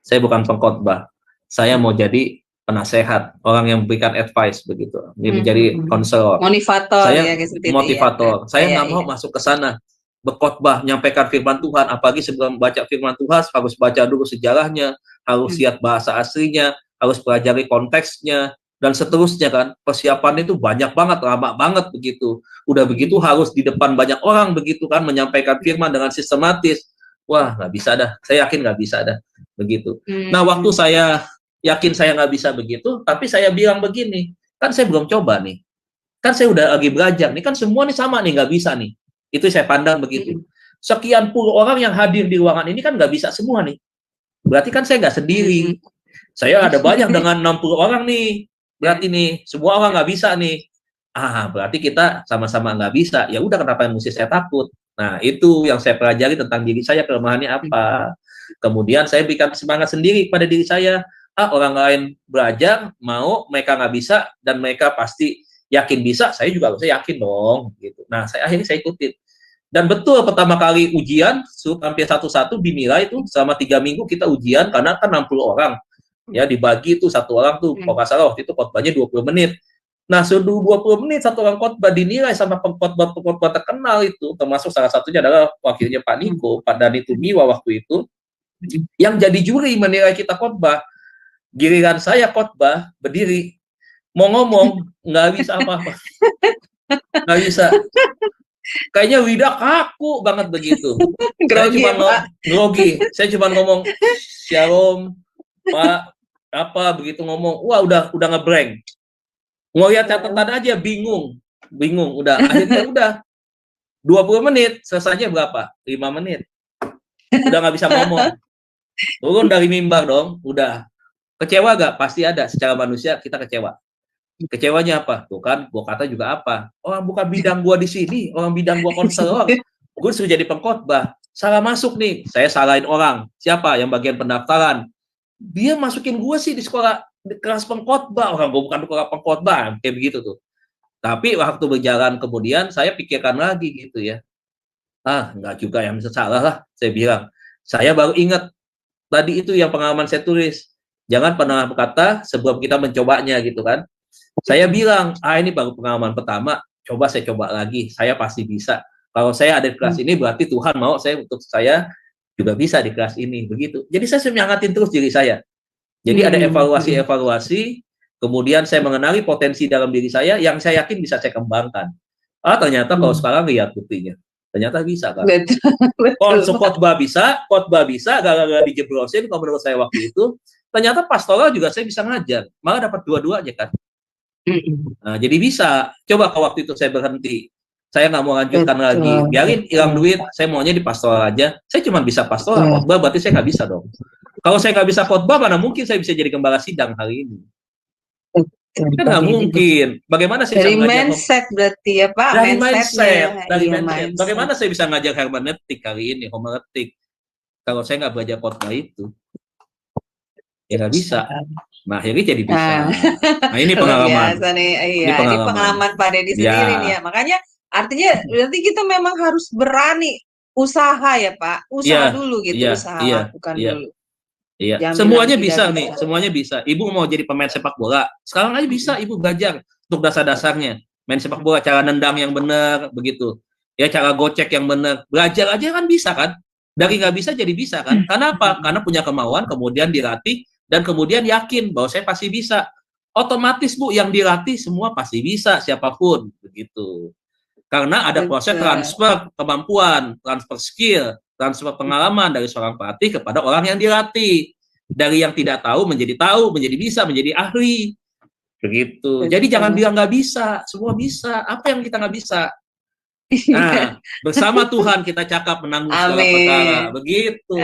Saya bukan pengkhotbah. Saya mau jadi penasehat, orang yang memberikan advice begitu. Menjadi konselor. Motivator Saya ya, gitu, motivator. ya. Saya nggak mau masuk ke sana. Berkhotbah, menyampaikan firman Tuhan, apalagi sebelum baca firman Tuhan harus baca dulu sejarahnya, harus lihat bahasa aslinya, harus pelajari konteksnya, dan seterusnya kan. Persiapan itu banyak banget, lama banget begitu. Udah begitu harus di depan banyak orang begitu kan, menyampaikan firman dengan sistematis. Wah, nggak bisa dah. Saya yakin nggak bisa dah begitu. Nah, waktu saya yakin saya nggak bisa begitu, tapi saya bilang begini, kan saya belum coba nih. Kan saya udah lagi belajar nih, kan semua nih sama nih, nggak bisa nih. Itu saya pandang begitu. Sekian puluh orang yang hadir di ruangan ini kan nggak bisa semua nih. Berarti kan saya nggak sendiri. Saya ada banyak dengan 60 orang nih. Berarti nih, semua orang nggak bisa nih. Berarti kita sama-sama nggak bisa. Ya udah, kenapa yang mesti saya takut? Nah, itu yang saya pelajari tentang diri saya, kelemahannya apa. Kemudian saya berikan semangat sendiri pada diri saya. Orang lain belajar, mau, mereka nggak bisa, dan mereka pasti yakin bisa, saya juga harusnya yakin dong. Gitu. Nah, akhirnya saya ikutin. Dan betul pertama kali ujian, hampir satu-satu dinilai itu selama 3 minggu kita ujian, karena kan 60 orang. Ya, dibagi tuh satu orang tuh, kalau nggak salah waktu itu khotbahnya 20 menit. Nah, sudah 20 menit satu orang khotbah dinilai sama pengkhotbah terkenal itu, termasuk salah satunya adalah wakilnya Pak Niko, Pak Dani Tumiwa waktu itu, yang jadi juri menilai kita khotbah. Giliran saya khotbah, berdiri, mau ngomong, nggak bisa apa-apa. Nggak bisa. Kayaknya lidah kaku banget begitu. Grogi, grogi. Saya cuma ngomong, Shalom, Pak, apa begitu ngomong. Wah, udah ngeblank. Ngeliat catatan aja bingung, udah. Akhirnya udah 20 menit, selesainya berapa? 5 menit. Udah nggak bisa ngomong. Turun dari mimbar dong, udah. Kecewa gak? Pasti ada. Secara manusia kita kecewa. Kecewanya apa? Tuh kan, gua kata juga apa? Orang bukan bidang gua di sini, orang bidang gua konselor. Gue suruh jadi pengkhotbah. Salah masuk nih, saya salahin orang. Siapa? Yang bagian pendaftaran. Dia masukin gua sih di sekolah, di kelas pengkhotbah. Orang gua bukan di sekolah pengkhotbah, kayak begitu tuh. Tapi waktu berjalan kemudian, saya pikirkan lagi gitu ya. Enggak juga yang bisa salah lah, saya bilang. Saya baru ingat, tadi itu yang pengalaman saya tulis. Jangan pernah berkata sebelum kita mencobanya gitu kan. Saya bilang, ini baru pengalaman pertama, coba saya coba lagi, saya pasti bisa. Kalau saya ada di kelas ini, berarti Tuhan mau saya juga bisa di kelas ini, begitu. Jadi saya semangatin terus diri saya. Jadi ada evaluasi, kemudian saya mengenali potensi dalam diri saya, yang saya yakin bisa saya kembangkan. Ternyata kalau sekarang lihat buktinya. Ternyata bisa kan. Khotbah bisa, gak dijeblosin kalau menurut saya waktu itu. Ternyata pastoral juga saya bisa ngajar, malah dapat dua-duanya kan. Nah, jadi bisa. Coba kalau waktu itu saya berhenti, saya nggak mau lanjutkan lagi, biarin hilang duit, saya maunya di pastoral aja. Saya cuma bisa pastoral, khotbah berarti saya nggak bisa dong. Kalau saya nggak bisa khotbah, mana mungkin saya bisa jadi gembala sidang hari ini? Kan nggak mungkin. Bagaimana saya Dari bisa ngajar? mindset berarti ya Pak. Dari mindset. Mindset. Bagaimana saya bisa ngajar hermeneutik hari ini, homiletik, kalau saya nggak belajar khotbah itu? Ya nggak bisa. Nah, akhirnya jadi bisa. Nah, ini pengalaman. Biasa nih, iya. Ini pengalaman Pak Deddy sendiri nih ya. Makanya artinya berarti kita memang harus berani usaha ya Pak. Usaha dulu gitu, usaha lakukan dulu. Iya, semuanya bisa nih, semuanya bisa. Ibu mau jadi pemain sepak bola, sekarang aja bisa ibu belajar untuk dasar-dasarnya. Main sepak bola, cara nendang yang benar, begitu. Ya, cara gocek yang benar. Belajar aja kan bisa kan? Dari nggak bisa jadi bisa kan? Karena apa? Karena punya kemauan, kemudian dilatih, dan kemudian yakin bahwa saya pasti bisa. Otomatis Bu, yang dilatih semua pasti bisa, siapapun. Begitu. Karena ada proses transfer kemampuan, transfer skill, transfer pengalaman dari seorang pelatih kepada orang yang dilatih. Dari yang tidak tahu, menjadi bisa, menjadi ahli. Begitu. Jadi jangan bilang nggak bisa, semua bisa. Apa yang kita nggak bisa? Nah, bersama Tuhan kita cakap menanggung segala perkara. Begitu.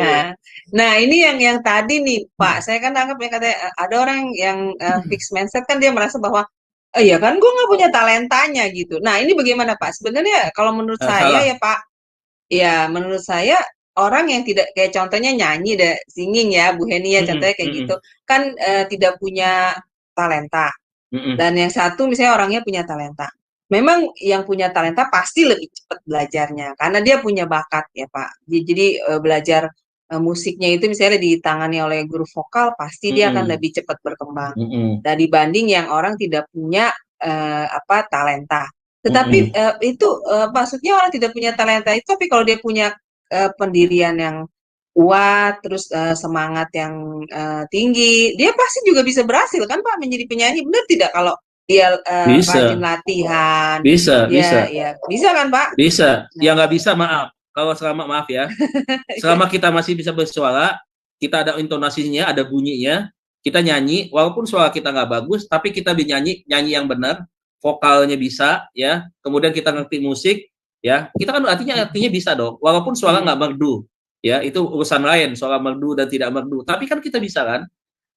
Nah, ini yang tadi nih Pak, saya kan anggap ya katanya ada orang yang fixed mindset kan dia merasa bahwa iya kan gue nggak punya talentanya gitu. Nah ini bagaimana Pak? Sebenarnya kalau menurut saya ya Pak, ya menurut saya orang yang tidak kayak contohnya nyanyi deh, singing ya Bu Heni ya contohnya kayak gitu kan tidak punya talenta. Dan yang satu misalnya orangnya punya talenta. Memang yang punya talenta pasti lebih cepat belajarnya karena dia punya bakat ya Pak. Jadi belajar musiknya itu misalnya ditangani oleh guru vokal pasti dia akan lebih cepat berkembang. Dan dibanding yang orang tidak punya talenta. Tetapi itu maksudnya orang tidak punya talenta itu tapi kalau dia punya pendirian yang kuat terus semangat yang tinggi, dia pasti juga bisa berhasil kan Pak menjadi penyanyi. Benar tidak kalau dia rajin latihan? Bisa kan Pak? Bisa. Yang nggak bisa maaf. Kalau maaf ya, selama kita masih bisa bersuara, kita ada intonasinya, ada bunyinya, kita nyanyi, walaupun suara kita nggak bagus, tapi kita nyanyi yang benar, vokalnya bisa, ya. Kemudian kita ngerti musik, ya. Kita kan artinya bisa dong, walaupun suara nggak merdu, ya. Itu urusan lain, suara merdu dan tidak merdu. Tapi kan kita bisa kan.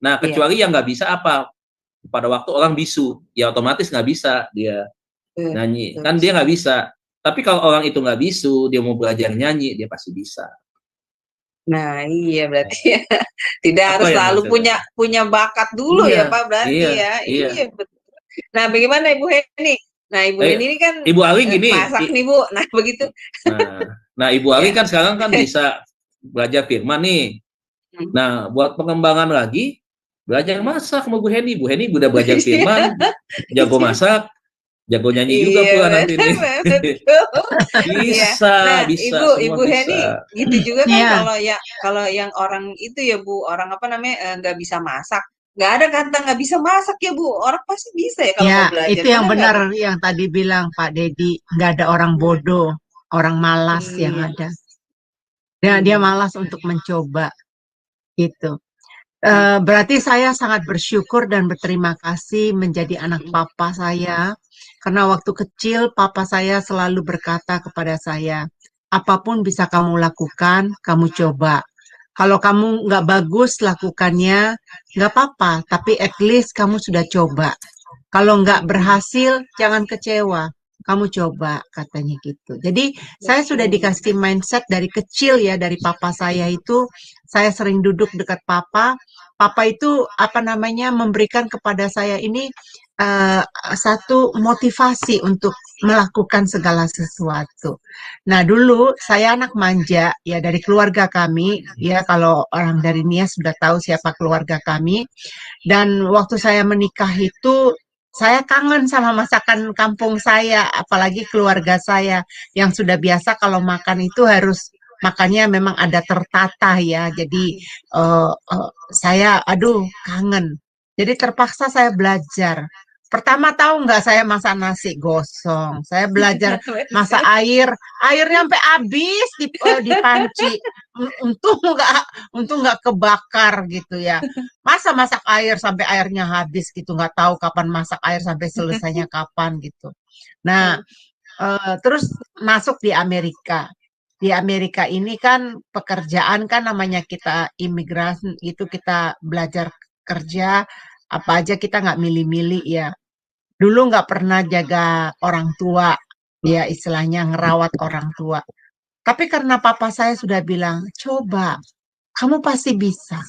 Nah, kecuali yang nggak bisa apa? Pada waktu orang bisu, ya otomatis nggak bisa dia nyanyi. Kan dia nggak bisa. Tapi kalau orang itu nggak bisu, dia mau belajar nyanyi, dia pasti bisa. Nah iya berarti ya tidak harus selalu punya bakat dulu ya Pak berarti ya. Iya betul. Nah bagaimana Ibu Heni? Nah Ibu Heni ini kan Ibu Ali gini. Masak nih Bu. Nah begitu. Nah Ibu Ali kan sekarang kan bisa belajar firman nih. Nah buat pengembangan lagi belajar masak sama Bu Heni. Bu Heni udah belajar firman, jago masak, jago nyanyi juga pula nanti nih. Bisa. Ibu Heni gitu juga kan kalau yang orang itu ya Bu, orang apa namanya nggak bisa masak. Nggak ada kata nggak bisa masak ya Bu, orang pasti bisa ya kalau mau belajar. Itu yang benar yang tadi bilang Pak Deddy, nggak ada orang bodoh, orang malas yang ada. Dia malas untuk mencoba gitu. Berarti saya sangat bersyukur dan berterima kasih menjadi anak papa saya, karena waktu kecil papa saya selalu berkata kepada saya, apapun bisa kamu lakukan, kamu coba. Kalau kamu nggak bagus lakukannya, nggak apa-apa, tapi at least kamu sudah coba. Kalau nggak berhasil, jangan kecewa. Kamu coba, katanya gitu. Jadi saya sudah dikasih mindset dari kecil ya, dari papa saya itu, saya sering duduk dekat papa. Papa itu memberikan kepada saya ini satu motivasi untuk melakukan segala sesuatu. Nah dulu saya anak manja ya dari keluarga kami, ya kalau orang dari Nias sudah tahu siapa keluarga kami. Dan waktu saya menikah itu, saya kangen sama masakan kampung saya, apalagi keluarga saya yang sudah biasa kalau makan itu harus makannya memang ada tertata ya. Jadi saya kangen. Jadi terpaksa saya belajar Pertama tahu nggak saya masak nasi gosong. Saya belajar masak airnya sampai habis di panci. Untung nggak kebakar gitu ya. Masa masak air sampai airnya habis gitu, nggak tahu kapan masak air sampai selesainya kapan gitu. Nah, terus masuk di Amerika. Di Amerika ini kan pekerjaan kan namanya kita imigran itu kita belajar kerja apa aja kita nggak milih-milih ya. Dulu nggak pernah jaga orang tua, ya istilahnya ngerawat orang tua. Tapi karena papa saya sudah bilang, coba, kamu pasti bisa.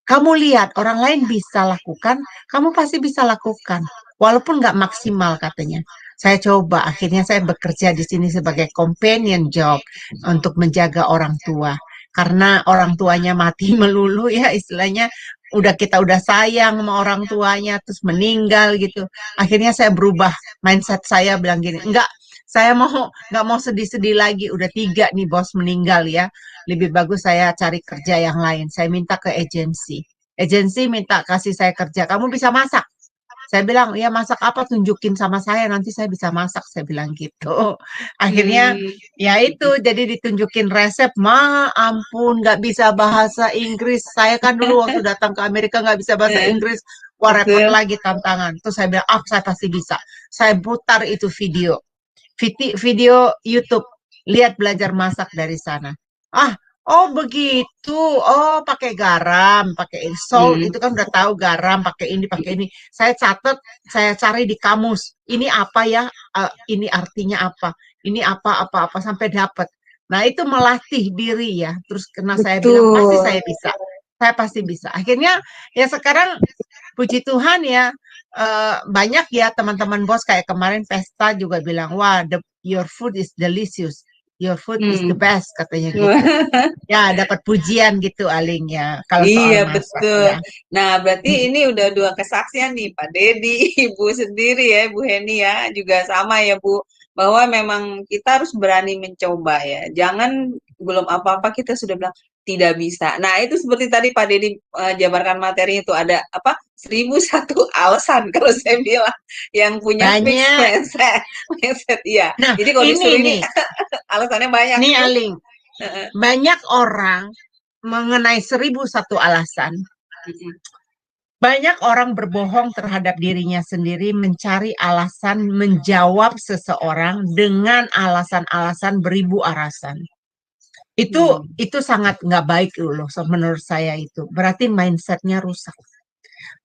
Kamu lihat orang lain bisa lakukan, kamu pasti bisa lakukan. Walaupun nggak maksimal katanya. Saya coba, akhirnya saya bekerja di sini sebagai companion job untuk menjaga orang tua. Karena orang tuanya mati melulu ya istilahnya kita udah sayang sama orang tuanya terus meninggal gitu. Akhirnya saya berubah mindset saya bilang gini, enggak, saya nggak mau sedih-sedih lagi. Udah 3 nih bos meninggal ya. Lebih bagus saya cari kerja yang lain. Saya minta ke agensi. Agensi minta kasih saya kerja. Kamu bisa masak? Saya bilang, ya masak apa? Tunjukin sama saya, nanti saya bisa masak. Saya bilang gitu. Akhirnya, ya itu, jadi ditunjukin resep. Ampun, nggak bisa bahasa Inggris. Saya kan dulu waktu datang ke Amerika nggak bisa bahasa Inggris. Wah, repot lagi tantangan. Terus saya bilang, saya pasti bisa. Saya putar itu video YouTube. Lihat belajar masak dari sana. Oh begitu. Oh pakai garam, pakai salt itu kan udah tahu garam, pakai ini, pakai ini. Saya catat, saya cari di kamus. Ini apa ya? Ini artinya apa? Ini apa sampai dapat. Nah itu melatih diri ya. Terus karena saya bilang pasti saya bisa. Saya pasti bisa. Akhirnya ya sekarang puji Tuhan ya banyak ya teman-teman bos kayak kemarin pesta juga bilang wah your food is delicious. Your food is the best katanya gitu. Ya dapat pujian gitu Aling ya kalau soal masak. Betul. Ya. Nah berarti ini udah 2 kesaksian nih Pak Dedi, Ibu sendiri ya, Bu Heni ya juga sama ya Bu, bahwa memang kita harus berani mencoba ya. Jangan belum apa-apa kita sudah bilang tidak bisa. Nah itu seperti tadi Pak Dedi jabarkan materi itu ada 1001 alasan kalau saya bilang yang punya fixed mindset ya. Nah, jadi kalau disuruh ini alasannya banyak. Nih Aling, banyak orang mengenai 1001 alasan. Banyak orang berbohong terhadap dirinya sendiri, mencari alasan, menjawab seseorang dengan alasan-alasan beribu alasan. Itu sangat nggak baik loh, menurut saya itu. Berarti mindsetnya rusak.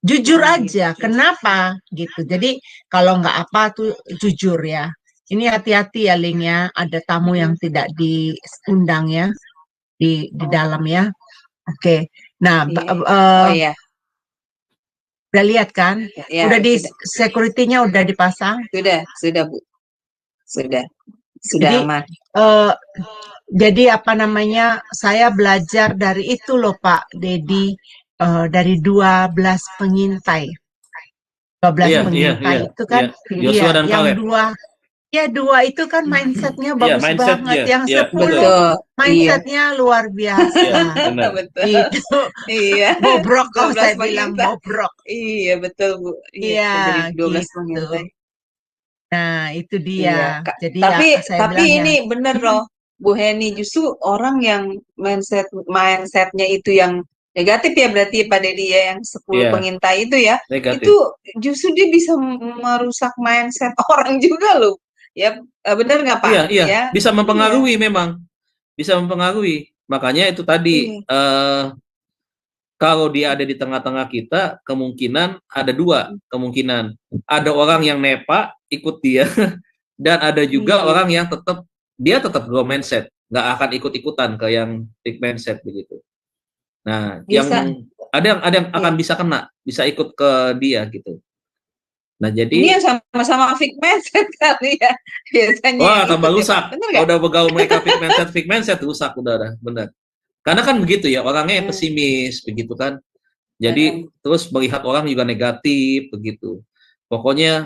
Jujur aja, kenapa gitu. Jadi kalau nggak apa tuh jujur ya. Ini hati-hati ya Ling ya, ada tamu yang tidak diundang ya di dalam ya. Oke. Nah, udah lihat kan? Ya, udah di security-nya udah dipasang? Sudah Bu. Sudah jadi, aman. Jadi apa namanya? Saya belajar dari itu loh Pak Dedi. Dari 12 pengintai. 12 pengintai itu kan dan yang dua itu kan mindsetnya bagus banget. Yang 10 mindsetnya luar biasa. Betul. Itu bobrok kalau saya bilang bobrok. Iya betul Bu. Iya, dari 12 pengintai. Nah itu dia. Jadi tapi ini bener loh Bu Heni, justru orang yang mindsetnya itu yang negatif ya berarti Pak Dedi ya, yang 10 pengintai itu ya, negatif. Itu justru dia bisa merusak mindset orang juga loh. Ya benar nggak Pak? Iya, ya? Bisa mempengaruhi memang, bisa mempengaruhi. Makanya itu tadi kalau dia ada di tengah-tengah kita, kemungkinan ada 2 kemungkinan. Ada orang yang nepa ikut dia, dan ada juga orang yang tetap grow mindset, nggak akan ikut-ikutan ke yang big mindset begitu. Nah, bisa. Yang ada yang akan bisa kena, bisa ikut ke dia gitu. Nah, jadi ini yang sama-sama fixed mindset kali ya biasanya. Wah, tambah rusak. Kalau udah bergaul mereka fixed mindset rusak udah benar. Karena kan begitu ya, orangnya yang pesimis begitu kan. Jadi terus melihat orang juga negatif begitu. Pokoknya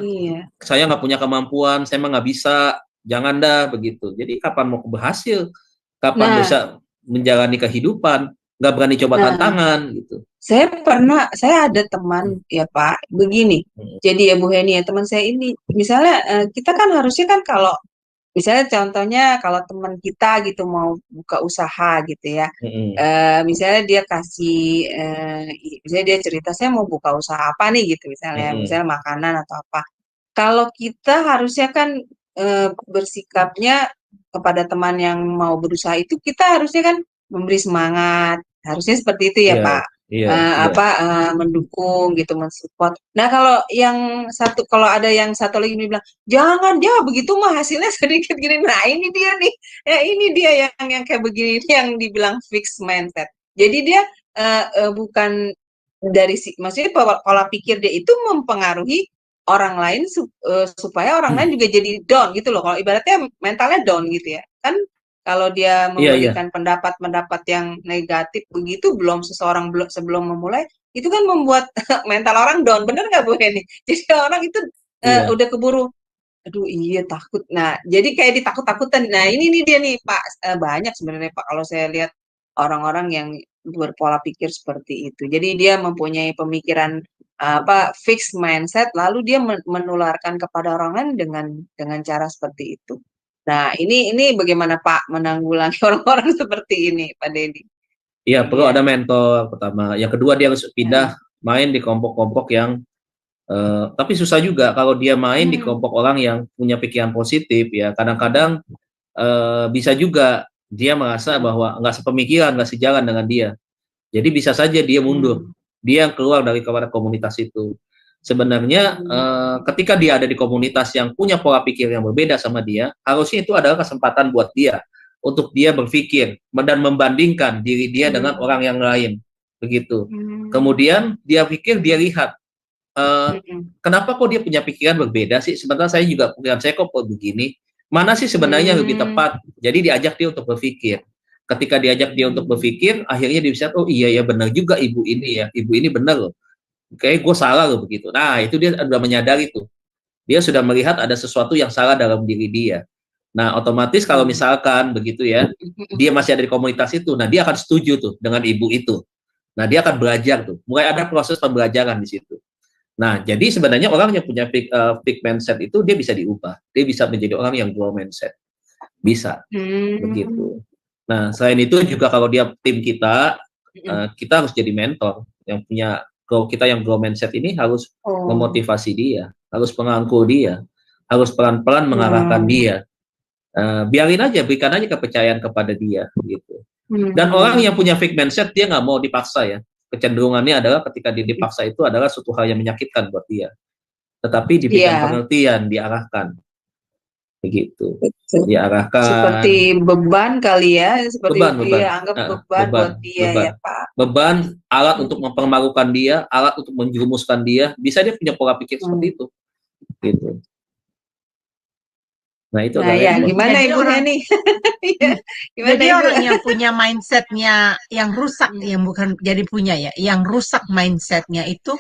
saya nggak punya kemampuan, saya mah nggak bisa, jangan dah begitu. Jadi kapan mau berhasil? Kapan bisa menjalani kehidupan? nggak berani coba Nah, tantangan gitu. saya ada teman ya Pak, begini. Jadi ya Bu Heni ya, teman saya ini, misalnya kita kan harusnya kan kalau misalnya contohnya kalau teman kita gitu mau buka usaha gitu ya, misalnya dia kasih, misalnya dia cerita saya mau buka usaha apa nih gitu misalnya makanan atau apa. Kalau kita harusnya kan bersikapnya kepada teman yang mau berusaha itu kita harusnya kan memberi semangat, harusnya seperti itu ya Iya, Pak. iya, iya. Mendukung gitu, mensupport. Nah, kalau ada yang satu lagi bilang, jangan dia begitu mah hasilnya sedikit gini. Nah, ini dia nih. Ya, ini dia yang kayak begini ini yang dibilang fixed mindset. Jadi dia bukan maksudnya pola pikir dia itu mempengaruhi orang lain supaya orang lain juga jadi down gitu loh. Kalau ibaratnya mentalnya down gitu ya. Kan kalau dia Iya, iya. memberikan pendapat-pendapat yang negatif begitu sebelum memulai, itu kan membuat mental orang down. Bener nggak Bu Heni? Jadi orang itu Iya. udah keburu, aduh iya takut. Nah, jadi kayak ditakut-takutan. Nah, ini dia nih Pak, banyak sebenarnya Pak kalau saya lihat orang-orang yang berpola pikir seperti itu. Jadi dia mempunyai pemikiran fixed mindset, lalu dia menularkan kepada orang lain dengan cara seperti itu. Nah, ini bagaimana Pak menanggulangi orang-orang seperti ini, Pak Deddy? Iya, perlu ada mentor pertama. Yang kedua dia harus pindah main di kelompok-kelompok yang tapi susah juga kalau dia main di kelompok orang yang punya pikiran positif ya. Kadang-kadang bisa juga dia merasa bahwa nggak sepemikiran, nggak sejalan dengan dia. Jadi bisa saja dia mundur. Dia yang keluar dari komunitas itu. Sebenarnya ketika dia ada di komunitas yang punya pola pikir yang berbeda sama dia, harusnya itu adalah kesempatan buat dia untuk dia berpikir dan membandingkan diri dia dengan orang yang lain. Begitu. Kemudian dia pikir, dia lihat kenapa kok dia punya pikiran berbeda sih? Sebenarnya saya juga pikiran saya kok begini. Mana sih sebenarnya yang lebih tepat? Jadi diajak dia untuk berpikir. Ketika diajak dia untuk berpikir, akhirnya dia bisa, oh iya ya benar juga ibu ini ya. Ibu ini benar loh. Kayak gue salah loh begitu. Nah itu dia sudah menyadari tuh. Dia sudah melihat ada sesuatu yang salah dalam diri dia. Nah otomatis kalau misalkan begitu ya, dia masih ada di komunitas itu, nah dia akan setuju tuh dengan ibu itu. Nah dia akan belajar tuh. Mulai ada proses pembelajaran di situ. Nah, jadi sebenarnya orang yang punya fixed mindset itu dia bisa diubah. Dia bisa menjadi orang yang grow mindset. Bisa. Begitu. Nah, selain itu juga kalau dia tim kita, kita harus jadi mentor. Yang punya kita yang grow mindset ini harus memotivasi dia, harus mengangkul dia, harus pelan-pelan mengarahkan dia. Biarin aja, berikan aja kepercayaan kepada dia. Gitu. Dan orang yang punya fixed mindset, dia nggak mau dipaksa ya. Kecenderungannya adalah ketika dia dipaksa itu adalah suatu hal yang menyakitkan buat dia. Tetapi diberikan pengertian, diarahkan. Begitu. Diarahkan. Seperti beban kali ya, seperti beban. dia anggap beban buat dia ya Pak. Beban, alat untuk mempermalukan dia, alat untuk menjerumuskan dia, bisa dia punya pola pikir seperti itu. Gitu. Nah itu ya gimana Ibu Heni? Jadi orang yang punya mindsetnya yang rusak, yang bukan jadi punya ya, yang rusak mindsetnya itu,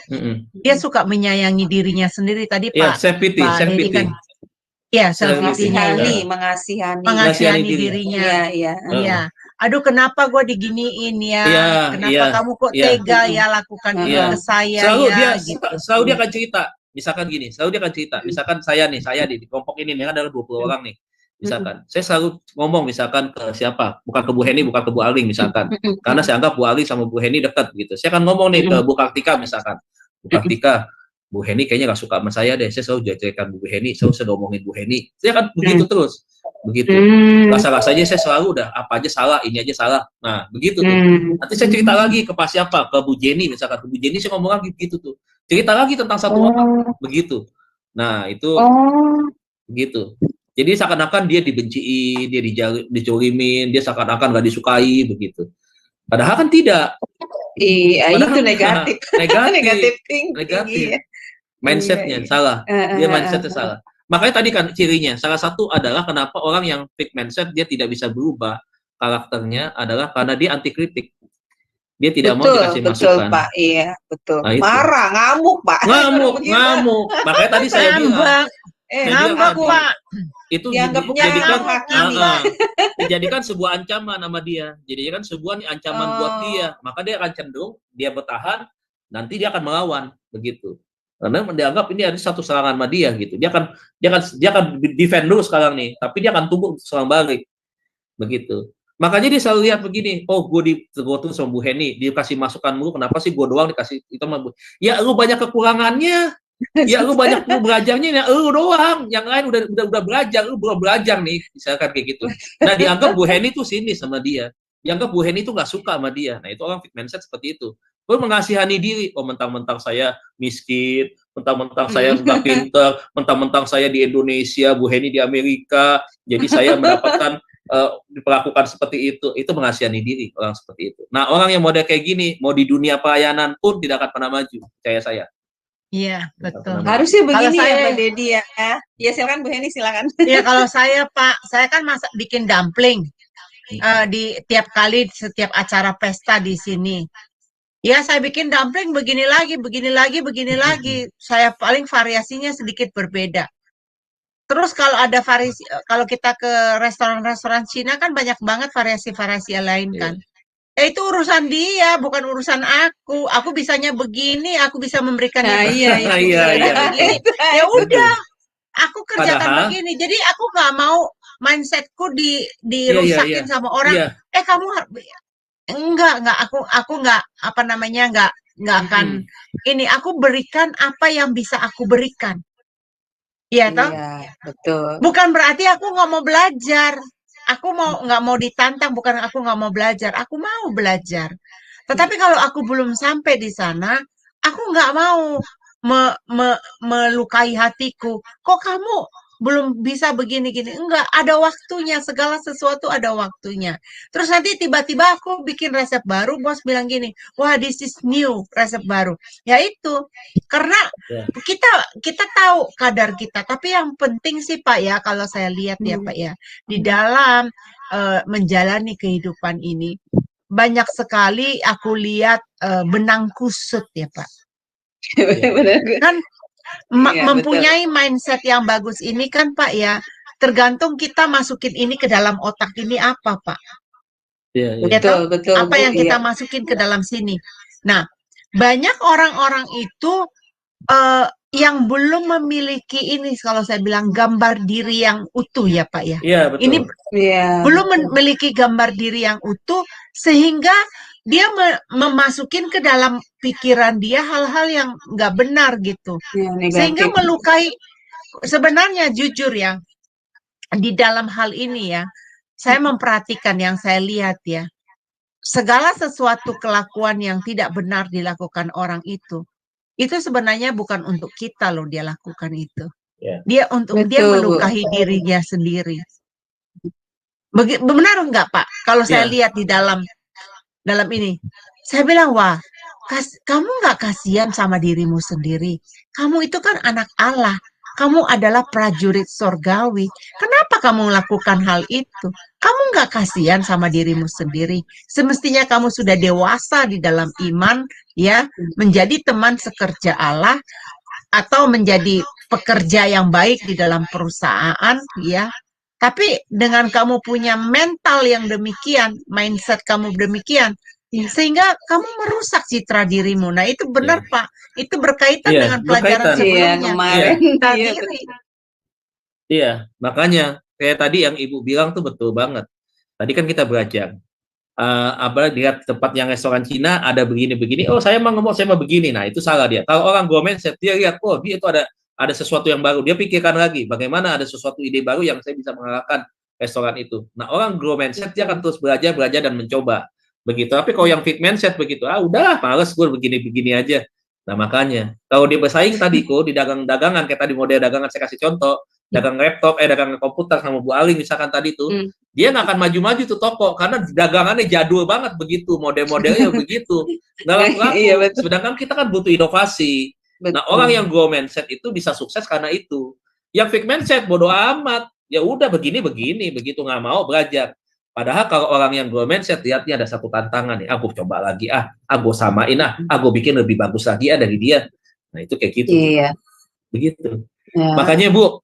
dia suka menyayangi dirinya sendiri tadi Pak. Self-pity. Kan, ya mengasihani dirinya. Iya. Aduh kenapa gue diginiin ya? Kenapa kamu kok tega ya lakukan ini ke saya? Selalu dia akan cerita. Misalkan gini, misalkan saya di kelompok ini adalah 20 orang nih. Misalkan, saya selalu ngomong misalkan ke siapa, bukan ke Bu Heni, bukan ke Bu Aling misalkan. Karena saya anggap Bu Aling sama Bu Heni dekat gitu. Saya akan ngomong nih ke Bu Kartika misalkan. Bu Kartika, Bu Heni kayaknya gak suka sama saya deh. Saya selalu jadikan Bu Heni, selalu ngomongin Bu Heni. Saya kan begitu terus. Begitu. Rasa-rasanya saya selalu udah apa aja salah, ini aja salah. Nah, begitu tuh. Nanti saya cerita lagi ke siapa, ke Bu Jenny misalkan. Ke Bu Jenny saya ngomong lagi gitu tuh. Cerita lagi tentang satu orang, begitu. Nah, itu begitu. Jadi seakan-akan dia dibenciin, dia dijolimin, dia seakan-akan gak disukai, begitu. Padahal kan tidak. Itu negatif. Negatif. Mindsetnya salah. Dia mindsetnya salah. Makanya tadi kan cirinya, salah satu adalah kenapa orang yang fixed mindset dia tidak bisa berubah karakternya adalah karena dia anti kritik. Dia tidak mau dikasih masukan. Betul Pak, iya betul. Nah, marah, ngamuk Pak. Ngamuk. Makanya tadi saya bilang, Saya ngambek bilang Pak. itu Dianggapnya dijadikan hakim nih. dijadikan sebuah ancaman sama dia. Jadikan sebuah ancaman buat dia. Maka dia akan cenderung dia bertahan, nanti dia akan melawan begitu. Karena dianggap ini ada satu serangan sama dia gitu. Dia akan defend dulu sekarang nih, tapi dia akan tumbuh serang balik begitu. Makanya dia selalu lihat begini, oh gue tuh sama Bu Heni, dia kasih masukan mulu, kenapa sih gue doang dikasih itu sama Bu? Ya lu banyak kekurangannya, ya lu banyak lu belajarnya, ya lu doang, yang lain udah belajar, lu belum belajar nih, misalkan kayak gitu. Nah dianggap Bu Heni tuh sini sama dia, dianggap Bu Heni tuh nggak suka sama dia. Nah itu orang fixed mindset seperti itu. Lu mengasihani diri, oh mentang-mentang saya miskin, mentang-mentang saya nggak pinter, mentang-mentang saya di Indonesia, Bu Heni di Amerika, jadi saya mendapatkan diperlakukan seperti itu mengasihani diri orang seperti itu. Nah orang yang model kayak gini mau di dunia pelayanan pun tidak akan pernah maju, percaya saya. Iya betul. Harusnya begini Kalau ya saya- Mbak Dedi ya. Ya silakan Bu Heni silakan. Ya kalau saya Pak, saya kan bikin dumpling di tiap kali setiap acara pesta di sini. Ya saya bikin dumpling begini lagi. Saya paling variasinya sedikit berbeda. Terus kalau ada variasi, kalau kita ke restoran-restoran Cina kan banyak banget variasi-variasi lain kan. Ya itu urusan dia, bukan urusan aku. Aku bisanya begini, aku bisa memberikan Nah, yang iya, iya, iya. begini. Ya udah, aku kerjakan Padahal- begini. Jadi aku nggak mau mindsetku dirusakin Iya. sama orang. Iya. Kamu enggak. Aku nggak nggak akan ini. Aku berikan apa yang bisa aku berikan. Iya toh? Iya, betul. Bukan berarti aku nggak mau belajar. Aku nggak mau ditantang, bukan aku nggak mau belajar. Aku mau belajar. Tetapi kalau aku belum sampai di sana, aku nggak mau melukai hatiku. Kok kamu belum bisa begini-gini? Enggak, ada waktunya. Segala sesuatu ada waktunya. Terus nanti tiba-tiba aku bikin resep baru, bos bilang gini, wah this is new, resep baru. Ya itu, karena kita tahu kadar kita. Tapi yang penting sih Pak ya, kalau saya lihat ya Pak ya, di dalam menjalani kehidupan ini, banyak sekali aku lihat benang kusut ya Pak. Benar. Kan Iya, mempunyai mindset yang bagus ini kan Pak ya, tergantung kita masukin ini ke dalam otak ini apa Pak. Iya. Ya toh? Betul, Apa Bu, yang kita iya. masukin ke dalam sini. Nah, banyak orang-orang itu yang belum memiliki ini, kalau saya bilang gambar diri yang utuh ya Pak ya. Iya, betul. Ini Iya. belum memiliki gambar diri yang utuh, sehingga dia memasukin ke dalam pikiran dia hal-hal yang nggak benar gitu. Iya, negatif. Sehingga melukai, sebenarnya jujur ya, di dalam hal ini ya, saya memperhatikan yang saya lihat ya, segala sesuatu kelakuan yang tidak benar dilakukan orang itu sebenarnya bukan untuk kita loh dia lakukan itu. Ya. Dia dia Betul, Bu. melukai dirinya sendiri. Benar enggak Pak? Kalau saya lihat di dalam ini, saya bilang wah, kamu nggak kasihan sama dirimu sendiri. Kamu itu kan anak Allah. Kamu adalah prajurit sorgawi. Kenapa kamu melakukan hal itu? Kamu nggak kasihan sama dirimu sendiri. Semestinya kamu sudah dewasa di dalam iman, ya, menjadi teman sekerja Allah atau menjadi pekerja yang baik di dalam perusahaan, ya. Tapi dengan kamu punya mental yang demikian, mindset kamu demikian, sehingga kamu merusak citra dirimu. Nah itu benar Pak, itu berkaitan dengan pelajaran sebelumnya. Kemarin. Iya, makanya kayak tadi yang Ibu bilang tuh betul banget. Tadi kan kita belajar, lihat tempat yang restoran Cina ada begini-begini. Oh saya mau begini. Nah itu salah dia. Kalau orang go mindset dia lihat, oh dia itu ada sesuatu yang baru. Dia pikirkan lagi, bagaimana ada sesuatu ide baru yang saya bisa mengalahkan restoran itu. Nah orang grow mindset dia akan terus belajar dan mencoba. Begitu. Tapi kalau yang fit mindset begitu, udahlah males gue begini-begini aja. Nah makanya kalau dia bersaing tadi di dagang-dagangan, kayak tadi model dagangan saya kasih contoh, dagang laptop, dagang komputer sama Bu Ali misalkan tadi tuh, dia nggak akan maju-maju tuh toko karena dagangannya jadul banget begitu, model-modelnya begitu. Nggak laku. Iya, sedangkan kita kan butuh inovasi. Betul. Nah orang yang grow mindset itu bisa sukses karena itu. Yang fixed mindset bodoh amat, ya udah begini begitu nggak mau belajar. Padahal kalau orang yang grow mindset lihatnya ada satu tantangan nih, aku coba lagi aku samain aku bikin lebih bagus lagi dari dia. Nah itu kayak gitu. Iya. Begitu. Ya. Makanya Bu,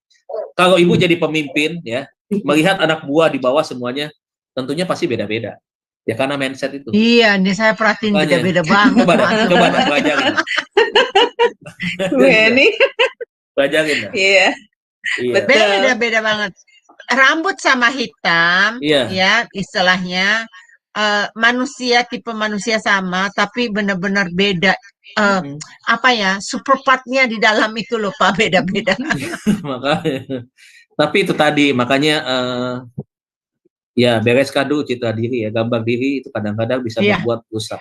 Kalau ibu jadi pemimpin ya, melihat anak buah di bawah semuanya, tentunya pasti beda-beda. Ya karena mindset itu. Iya, ini saya perhatiin Makanya. beda-beda banget. Coba dah, Mas. coba dah pelajarin. Bu Heni, Pelajarin dah. iya, Iya. betul. Beda-beda banget. Rambut sama hitam, Iya. ya istilahnya manusia tipe manusia sama, tapi benar-benar beda. Apa ya, super partnya di dalam itu loh Pak, beda-beda. Makanya. Tapi itu tadi, makanya ya bereskan dulu citra diri ya, gambar diri itu kadang-kadang bisa Iya. membuat rusak.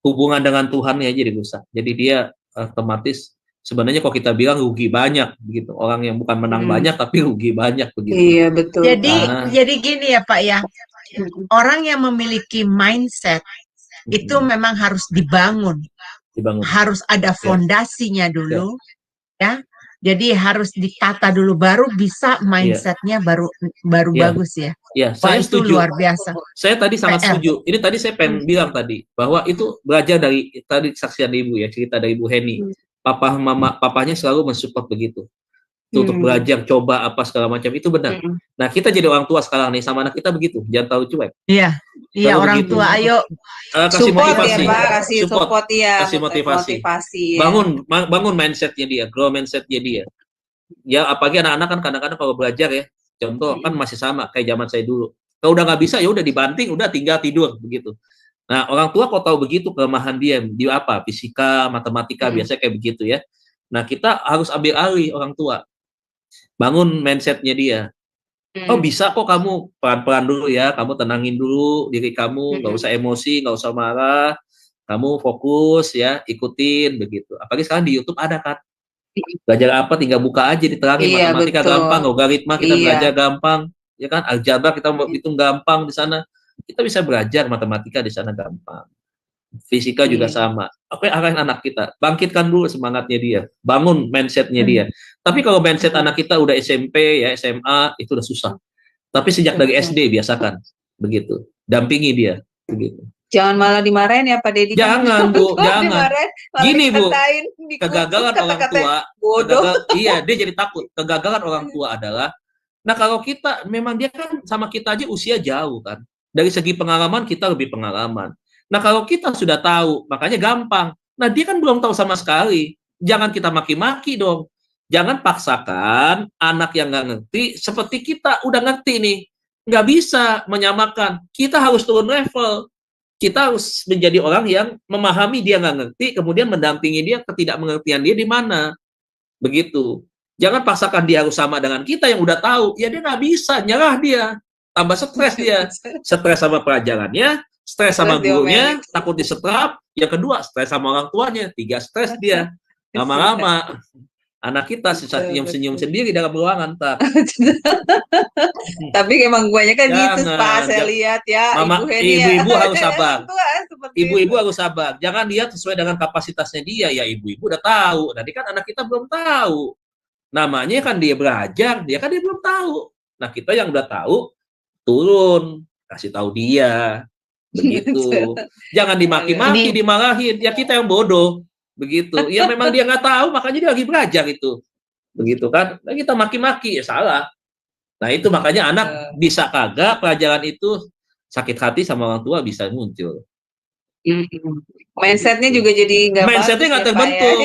Hubungan dengan Tuhan ya jadi rusak. Jadi dia otomatis sebenarnya kalau kita bilang rugi banyak begitu. Orang yang bukan menang banyak tapi rugi banyak begitu. Iya, betul. Jadi gini ya Pak ya. Orang yang memiliki mindset itu memang harus dibangun. Harus ada fondasinya dulu ya. Jadi harus ditata dulu baru bisa mindsetnya baru bagus ya. Ya, Wah, saya itu setuju. luar biasa. Saya tadi sangat setuju. Ini tadi saya pengen bilang tadi bahwa itu belajar dari tadi kesaksian ibu ya, cerita dari Ibu Heni. Papanya selalu mensupport begitu. Itu untuk belajar, coba apa segala macam itu benar. Nah, kita jadi orang tua sekarang nih sama anak kita begitu, jangan tahu cuek. Iya, orang begitu. tua ayo kasih support motivasi. Ya, Pak, support ya, kasih motivasi. Ya. Bangun mindsetnya dia, grow mindsetnya dia. Ya, apalagi anak-anak kan kadang-kadang kalau belajar ya, contoh kan masih sama kayak zaman saya dulu. Kalau udah nggak bisa ya udah dibanting, udah tinggal tidur begitu. Nah, orang tua kok tahu begitu kelemahan dia di apa? Fisika, matematika biasanya kayak begitu ya. Nah, kita harus ambil alih orang tua. Bangun mindsetnya dia. Oh bisa kok kamu pelan-pelan dulu ya, kamu tenangin dulu diri kamu, nggak usah emosi, nggak usah marah, kamu fokus ya, ikutin begitu. Apalagi sekarang di YouTube ada kan, belajar apa tinggal buka aja diterangin, matematika gampang, logaritma kita belajar gampang, ya kan, aljabar kita hitung gampang di sana, kita bisa belajar matematika di sana gampang. Fisika juga sama. Apa yang arahin anak kita? Bangkitkan dulu semangatnya dia, bangun mindsetnya dia. Tapi kalau mindset anak kita udah SMP ya, SMA itu udah susah. Tapi sejak dari SD biasakan begitu, dampingi dia begitu. Jangan malah dimarahin ya Pak Dedi. Jangan Bu, jangan. Gini Bu, kegagalan orang tua. Iya, dia jadi takut. Kegagalan orang tua adalah, nah kalau kita memang dia kan sama kita aja usia jauh kan. Dari segi pengalaman kita lebih pengalaman. Nah kalau kita sudah tahu, makanya gampang. Nah dia kan belum tahu sama sekali. Jangan kita maki-maki dong. Jangan paksakan anak yang nggak ngerti seperti kita udah ngerti nih. Nggak bisa menyamakan. Kita harus turun level. Kita harus menjadi orang yang memahami dia nggak ngerti, kemudian mendampingi dia ketidakmengertian dia di mana. Begitu. Jangan paksakan dia harus sama dengan kita yang udah tahu. Ya dia nggak bisa, nyerah dia. Tambah stres dia. Stres sama pelajarannya, stres sama gurunya, takut disetrap. Yang kedua, stres sama orang tuanya. 3 stres dia. Lama-lama anak kita senyum-senyum sendiri dalam ruangan. Tapi emang banyak kan gitu Pak, saya lihat ya. Ibu-ibu harus sabar. Ibu-ibu harus sabar. Jangan lihat sesuai dengan kapasitasnya dia. Ya ibu-ibu udah tahu. Nanti kan anak kita belum tahu. Namanya kan dia belajar, dia belum tahu. Nah kita yang udah tahu, turun, kasih tahu dia. Begitu. Jangan dimaki-maki, dimarahin. Ya kita yang bodoh. Begitu. Ya memang dia nggak tahu, makanya dia lagi belajar itu. Begitu kan. Nah, kita maki-maki, ya salah. Nah itu makanya anak bisa kagak pelajaran itu, sakit hati sama orang tua bisa muncul. Mindsetnya juga jadi nggak bagus. Mindsetnya nggak terbentuk.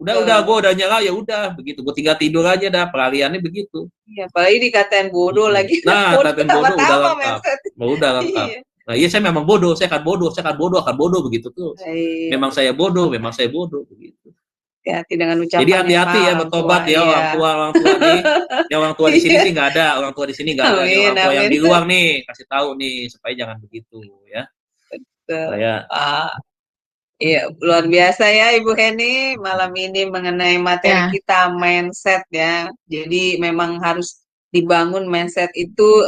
Udah, gue udah nyerah ya udah. Begitu, gue tinggal tidur aja dah. Pelariannya begitu. Iya, apalagi dikatain bodoh lagi. Nah, dikatain bodoh udah lengkap. Udah lengkap. Nah, iya saya memang bodoh, saya akan bodoh begitu tuh. Memang saya bodoh begitu. Hati-hati dengan ucapan. Jadi hati-hati ya bertobat ya orang tua nih. Yang orang tua di sini sih nggak ada, orang tua di sini nggak ada. Orang tua yang di luar nih kasih tahu nih supaya jangan begitu ya. Iya, luar biasa ya Ibu Heni malam ini mengenai materi kita mindset ya. Jadi memang harus dibangun mindset itu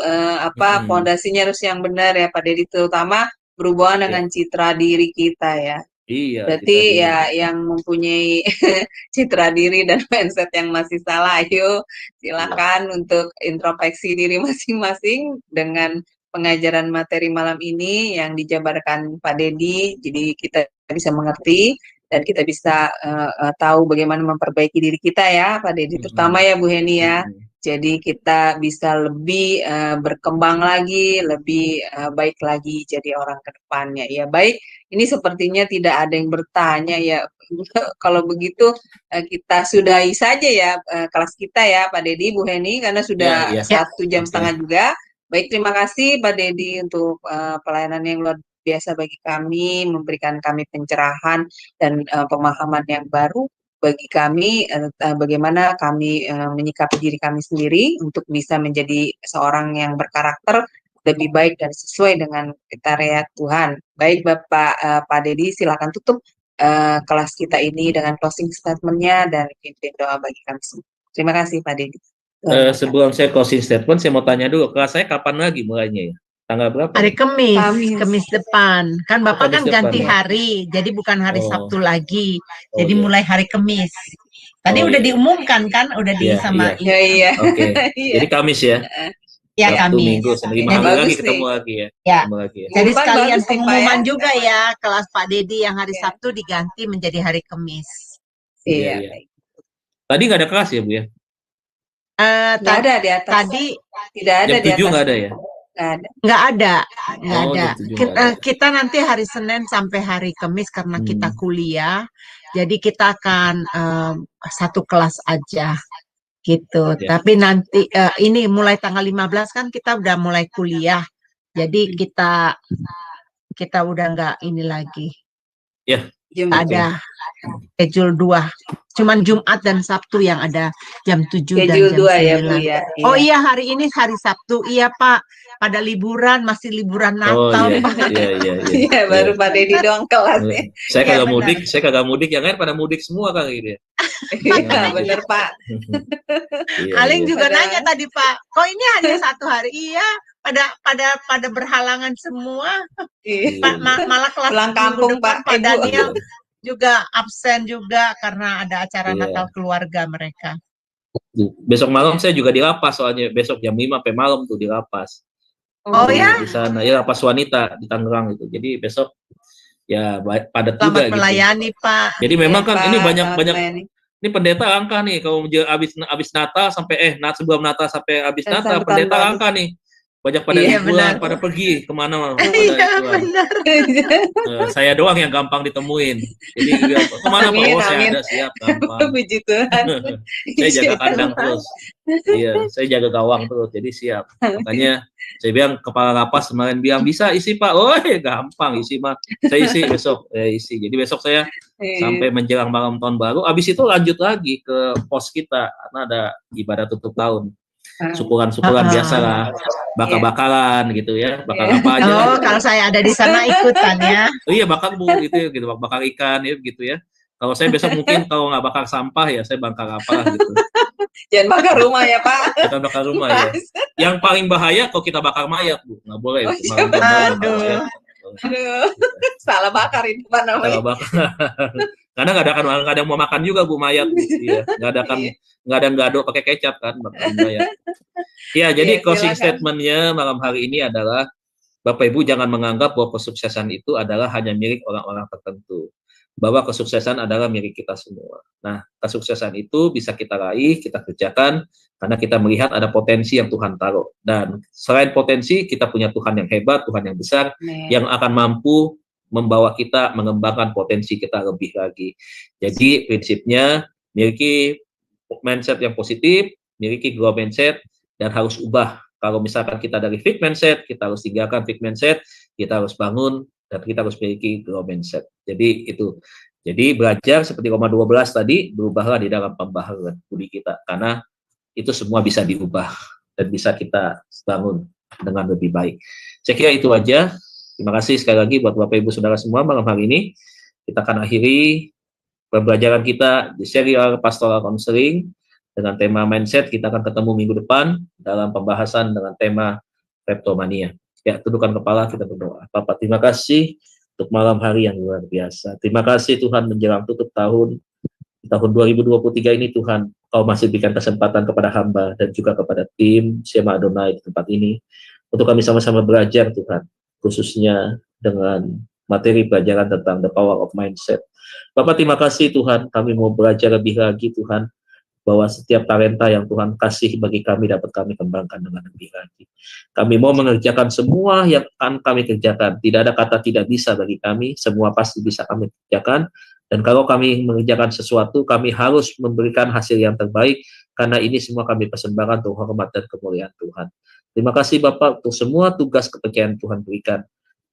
fondasinya harus yang benar ya Pak Dedi, terutama berhubungan dengan citra diri kita ya. Iya. Berarti ya yang mempunyai citra diri dan mindset yang masih salah, ayo silakan untuk introspeksi diri masing-masing dengan pengajaran materi malam ini yang dijabarkan Pak Dedi. Jadi kita bisa mengerti dan kita bisa tahu bagaimana memperbaiki diri kita ya Pak Dedi, terutama ya Bu Heni ya. Jadi kita bisa lebih berkembang lagi, lebih baik lagi jadi orang ke depannya. Ya baik, ini sepertinya tidak ada yang bertanya ya. Kalau begitu kita sudahi saja ya kelas kita ya Pak Dedi, Bu Heni, karena sudah Ya, 1 jam setengah juga. Baik, terima kasih Pak Dedi untuk pelayanan yang luar biasa bagi kami, memberikan kami pencerahan dan pemahaman yang baru bagi kami, bagaimana kami menyikapi diri kami sendiri untuk bisa menjadi seorang yang berkarakter lebih baik dan sesuai dengan kriteria Tuhan. Baik Bapak Pak Dedi, silakan tutup kelas kita ini dengan closing statement-nya dan pimpin doa bagi kami semua. Terima kasih Pak Dedi. Sebelum saya closing statement, saya mau tanya dulu, kelas saya kapan lagi mulainya ya? Tanggal berapa? Hari Kamis depan. Kan Bapak kan ganti hari, jadi bukan hari Sabtu lagi. Jadi mulai hari Kamis. Tadi udah diumumkan kan, udah sama. Iya. Oke. Jadi Kamis ya? Ya, Sabtu, Kamis. Minggu, 5 hari lagi ketemu lagi ya? Ya. Lagi ya. Jadi sekalian pengumuman juga ya, kelas Pak Dedi yang hari Sabtu diganti menjadi hari Kamis. Iya. Tadi nggak ada kelas ya Bu ya? Nggak ada di atas. Tadi tidak ada jam 7 nggak ada ya? Nggak ada. Ada. Kita nanti hari Senin sampai hari Kamis karena kita kuliah, jadi kita akan 1 kelas aja gitu. Tapi nanti ini mulai tanggal 15 kan kita udah mulai kuliah, jadi kita udah nggak ini lagi. Ya. Ada schedule 2. Cuman Jumat dan Sabtu yang ada jam 7 dan jam 9. Ya, Bu, ya. Oh iya, hari ini hari Sabtu. Iya, Pak. Pada liburan, masih liburan Natal, Pak. Iya, baru Pak Dedi doang kelasnya. Saya kagak mudik, yang lain pada mudik semua kali ini. Iya, bener Pak. Aling juga nanya tadi, Pak, kok ini hanya 1 hari? Iya, pada berhalangan semua. Malah kelas pulang kampung Pak, Pak Daniel juga absen juga karena ada acara Natal keluarga mereka. Besok malam saya juga di lapas, soalnya besok jam 5 sampai malam tuh di lapas. Ya? Di sana ya, lapas wanita di Tangerang itu. Jadi besok ya padat juga. Selamat melayani gitu. Pak. Jadi memang kan ini banyak ini pendeta angka nih, kalau abis Natal sampai sebelum Natal sampai abis Natal, pendeta angka nih. Banyak pada liburan, pada pergi kemana. Iya, benar. Saya doang yang gampang ditemuin. Jadi kemana Pak? Oh, saya ada, siap, gampang. Puji Tuhan. Saya jaga kandang terus. Iya, saya jaga gawang terus. Jadi siap. Makanya saya bilang kepala lapas kemarin bilang bisa isi Pak. Oh, gampang isi mah. Saya isi besok. Isi. Jadi besok saya sampai menjelang malam tahun baru. Abis itu lanjut lagi ke pos kita karena ada ibadah tutup tahun. Syukuran biasa lah, bakar-bakaran gitu ya, bakar apa aja. Kalau saya ada di sana ikutan ya. Iya, bakar Bu gitu, bakar ikan ya gitu ya. Kalau saya besok mungkin kalau nggak bakar sampah ya saya bakar apa gitu. Jangan bakar rumah ya Pak. Jangan bakar rumah ya. Yang paling bahaya kalau kita bakar mayat Bu, nggak boleh. Aduh, salah bakar itu Pak namanya. Salah bakar. Karena nggak ada yang mau makan juga Bu mayat. Iya, nggak ada gado pakai kecap kan makan mayat. Ya, jadi closing statement-nya malam hari ini adalah Bapak Ibu jangan menganggap bahwa kesuksesan itu adalah hanya milik orang-orang tertentu. Bahwa kesuksesan adalah milik kita semua. Nah, kesuksesan itu bisa kita raih, kita kerjakan karena kita melihat ada potensi yang Tuhan taruh. Dan selain potensi, kita punya Tuhan yang hebat, Tuhan yang besar, yang akan mampu membawa kita mengembangkan potensi kita lebih lagi. Jadi prinsipnya miliki mindset yang positif, miliki growth mindset, dan harus ubah. Kalau misalkan kita dari fixed mindset, kita harus tinggalkan fixed mindset, kita harus bangun, dan kita harus memiliki growth mindset. Jadi itu. Jadi belajar seperti Roma 12 tadi, berubahlah di dalam pembaharuan budi kita. Karena itu semua bisa diubah, dan bisa kita bangun dengan lebih baik. Saya kira itu aja. Terima kasih sekali lagi buat Bapak Ibu Saudara semua malam hari ini. Kita akan akhiri pembelajaran kita di serial Pastoral Counseling dengan tema mindset. Kita akan ketemu minggu depan dalam pembahasan dengan tema kleptomania. Ya, tundukkan kepala, kita berdoa. Bapak, terima kasih untuk malam hari yang luar biasa. Terima kasih Tuhan menjelang tutup tahun. Di tahun 2023 ini Tuhan, Kau masih berikan kesempatan kepada hamba dan juga kepada tim Sema Adonai di tempat ini. Untuk kami sama-sama belajar Tuhan, khususnya dengan materi pelajaran tentang the power of mindset. Bapak terima kasih Tuhan, kami mau belajar lebih lagi Tuhan, bahwa setiap talenta yang Tuhan kasih bagi kami dapat kami kembangkan dengan lebih lagi. Kami mau mengerjakan semua yang akan kami kerjakan. Tidak ada kata tidak bisa bagi kami, semua pasti bisa kami kerjakan. Dan kalau kami mengerjakan sesuatu, kami harus memberikan hasil yang terbaik, karena ini semua kami persembahkan untuk hormat dan kemuliaan Tuhan. Terima kasih Bapak untuk semua tugas kepercayaan Tuhan berikan.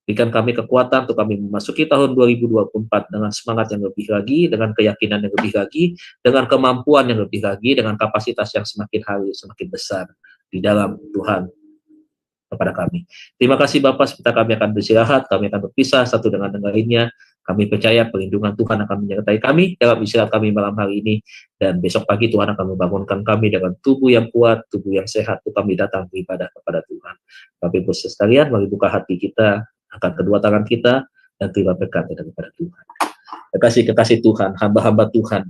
Berikan kami kekuatan untuk kami memasuki tahun 2024 dengan semangat yang lebih lagi, dengan keyakinan yang lebih lagi, dengan kemampuan yang lebih lagi, dengan kapasitas yang semakin hari semakin besar di dalam Tuhan kepada kami. Terima kasih Bapak, sebentar kami akan beristirahat, kami akan berpisah satu dengan yang lainnya. Kami percaya perlindungan Tuhan akan menyertai kami dalam istirahat kami malam hari ini, dan besok pagi Tuhan akan membangunkan kami dengan tubuh yang kuat, tubuh yang sehat, untuk kami datang beribadah kepada Tuhan. Bapak Ibu sekalian, mari buka hati kita, angkat kedua tangan kita, dan terima berkat daripada Tuhan. Kekasih-kekasih Tuhan, hamba-hamba Tuhan,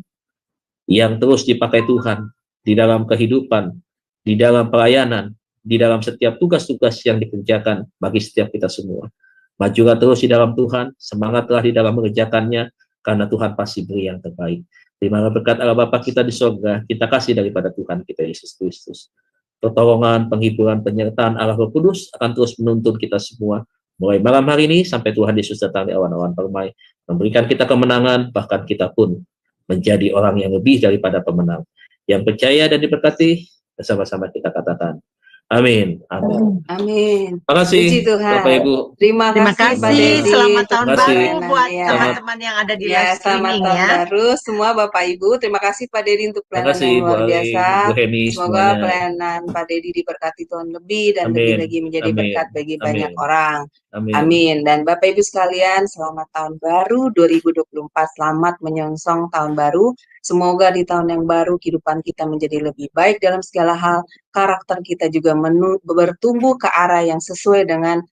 yang terus dipakai Tuhan di dalam kehidupan, di dalam pelayanan, di dalam setiap tugas-tugas yang dikerjakan bagi setiap kita semua. Majulah terus di dalam Tuhan, semangatlah di dalam mengerjakannya, karena Tuhan pasti beri yang terbaik. Terima berkat Allah Bapa kita di surga, kita kasih daripada Tuhan kita Yesus Kristus. Pertolongan, penghiburan, penyertaan Allah Roh Kudus akan terus menuntun kita semua, mulai malam hari ini sampai Tuhan Yesus datang di awan-awan permai, memberikan kita kemenangan, bahkan kita pun menjadi orang yang lebih daripada pemenang. Yang percaya dan diberkati, bersama-sama kita katakan, amin. Amin. Amin. Terima kasih Puji Tuhan. Bapak Ibu. Terima Terima kasih Pak kasih. Dedi. Selamat tahun Terima kasih. baru buat Ya. teman-teman yang ada di Ya, live selamat streaming tahun ya. baru semua Bapak Ibu. Terima kasih Pak Dedi untuk Terima pelayanan kasih yang Bu luar Aling, biasa. Bu Heni, Semoga semuanya. pelayanan Pak Dedi diberkati Tuhan lebih dan lebih Amin. lagi menjadi Amin. berkat bagi banyak Amin. orang. Amin. Amin. Dan Bapak Ibu sekalian, selamat tahun baru 2024. Selamat menyongsong tahun baru. Semoga di tahun yang baru kehidupan kita menjadi lebih baik dalam segala hal. Karakter kita juga bertumbuh ke arah yang sesuai dengan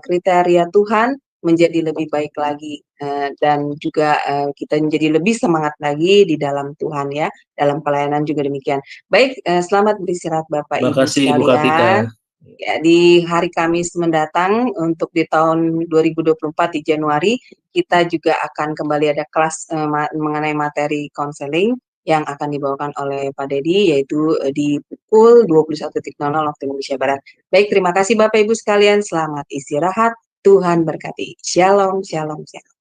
kriteria Tuhan, menjadi lebih baik lagi, dan juga kita menjadi lebih semangat lagi di dalam Tuhan ya, dalam pelayanan juga demikian. Baik, selamat beristirahat Bapak Terima Ibu kasih Ibu Kartika. sekalian. Ya, di hari Kamis mendatang untuk di tahun 2024 di Januari kita juga akan kembali ada kelas mengenai materi konseling yang akan dibawakan oleh Pak Dedi, yaitu di pukul 21.00 waktu Indonesia Barat. Baik, terima kasih Bapak Ibu sekalian, selamat istirahat, Tuhan berkati. Shalom, shalom, shalom.